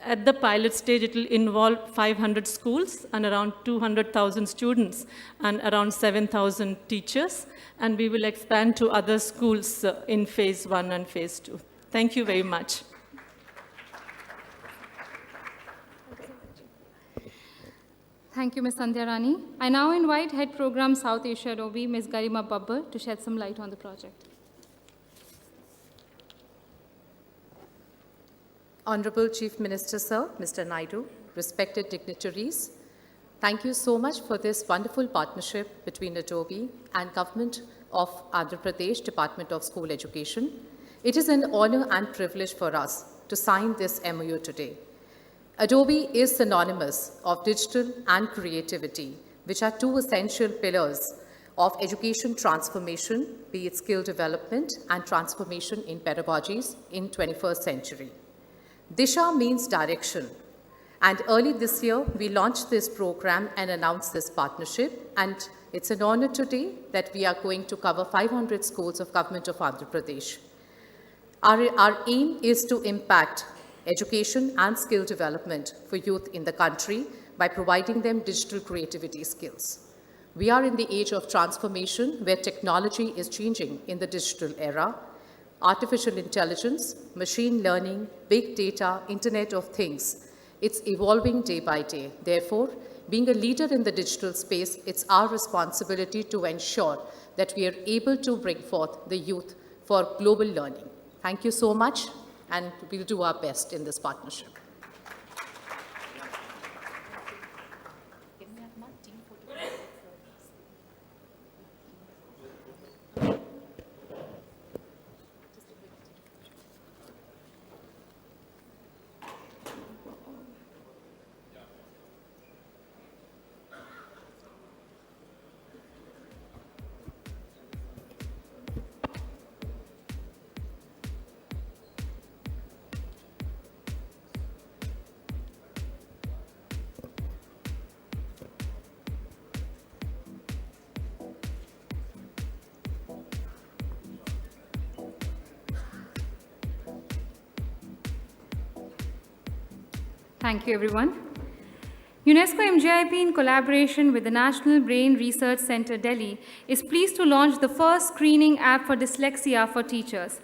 At the pilot stage, it will involve 500 schools and around 200,000 students and around 7,000 teachers. And we will expand to other schools in phase 1 and phase 2. Thank you very much. Thank you, Ms. Sandhya Rani. I now invite Head Program South Asia Adobe, Ms. Garima Babbar, to shed some light on the project. Honorable Chief Minister, Sir, Mr. Naidu, respected dignitaries, thank you so much for this wonderful partnership between Adobe and Government of Andhra Pradesh Department of School Education. It is an honor and privilege for us to sign this MOU today. Adobe is synonymous of digital and creativity, which are two essential pillars of education transformation, be it skill development and transformation in pedagogies in 21st century. Disha means direction, and early this year we launched this program and announced this partnership, and it's an honor today that we are going to cover 500 schools of Government of Andhra Pradesh. Our aim is to impact education and skill development for youth in the country by providing them digital creativity skills. We are in the age of transformation where technology is changing in the digital era. Artificial intelligence, machine learning, big data, Internet of Things, it's evolving day by day. Therefore, being a leader in the digital space, it's our responsibility to ensure that we are able to bring forth the youth for global learning. Thank you so much, and we'll do our best in this partnership. Thank you, everyone. UNESCO MJIP, in collaboration with the National Brain Research Center, Delhi, is pleased to launch the first screening app for dyslexia for teachers.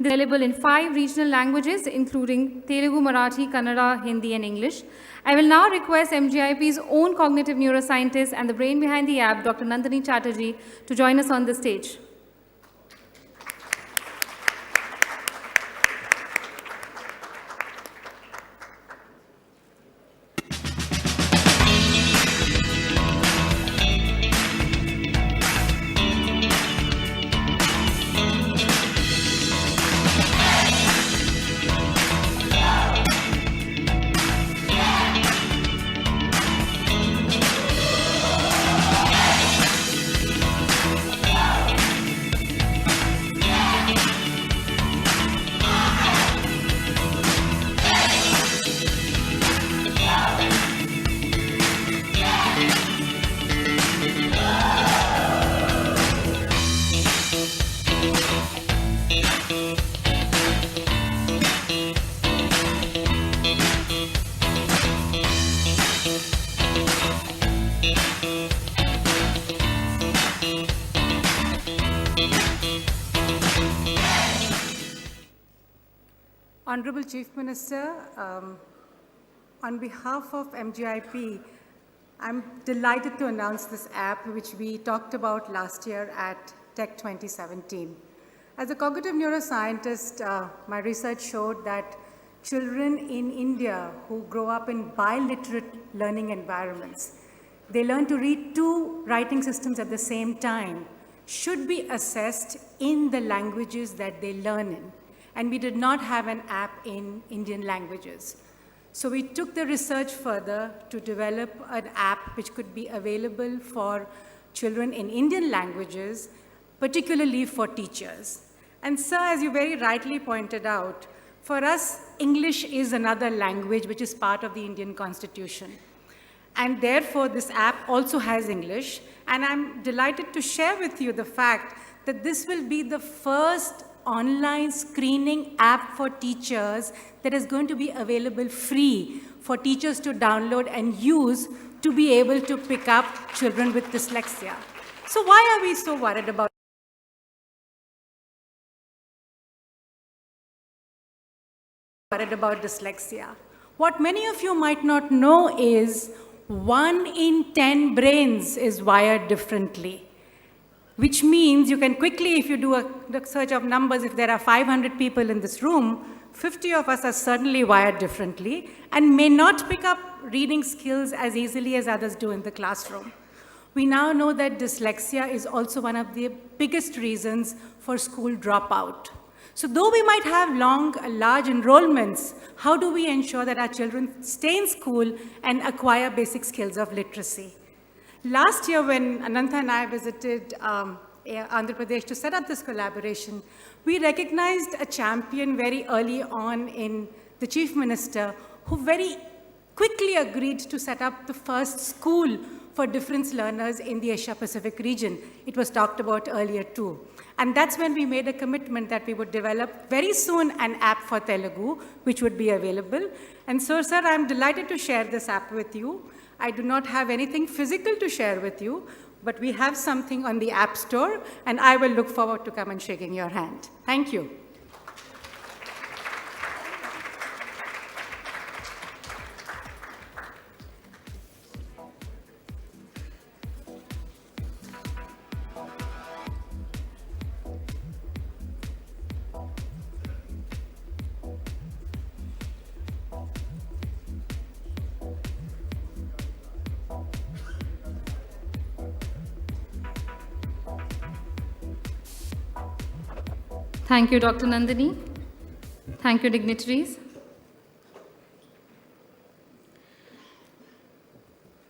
This is available in 5 regional languages, including Telugu, Marathi, Kannada, Hindi, and English. I will now request MJIP's own cognitive neuroscientist and the brain behind the app, Dr. Nandini Chatterjee, to join us on the stage. Honorable Chief Minister, on behalf of MGIP, I'm delighted to announce this app which we talked about last year at Tech 2017. As a cognitive neuroscientist, my research showed that children in India who grow up in biliterate learning environments, they learn to read two writing systems at the same time, should be assessed in the languages that they learn in. And we did not have an app in Indian languages. So we took the research further to develop an app which could be available for children in Indian languages, particularly for teachers. And sir, as you very rightly pointed out, for us, English is another language which is part of the Indian Constitution. And therefore, this app also has English. And I'm delighted to share with you the fact that this will be the first online screening app for teachers that is going to be available free for teachers to download and use to be able to pick up children with dyslexia. So why are we so worried about dyslexia? What many of you might not know is 1 in 10 brains is wired differently, which means you can quickly, if you do a search of numbers, if there are 500 people in this room, 50 of us are certainly wired differently and may not pick up reading skills as easily as others do in the classroom. We now know that dyslexia is also one of the biggest reasons for school dropout. So though we might have large enrollments, how do we ensure that our children stay in school and acquire basic skills of literacy? Last year, when Anantha and I visited Andhra Pradesh to set up this collaboration, we recognized a champion very early on in the Chief Minister who very quickly agreed to set up the first school for difference learners in the Asia-Pacific region. It was talked about earlier too. And that's when we made a commitment that we would develop very soon an app for Telugu, which would be available. And so, sir, I'm delighted to share this app with you. I do not have anything physical to share with you, but we have something on the App Store, and I will look forward to come and shaking your hand. Thank you. Thank you, Dr. Nandini. Thank you, dignitaries.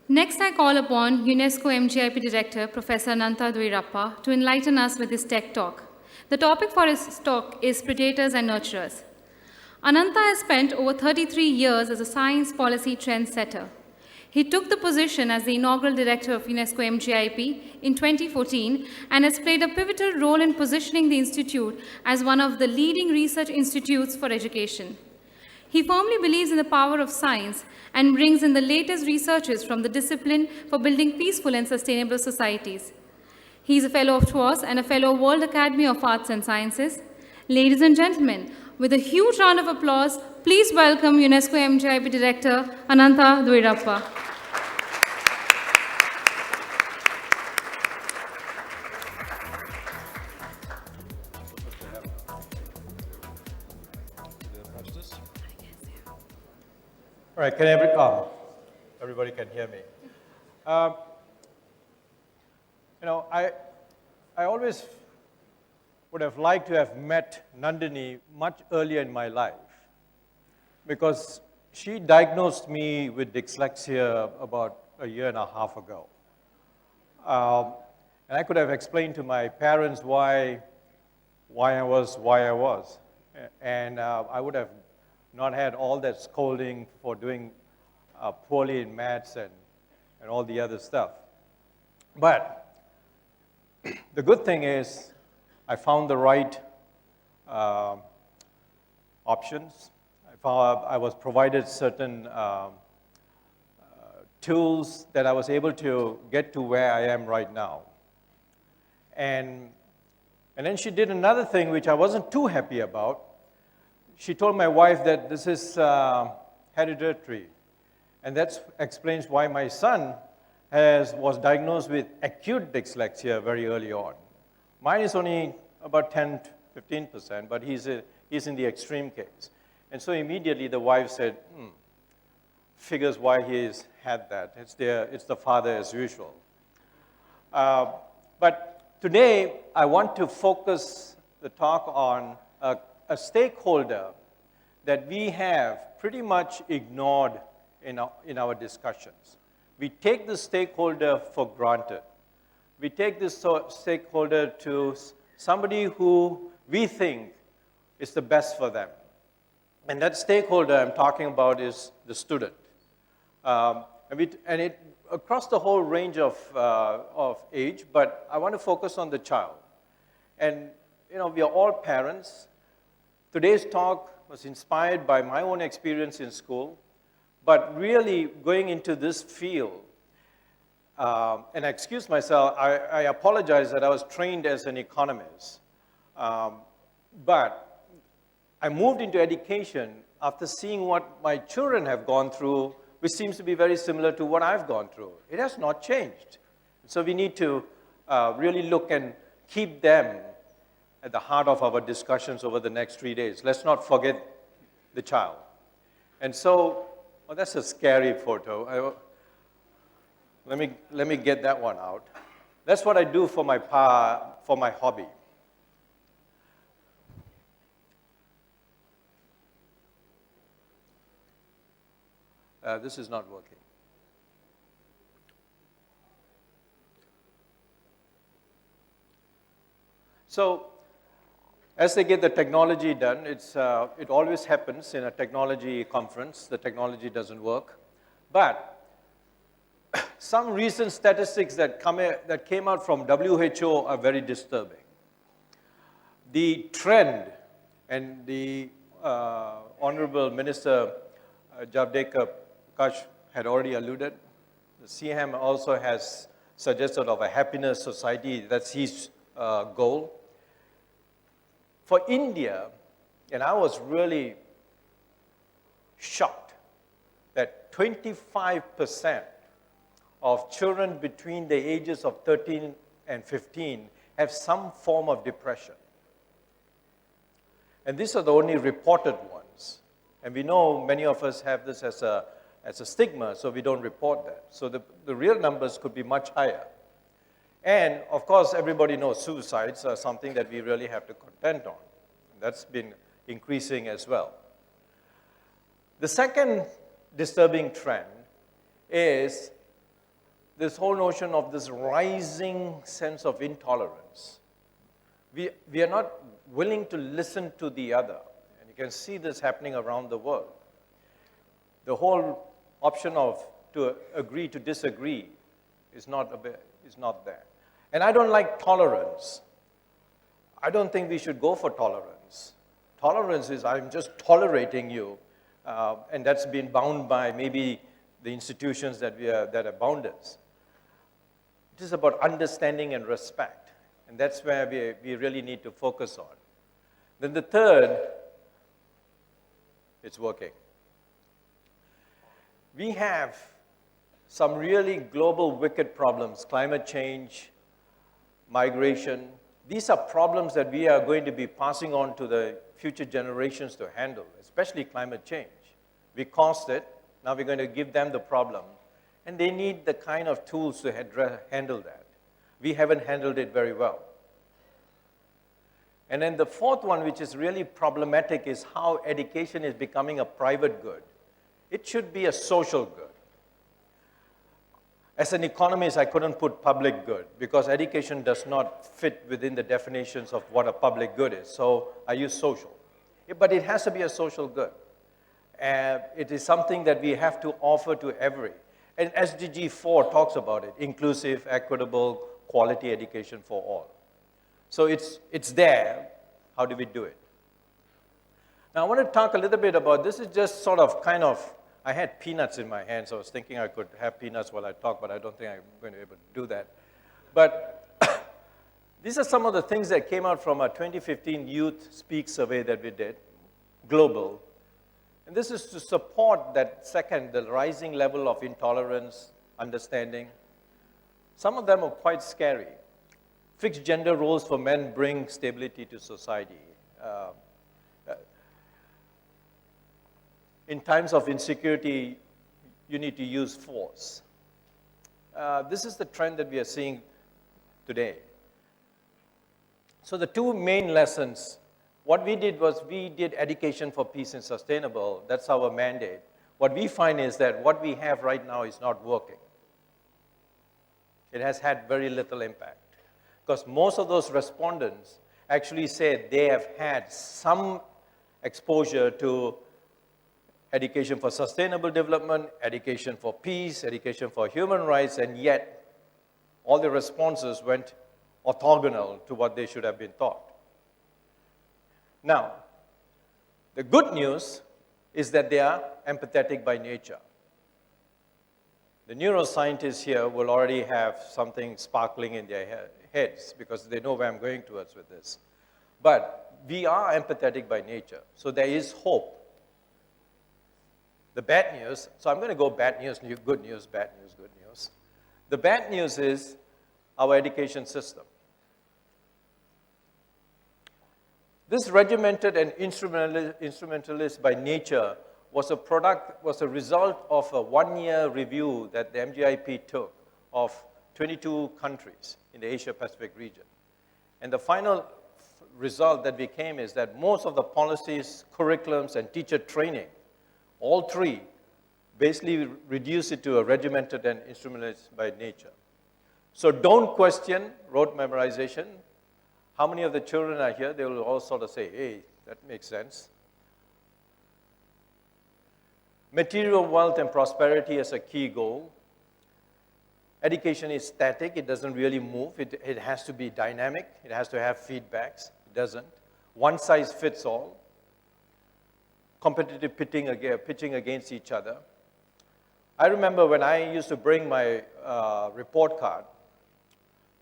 Next, I call upon UNESCO MGIP Director, Professor Anantha Dweerappa, to enlighten us with his tech talk. The topic for his talk is Predators and Nurturers. Anantha has spent over 33 years as a science policy trendsetter. He took the position as the inaugural director of UNESCO MGIP in 2014 and has played a pivotal role in positioning the institute as one of the leading research institutes for education. He firmly believes in the power of science and brings in the latest researches from the discipline for building peaceful and sustainable societies. He is a fellow of TWAS and a fellow of World Academy of Arts and Sciences. Ladies and gentlemen, with a huge round of applause, please welcome UNESCO MGIP Director Anantha Dweerappa. All right, everybody can hear me. I always would have liked to have met Nandini much earlier in my life because she diagnosed me with dyslexia about a year and a half ago. And I could have explained to my parents why I was. And I would have not had all that scolding for doing poorly in maths and all the other stuff. But the good thing is I found the right options. I was provided certain tools that I was able to get to where I am right now. And then she did another thing which I wasn't too happy about. she told my wife that this is hereditary. And that explains why my son was diagnosed with acute dyslexia very early on. Mine is only about 10, 15%, but he's in the extreme case. And so immediately the wife said, figures why he's had that. It's the father as usual. But today, I want to focus the talk on a stakeholder that we have pretty much ignored in our discussions. We take the stakeholder for granted. We take this stakeholder to somebody who we think is the best for them. And that stakeholder I'm talking about is the student. Across the whole range of age, but I want to focus on the child. And we are all parents. Today's talk was inspired by my own experience in school, but really going into this field, and I excuse myself, I apologize that I was trained as an economist, but I moved into education after seeing what my children have gone through, which seems to be very similar to what I've gone through. It has not changed. So we need to really look and keep them at the heart of our discussions over the next 3 days. Let's not forget the child. And so, that's a scary photo. Let me get that one out. That's what I do for my hobby. This is not working. So, as they get the technology done, it always happens in a technology conference. The technology doesn't work. But some recent statistics that came out from WHO are very disturbing. The trend, and the Honorable Minister Javadekar Prakash had already alluded, the CM also has suggested of a happiness society. That's his goal. For India, and I was really shocked that 25% of children between the ages of 13 and 15 have some form of depression. And these are the only reported ones. And we know many of us have this as a stigma, so we don't report that. So the real numbers could be much higher. And of course, everybody knows suicides are something that we really have to contend on. That's been increasing as well. The second disturbing trend is this whole notion of this rising sense of intolerance. We are not willing to listen to the other. And you can see this happening around the world. The whole option of to agree to disagree is not there. And I don't like tolerance. I don't think we should go for tolerance. Tolerance is I'm just tolerating you, and that's been bound by maybe the institutions that have bound us. It is about understanding and respect, and that's where we really need to focus on. Then the third, it's working. We have some really global wicked problems, climate change, migration. These are problems that we are going to be passing on to the future generations to handle, especially climate change. We caused it, now we're going to give them the problem, and they need the kind of tools to handle that. We haven't handled it very well. And then the fourth one, which is really problematic, is how education is becoming a private good. It should be a social good. As an economist, I couldn't put public good because education does not fit within the definitions of what a public good is. So I use social. But it has to be a social good. It is something that we have to offer to every. And SDG 4 talks about it, inclusive, equitable, quality education for all. So it's there. How do we do it? Now I want to talk a little bit about, this is just sort of kind of, I had peanuts in my hand, so I was thinking I could have peanuts while I talk, but I don't think I'm going to be able to do that. But these are some of the things that came out from our 2015 Youth Speak survey that we did. global. And this is to support that second, the rising level of intolerance, understanding. Some of them are quite scary. Fixed gender roles for men bring stability to society. In times of insecurity, you need to use force. This is the trend that we are seeing today. So the two main lessons, what we did was we did education for peace and sustainable. That's our mandate. What we find is that what we have right now is not working. It has had very little impact. Because most of those respondents actually said they have had some exposure to education for sustainable development, education for peace, education for human rights, and yet all the responses went orthogonal to what they should have been taught. Now, the good news is that they are empathetic by nature. The neuroscientists here will already have something sparkling in their heads because they know where I'm going towards with this. But we are empathetic by nature, so there is hope. The bad news, so I'm going to go bad news, good news, bad news, good news. The bad news is our education system. This regimented and instrumentalist by nature was a result of a one-year review that the MGIP took of 22 countries in the Asia-Pacific region. And the final result that became is that most of the policies, curriculums, and teacher training, all three, basically reduce it to a regimented and instrumentalist by nature. So don't question rote memorization. How many of the children are here? They will all sort of say, hey, that makes sense. Material wealth and prosperity as a key goal. Education is static. It doesn't really move. It has to be dynamic. It has to have feedbacks. It doesn't. One size fits all. Competitive pitching against each other. I remember when I used to bring my report card,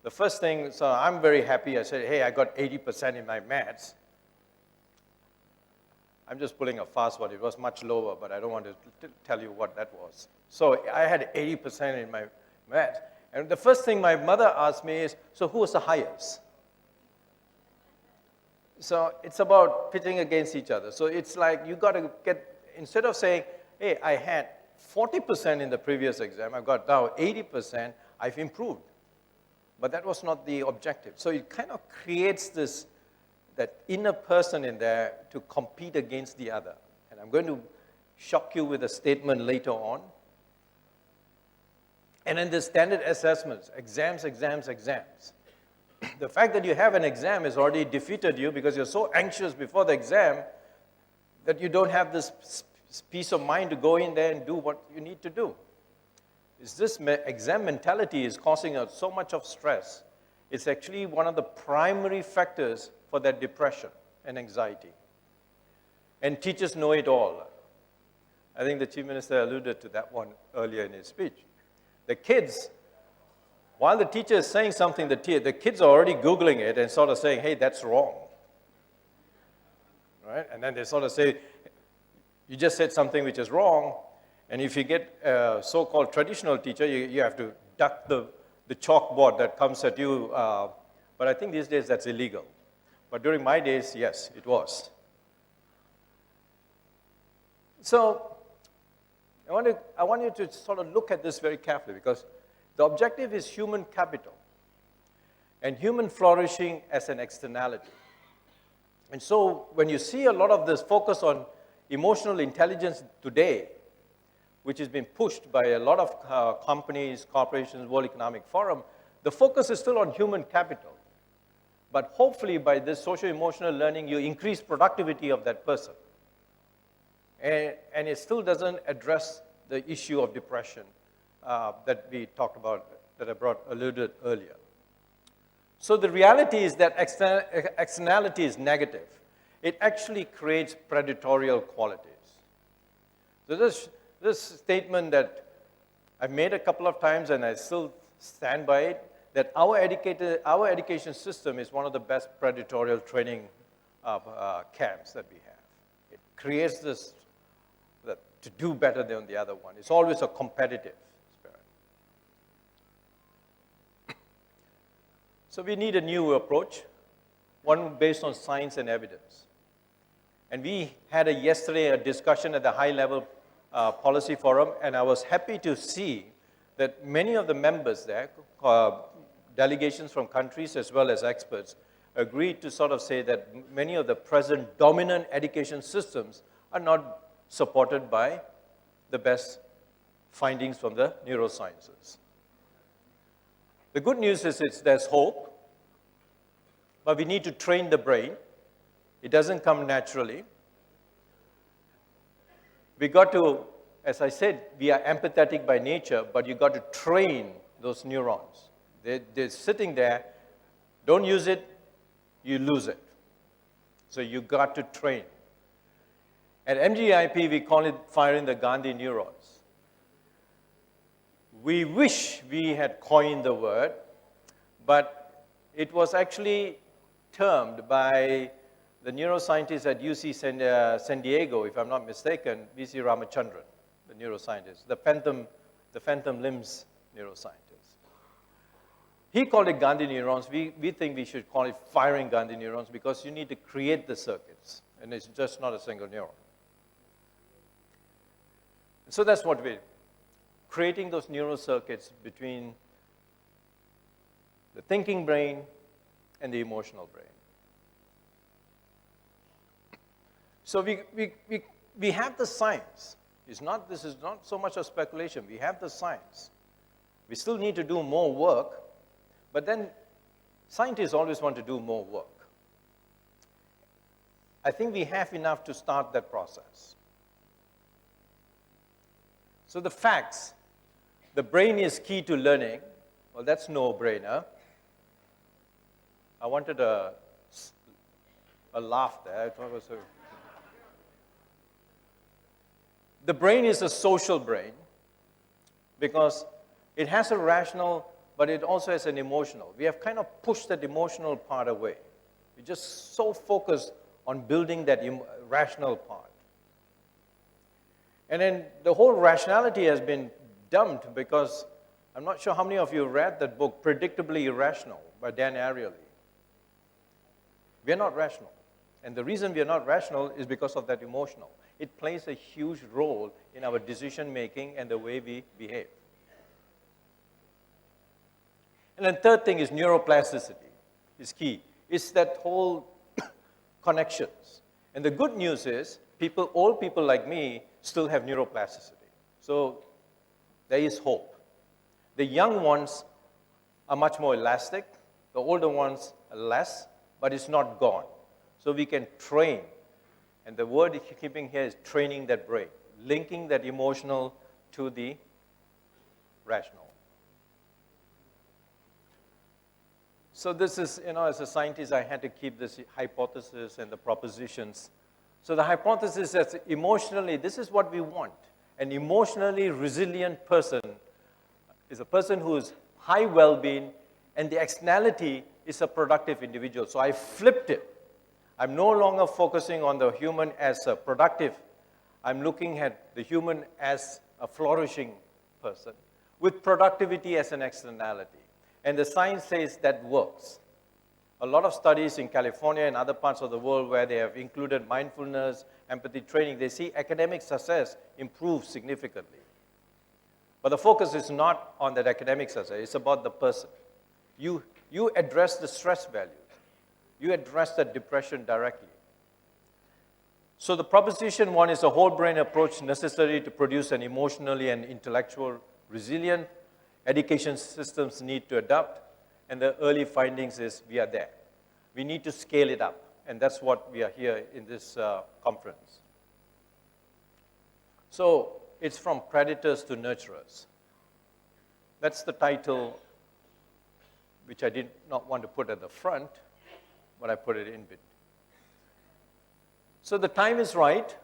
the first thing, so I'm very happy. I said, hey, I got 80% in my maths. I'm just pulling a fast one. It was much lower, but I don't want to tell you what that was. So I had 80% in my maths. And the first thing my mother asked me is, so who was the highest? So it's about pitting against each other. So it's like you got to get, instead of saying, hey, I had 40% in the previous exam, I've got now 80%, I've improved. But that was not the objective. So it kind of creates that inner person in there to compete against the other. And I'm going to shock you with a statement later on. And then the standard assessments, exams. The fact that you have an exam has already defeated you because you're so anxious before the exam that you don't have this peace of mind to go in there and do what you need to do. This exam mentality is causing us so much of stress. It's actually one of the primary factors for that depression and anxiety. And teachers know it all. I think the Chief Minister alluded to that one earlier in his speech. The kids, while the teacher is saying something, the kids are already Googling it and sort of saying, hey, that's wrong. Right? And then they sort of say, you just said something which is wrong. And if you get a so-called traditional teacher, you have to duck the chalkboard that comes at you. But I think these days that's illegal. But during my days, yes, it was. So I want you to sort of look at this very carefully because the objective is human capital and human flourishing as an externality. And so when you see a lot of this focus on emotional intelligence today, which has been pushed by a lot of companies, corporations, World Economic Forum, the focus is still on human capital. But hopefully by this socio-emotional learning, you increase productivity of that person. And it still doesn't address the issue of depression that we talked about, that I alluded earlier. So the reality is that externality is negative. It actually creates predatorial qualities. So this statement that I've made a couple of times and I still stand by it, that our education system is one of the best predatorial training camps that we have. It creates this, to do better than the other one. It's always a competitive spirit. So we need a new approach, one based on science and evidence. And we had yesterday a discussion at the high-level policy forum, and I was happy to see that many of the members there, delegations from countries as well as experts, agreed to sort of say that many of the present dominant education systems are not supported by the best findings from the neurosciences. The good news is there's hope, but we need to train the brain. It doesn't come naturally. We got to, as I said, we are empathetic by nature, but you got to train those neurons. They're sitting there. Don't use it, you lose it. So you got to train. At MGIP, we call it firing the Gandhi neurons. We wish we had coined the word, but it was actually termed by the neuroscientist at UC San Diego, if I'm not mistaken, V.C. Ramachandran, the neuroscientist, the phantom limbs neuroscientist. He called it Gandhi neurons. We think we should call it firing Gandhi neurons because you need to create the circuits, and it's just not a single neuron. So that's what we're creating, those neural circuits between the thinking brain and the emotional brain. So we have the science. This is not so much of speculation. We have the science. We still need to do more work, but then scientists always want to do more work. I think we have enough to start that process. So the facts, the brain is key to learning. Well, that's no-brainer. I wanted a laugh there. I thought it was The brain is a social brain because it has a rational, but it also has an emotional. We have kind of pushed that emotional part away. We're just so focused on building that rational part. And then the whole rationality has been dumped because I'm not sure how many of you read that book, Predictably Irrational, by Dan Ariely. We are not rational. And the reason we are not rational is because of that emotional. It plays a huge role in our decision-making and the way we behave. And then third thing is neuroplasticity is key. It's that whole connections. And the good news is old people like me still have neuroplasticity. So there is hope. The young ones are much more elastic. The older ones are less, but it's not gone. So we can train. And the word you're keeping here is training that brain, linking that emotional to the rational. So this is, as a scientist, I had to keep this hypothesis and the propositions. So the hypothesis is emotionally, this is what we want. An emotionally resilient person is a person who is high well-being, and the externality is a productive individual. So I flipped it. I'm no longer focusing on the human as a productive. I'm looking at the human as a flourishing person with productivity as an externality. And the science says that works. A lot of studies in California and other parts of the world where they have included mindfulness, empathy training, they see academic success improve significantly. But the focus is not on that academic success. It's about the person. You address the stress values. You address the depression directly. So the proposition one is a whole brain approach necessary to produce an emotionally and intellectual resilient. Education systems need to adapt, and the early findings is we are there. We need to scale it up, and that's what we are here in this conference. So it's from predators to nurturers. That's the title which I did not want to put at the front, but I put it in between. So the time is right.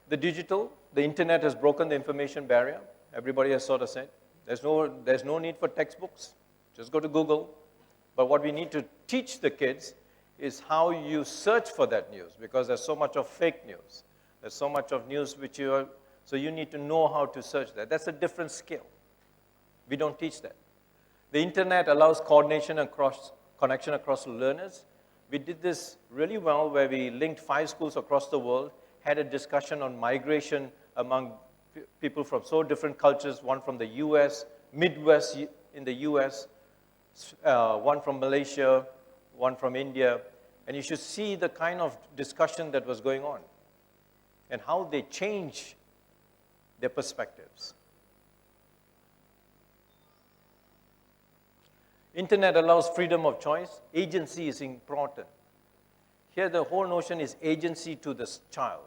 The internet has broken the information barrier. Everybody has sort of said, there's no need for textbooks. Just go to Google. But what we need to teach the kids is how you search for that news, because there's so much of fake news. There's so much of news which so you need to know how to search that. That's a different skill. We don't teach that. The internet allows coordination connection across learners. We did this really well where we linked 5 schools across the world, had a discussion on migration among people from so different cultures, one from the US, Midwest in the US, one from Malaysia, one from India, and you should see the kind of discussion that was going on and how they change their perspectives. Internet allows freedom of choice. Agency is important. Here the whole notion is agency to the child,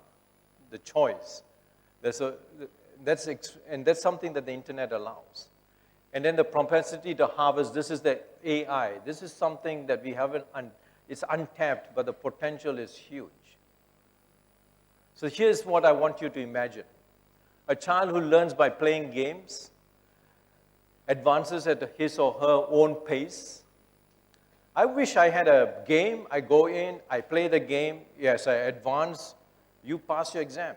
the choice. That's something that the internet allows. And then the propensity to harvest, this is the AI. This is something that we haven't, it's untapped, but the potential is huge. So here's what I want you to imagine. A child who learns by playing games, advances at his or her own pace. I wish I had a game, I go in, I play the game, yes, I advance, you pass your exam.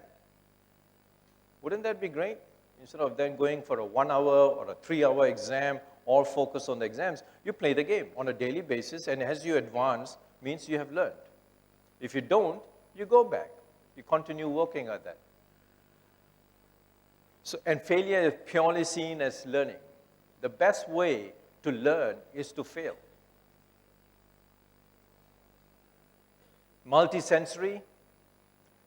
Wouldn't that be great? Instead of then going for a 1 hour or a 3-hour exam, all focus on the exams, you play the game on a daily basis, and as you advance, means you have learned. If you don't, you go back. You continue working at that. So, and failure is purely seen as learning. The best way to learn is to fail. Multisensory,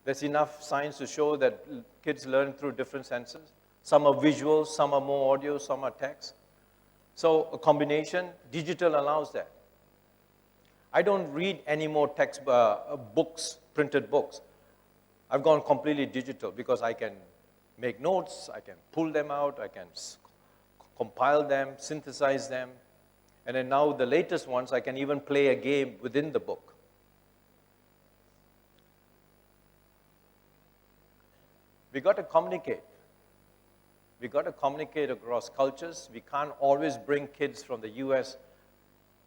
there's enough science to show that kids learn through different senses. Some are visual, some are more audio, some are text. So a combination, digital allows that. I don't read any more text books, printed books. I've gone completely digital because I can make notes, I can pull them out, I can compile them, synthesize them. And then now the latest ones, I can even play a game within the book. We got to communicate. We got to communicate across cultures. We can't always bring kids from the US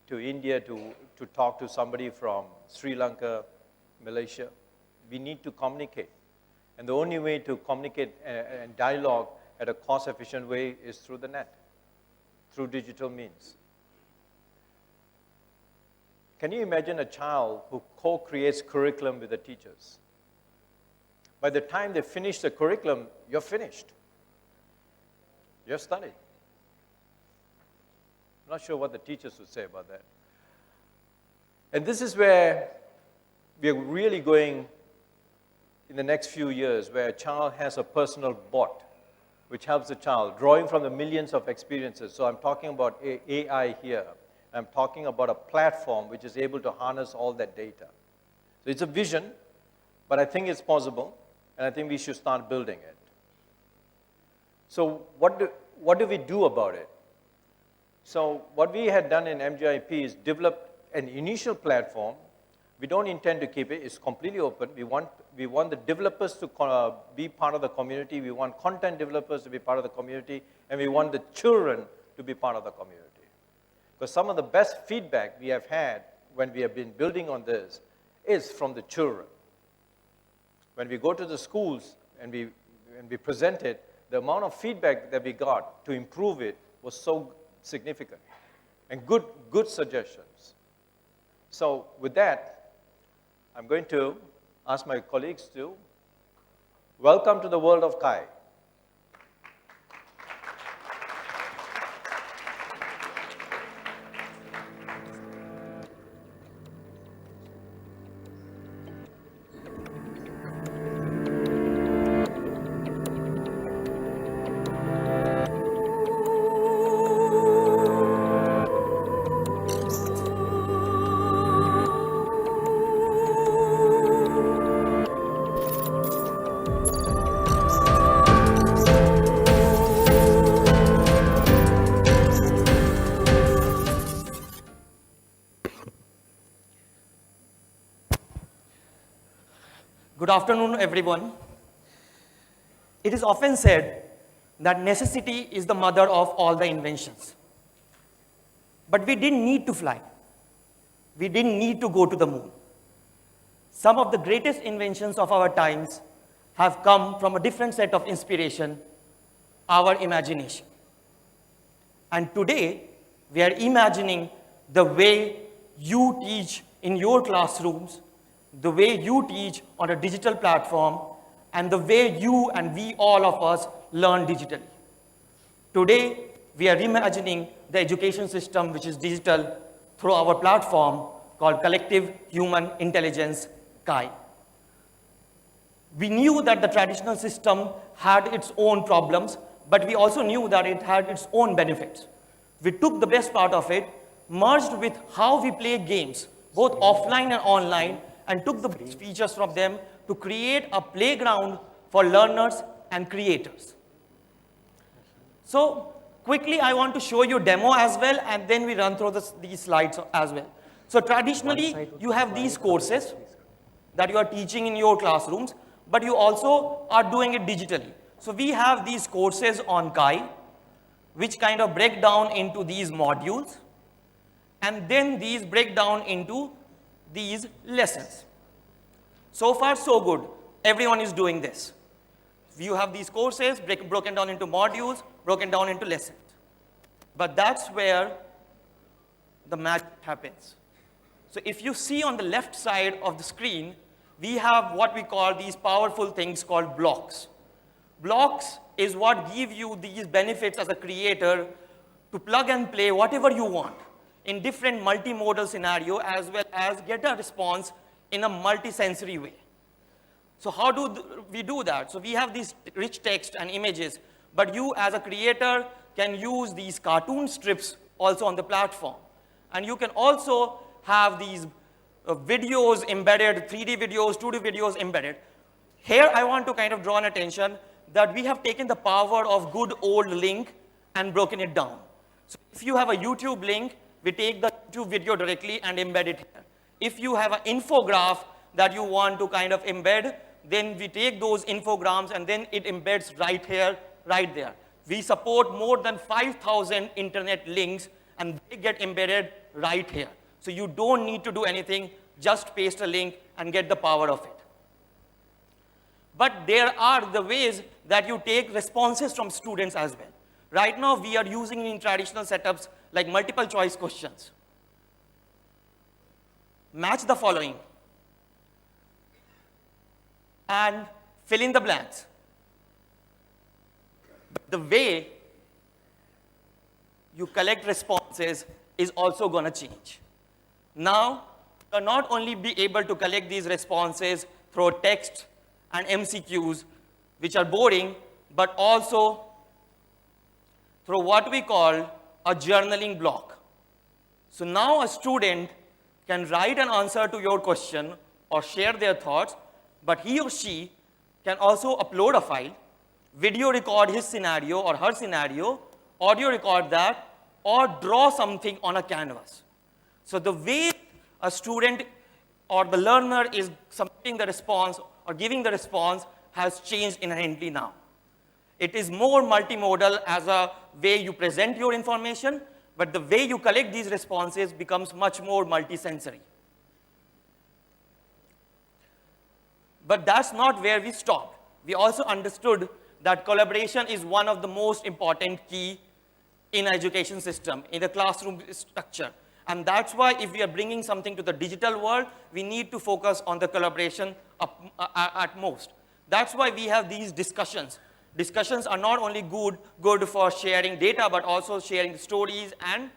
to India to talk to somebody from Sri Lanka, Malaysia. We need to communicate. And the only way to communicate and dialogue at a cost-efficient way is through the net, through digital means. Can you imagine a child who co-creates curriculum with the teachers? By the time they finish the curriculum, you're finished. You're studied. I'm not sure what the teachers would say about that. And this is where we're really going in the next few years, where a child has a personal bot, which helps the child, drawing from the millions of experiences. So I'm talking about AI here. I'm talking about a platform which is able to harness all that data. So it's a vision, but I think it's possible, and I think we should start building it. So what do we do about it? So what we had done in MGIP is develop an initial platform. We don't intend to keep it. It's completely open. We want the developers to be part of the community. We want content developers to be part of the community. And we want the children to be part of the community. Because some of the best feedback we have had when we have been building on this is from the children. When we go to the schools and we present it, the amount of feedback that we got to improve it was so significant. And good suggestions. So with that, I'm going to ask my colleagues to welcome to the world of Kai. Good afternoon, everyone. It is often said that necessity is the mother of all the inventions. But we didn't need to fly. we didn't need to go to the moon. Some of the greatest inventions of our times have come from a different set of inspiration, our imagination. And today, we are imagining the way you teach in your classrooms, the way you teach on a digital platform, and the way you and we, all of us, learn digitally. Today, we are reimagining the education system which is digital through our platform called Collective Human Intelligence, CHI. We knew that the traditional system had its own problems, but we also knew that it had its own benefits. We took the best part of it, merged with how we play games, both offline and online, and took the features from them to create a playground for learners and creators. So quickly, I want to show you a demo as well, and then we run through these slides as well. So traditionally, you have these courses that you are teaching in your classrooms, but you also are doing it digitally. So we have these courses on CHI, which kind of break down into these modules, and then these break down into these lessons. So far, so good. Everyone is doing this. You have these courses broken down into modules, broken down into lessons. But that's where the magic happens. So if you see on the left side of the screen, we have what we call these powerful things called blocks. Blocks is what give you these benefits as a creator to plug and play whatever you want in different multimodal scenario, as well as get a response in a multisensory way. So how do we do that? So we have these rich text and images, but you as a creator can use these cartoon strips also on the platform. And you can also have these videos embedded, 3D videos, 2D videos embedded. Here I want to kind of draw an attention that we have taken the power of good old link and broken it down. So if you have a YouTube link, we take the YouTube video directly and embed it here. If you have an infograph that you want to kind of embed, then we take those infograms and then it embeds right here, right there. We support more than 5,000 internet links and they get embedded right here. So you don't need to do anything, just paste a link and get the power of it. But there are the ways that you take responses from students as well. Right now, we are using in traditional setups like multiple choice questions. Match the following and fill in the blanks. The way you collect responses is also going to change. Now, you'll not only be able to collect these responses through text and MCQs, which are boring, but also through what we call a journaling block. So now a student can write an answer to your question or share their thoughts, but he or she can also upload a file, video record his scenario or her scenario, audio record that, or draw something on a canvas. So the way a student or the learner is submitting the response or giving the response has changed inherently now. It is more multimodal as a way you present your information, but the way you collect these responses becomes much more multisensory. But that's not where we stopped. We also understood that collaboration is one of the most important key in education system, in the classroom structure. And that's why if we are bringing something to the digital world, we need to focus on the collaboration at most. That's why we have these discussions. Discussions are not only good for sharing data, but also sharing stories and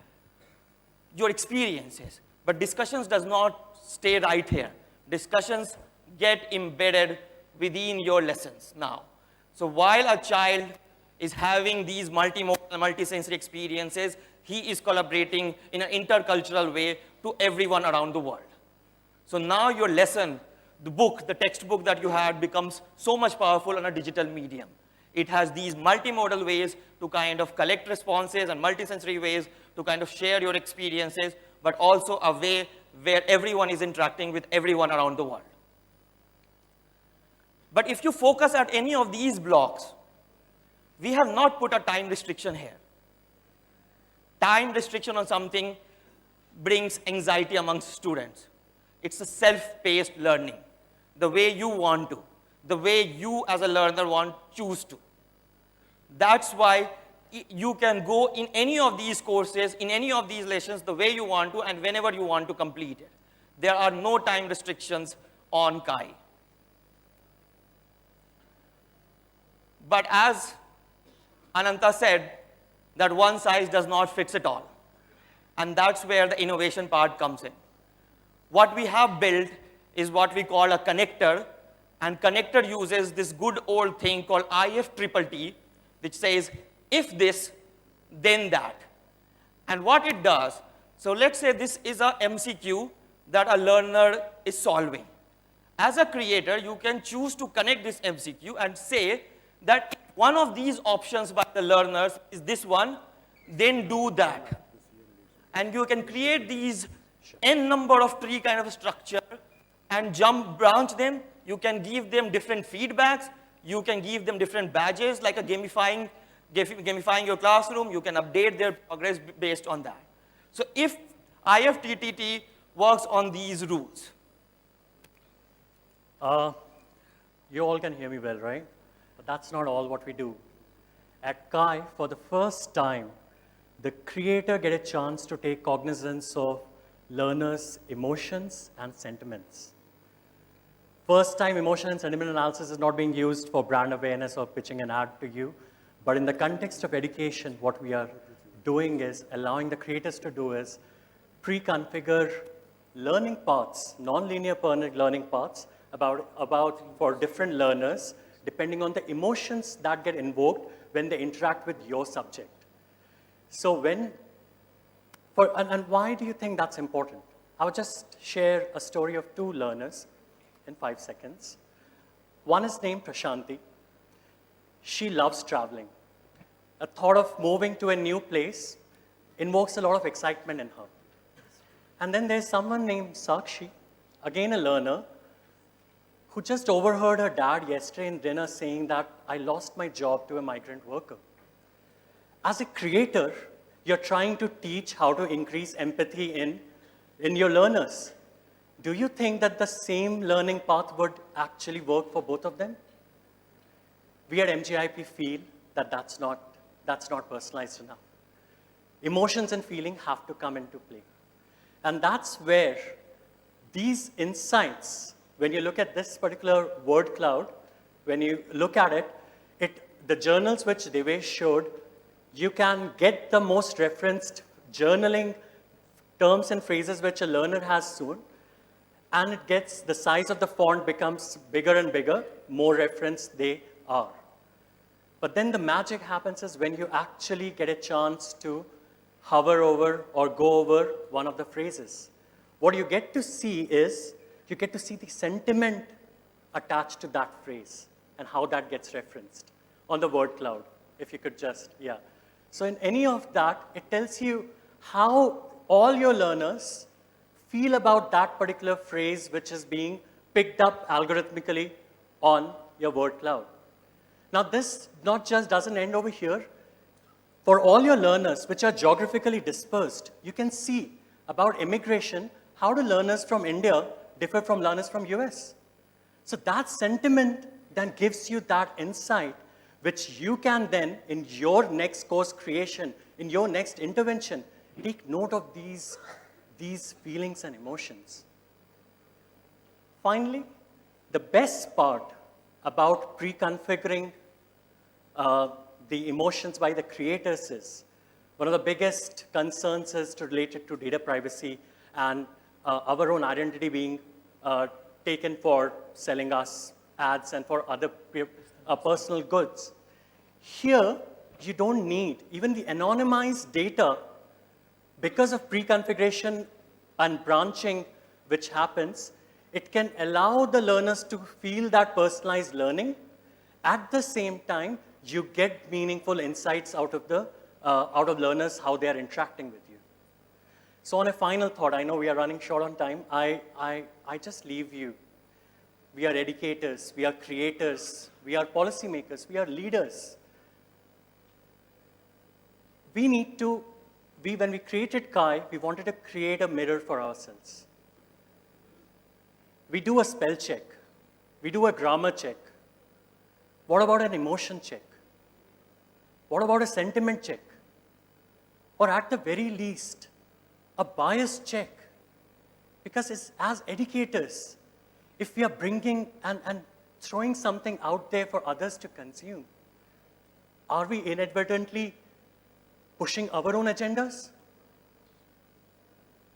your experiences. But discussions does not stay right here. Discussions get embedded within your lessons now. So while a child is having these multimodal, multisensory experiences, he is collaborating in an intercultural way to everyone around the world. So now your lesson, the book, the textbook that you had becomes so much powerful on a digital medium. It has these multimodal ways to kind of collect responses and multisensory ways to kind of share your experiences, but also a way where everyone is interacting with everyone around the world. But if you focus at any of these blocks, we have not put a time restriction here. Time restriction on something brings anxiety amongst students. It's a self-paced learning, the way you want to, the way you as a learner choose to. That's why you can go in any of these courses, in any of these lessons, the way you want to and whenever you want to complete it. There are no time restrictions on Kai. But as Ananta said, that one size does not fit it all. And that's where the innovation part comes in. What we have built is what we call a connector, and connector uses this good old thing called IFTTT, which says, if this, then that. And what it does, so let's say this is a MCQ that a learner is solving. As a creator, you can choose to connect this MCQ and say that one of these options by the learners is this one, then do that. And you can create these n number of tree kind of structure and branch them. You can give them different feedbacks. You can give them different badges, like a gamifying your classroom. You can update their progress based on that. So if IFTTT works on these rules. You all can hear me well, right? But that's not all what we do. At Kai, for the first time, the creator get a chance to take cognizance of learners' emotions and sentiments. First time emotion and sentiment analysis is not being used for brand awareness or pitching an ad to you, but in the context of education, what we are doing is allowing the creators to do is pre-configure learning paths, non-linear learning paths for different learners, depending on the emotions that get invoked when they interact with your subject. So and why do you think that's important? I'll just share a story of two learners in 5 seconds. One is named Prashanti. She loves traveling. The thought of moving to a new place invokes a lot of excitement in her. And then there's someone named Sakshi, again a learner, who just overheard her dad yesterday in dinner saying that I lost my job to a migrant worker. As a creator, you're trying to teach how to increase empathy in your learners. Do you think that the same learning path would actually work for both of them? We at MGIP feel that that's not personalized enough. Emotions and feeling have to come into play. And that's where these insights, when you look at this particular word cloud, when you look at it, the journals which Devesh showed, you can get the most referenced journaling terms and phrases which a learner has soon, and it gets, the size of the font becomes bigger and bigger, more referenced they are. But then the magic happens is when you actually get a chance to hover over or go over one of the phrases. What you get to see is, you get to see the sentiment attached to that phrase and how that gets referenced on the word cloud, if you could just, yeah. So in any of that, it tells you how all your learners feel about that particular phrase which is being picked up algorithmically on your word cloud. Now this not just doesn't end over here. For all your learners which are geographically dispersed, you can see about immigration, how do learners from India differ from learners from US? So that sentiment then gives you that insight which you can then, in your next course creation, in your next intervention, take note of these feelings and emotions. Finally, the best part about pre-configuring the emotions by the creators is, one of the biggest concerns is related to data privacy and our own identity being taken for selling us ads and for other personal goods. Here, you don't need, even the anonymized data, because of pre-configuration and branching which happens, it can allow the learners to feel that personalized learning. At the same time, you get meaningful insights out of learners, how they are interacting with you. So on a final thought, I know we are running short on time, I just leave you. We are educators, we are creators, we are policymakers, we are leaders. We need to when we created Kai, we wanted to create a mirror for ourselves. We do a spell check. We do a grammar check. What about an emotion check? What about a sentiment check? Or at the very least, a bias check. Because as educators, if we are bringing and throwing something out there for others to consume, are we inadvertently pushing our own agendas?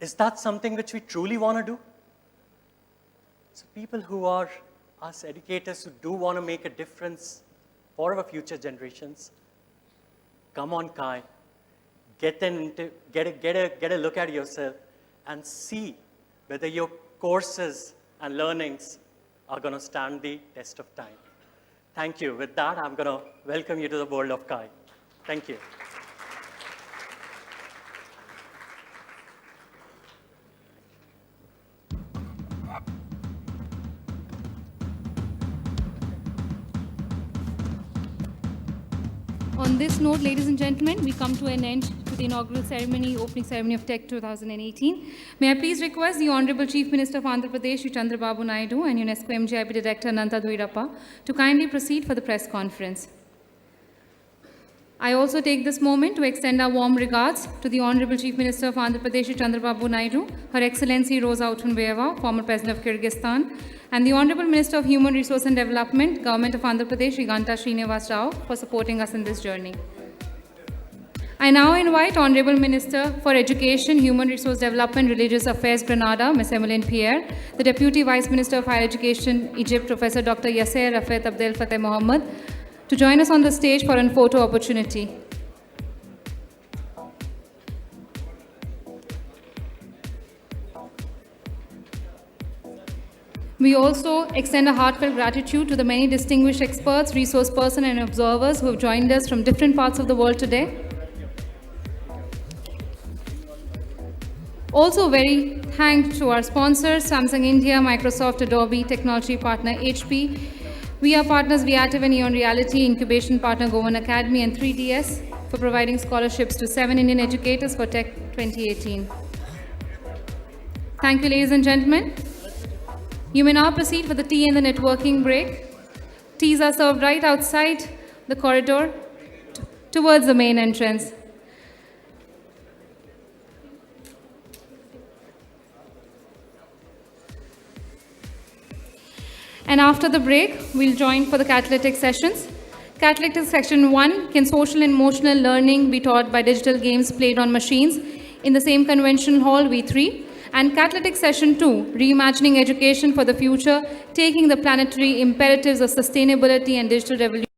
Is that something which we truly want to do? So people who are us educators who do want to make a difference for our future generations, come on, Kai, get a look at yourself and see whether your courses and learnings are going to stand the test of time. Thank you. With that, I'm going to welcome you to the world of Kai. Thank you. On this note, ladies and gentlemen, we come to an end to the inaugural ceremony, opening ceremony of Tech 2018. May I please request the Honorable Chief Minister of Andhra Pradesh, Shri Chandrababu Naidu, and UNESCO MJIP Director Ananta Dhuirappa to kindly proceed for the press conference. I also take this moment to extend our warm regards to the Honorable Chief Minister of Andhra Pradesh, Shri Chandrababu Naidu, Her Excellency Rosa Otunbayeva, former President of Kyrgyzstan, and the Honorable Minister of Human Resource and Development, Government of Andhra Pradesh, Shri Ganta Srinivas Rao, for supporting us in this journey. I now invite Honorable Minister for Education, Human Resource Development, Religious Affairs, Grenada, Ms. Emmeline Pierre, the Deputy Vice Minister of Higher Education, Egypt, Professor Dr. Yasser Rafet Abdel Fattah Mohammed, to join us on the stage for a photo opportunity. We also extend a heartfelt gratitude to the many distinguished experts, resource persons, and observers who have joined us from different parts of the world today. Also, very thanks to our sponsors, Samsung India, Microsoft, Adobe, technology partner HP. We are partners Viativ and Eon Reality, incubation partner Govan Academy, and 3DS for providing scholarships to 7 Indian educators for Tech 2018. Thank you, ladies and gentlemen. You may now proceed for the tea and the networking break. Teas are served right outside the corridor towards the main entrance. And after the break, we'll join for the catalytic sessions. Catalytic section 1, can social and emotional learning be taught by digital games played on machines in the same convention hall, V3? And catalytic session 2, reimagining education for the future, taking the planetary imperatives of sustainability and digital revolution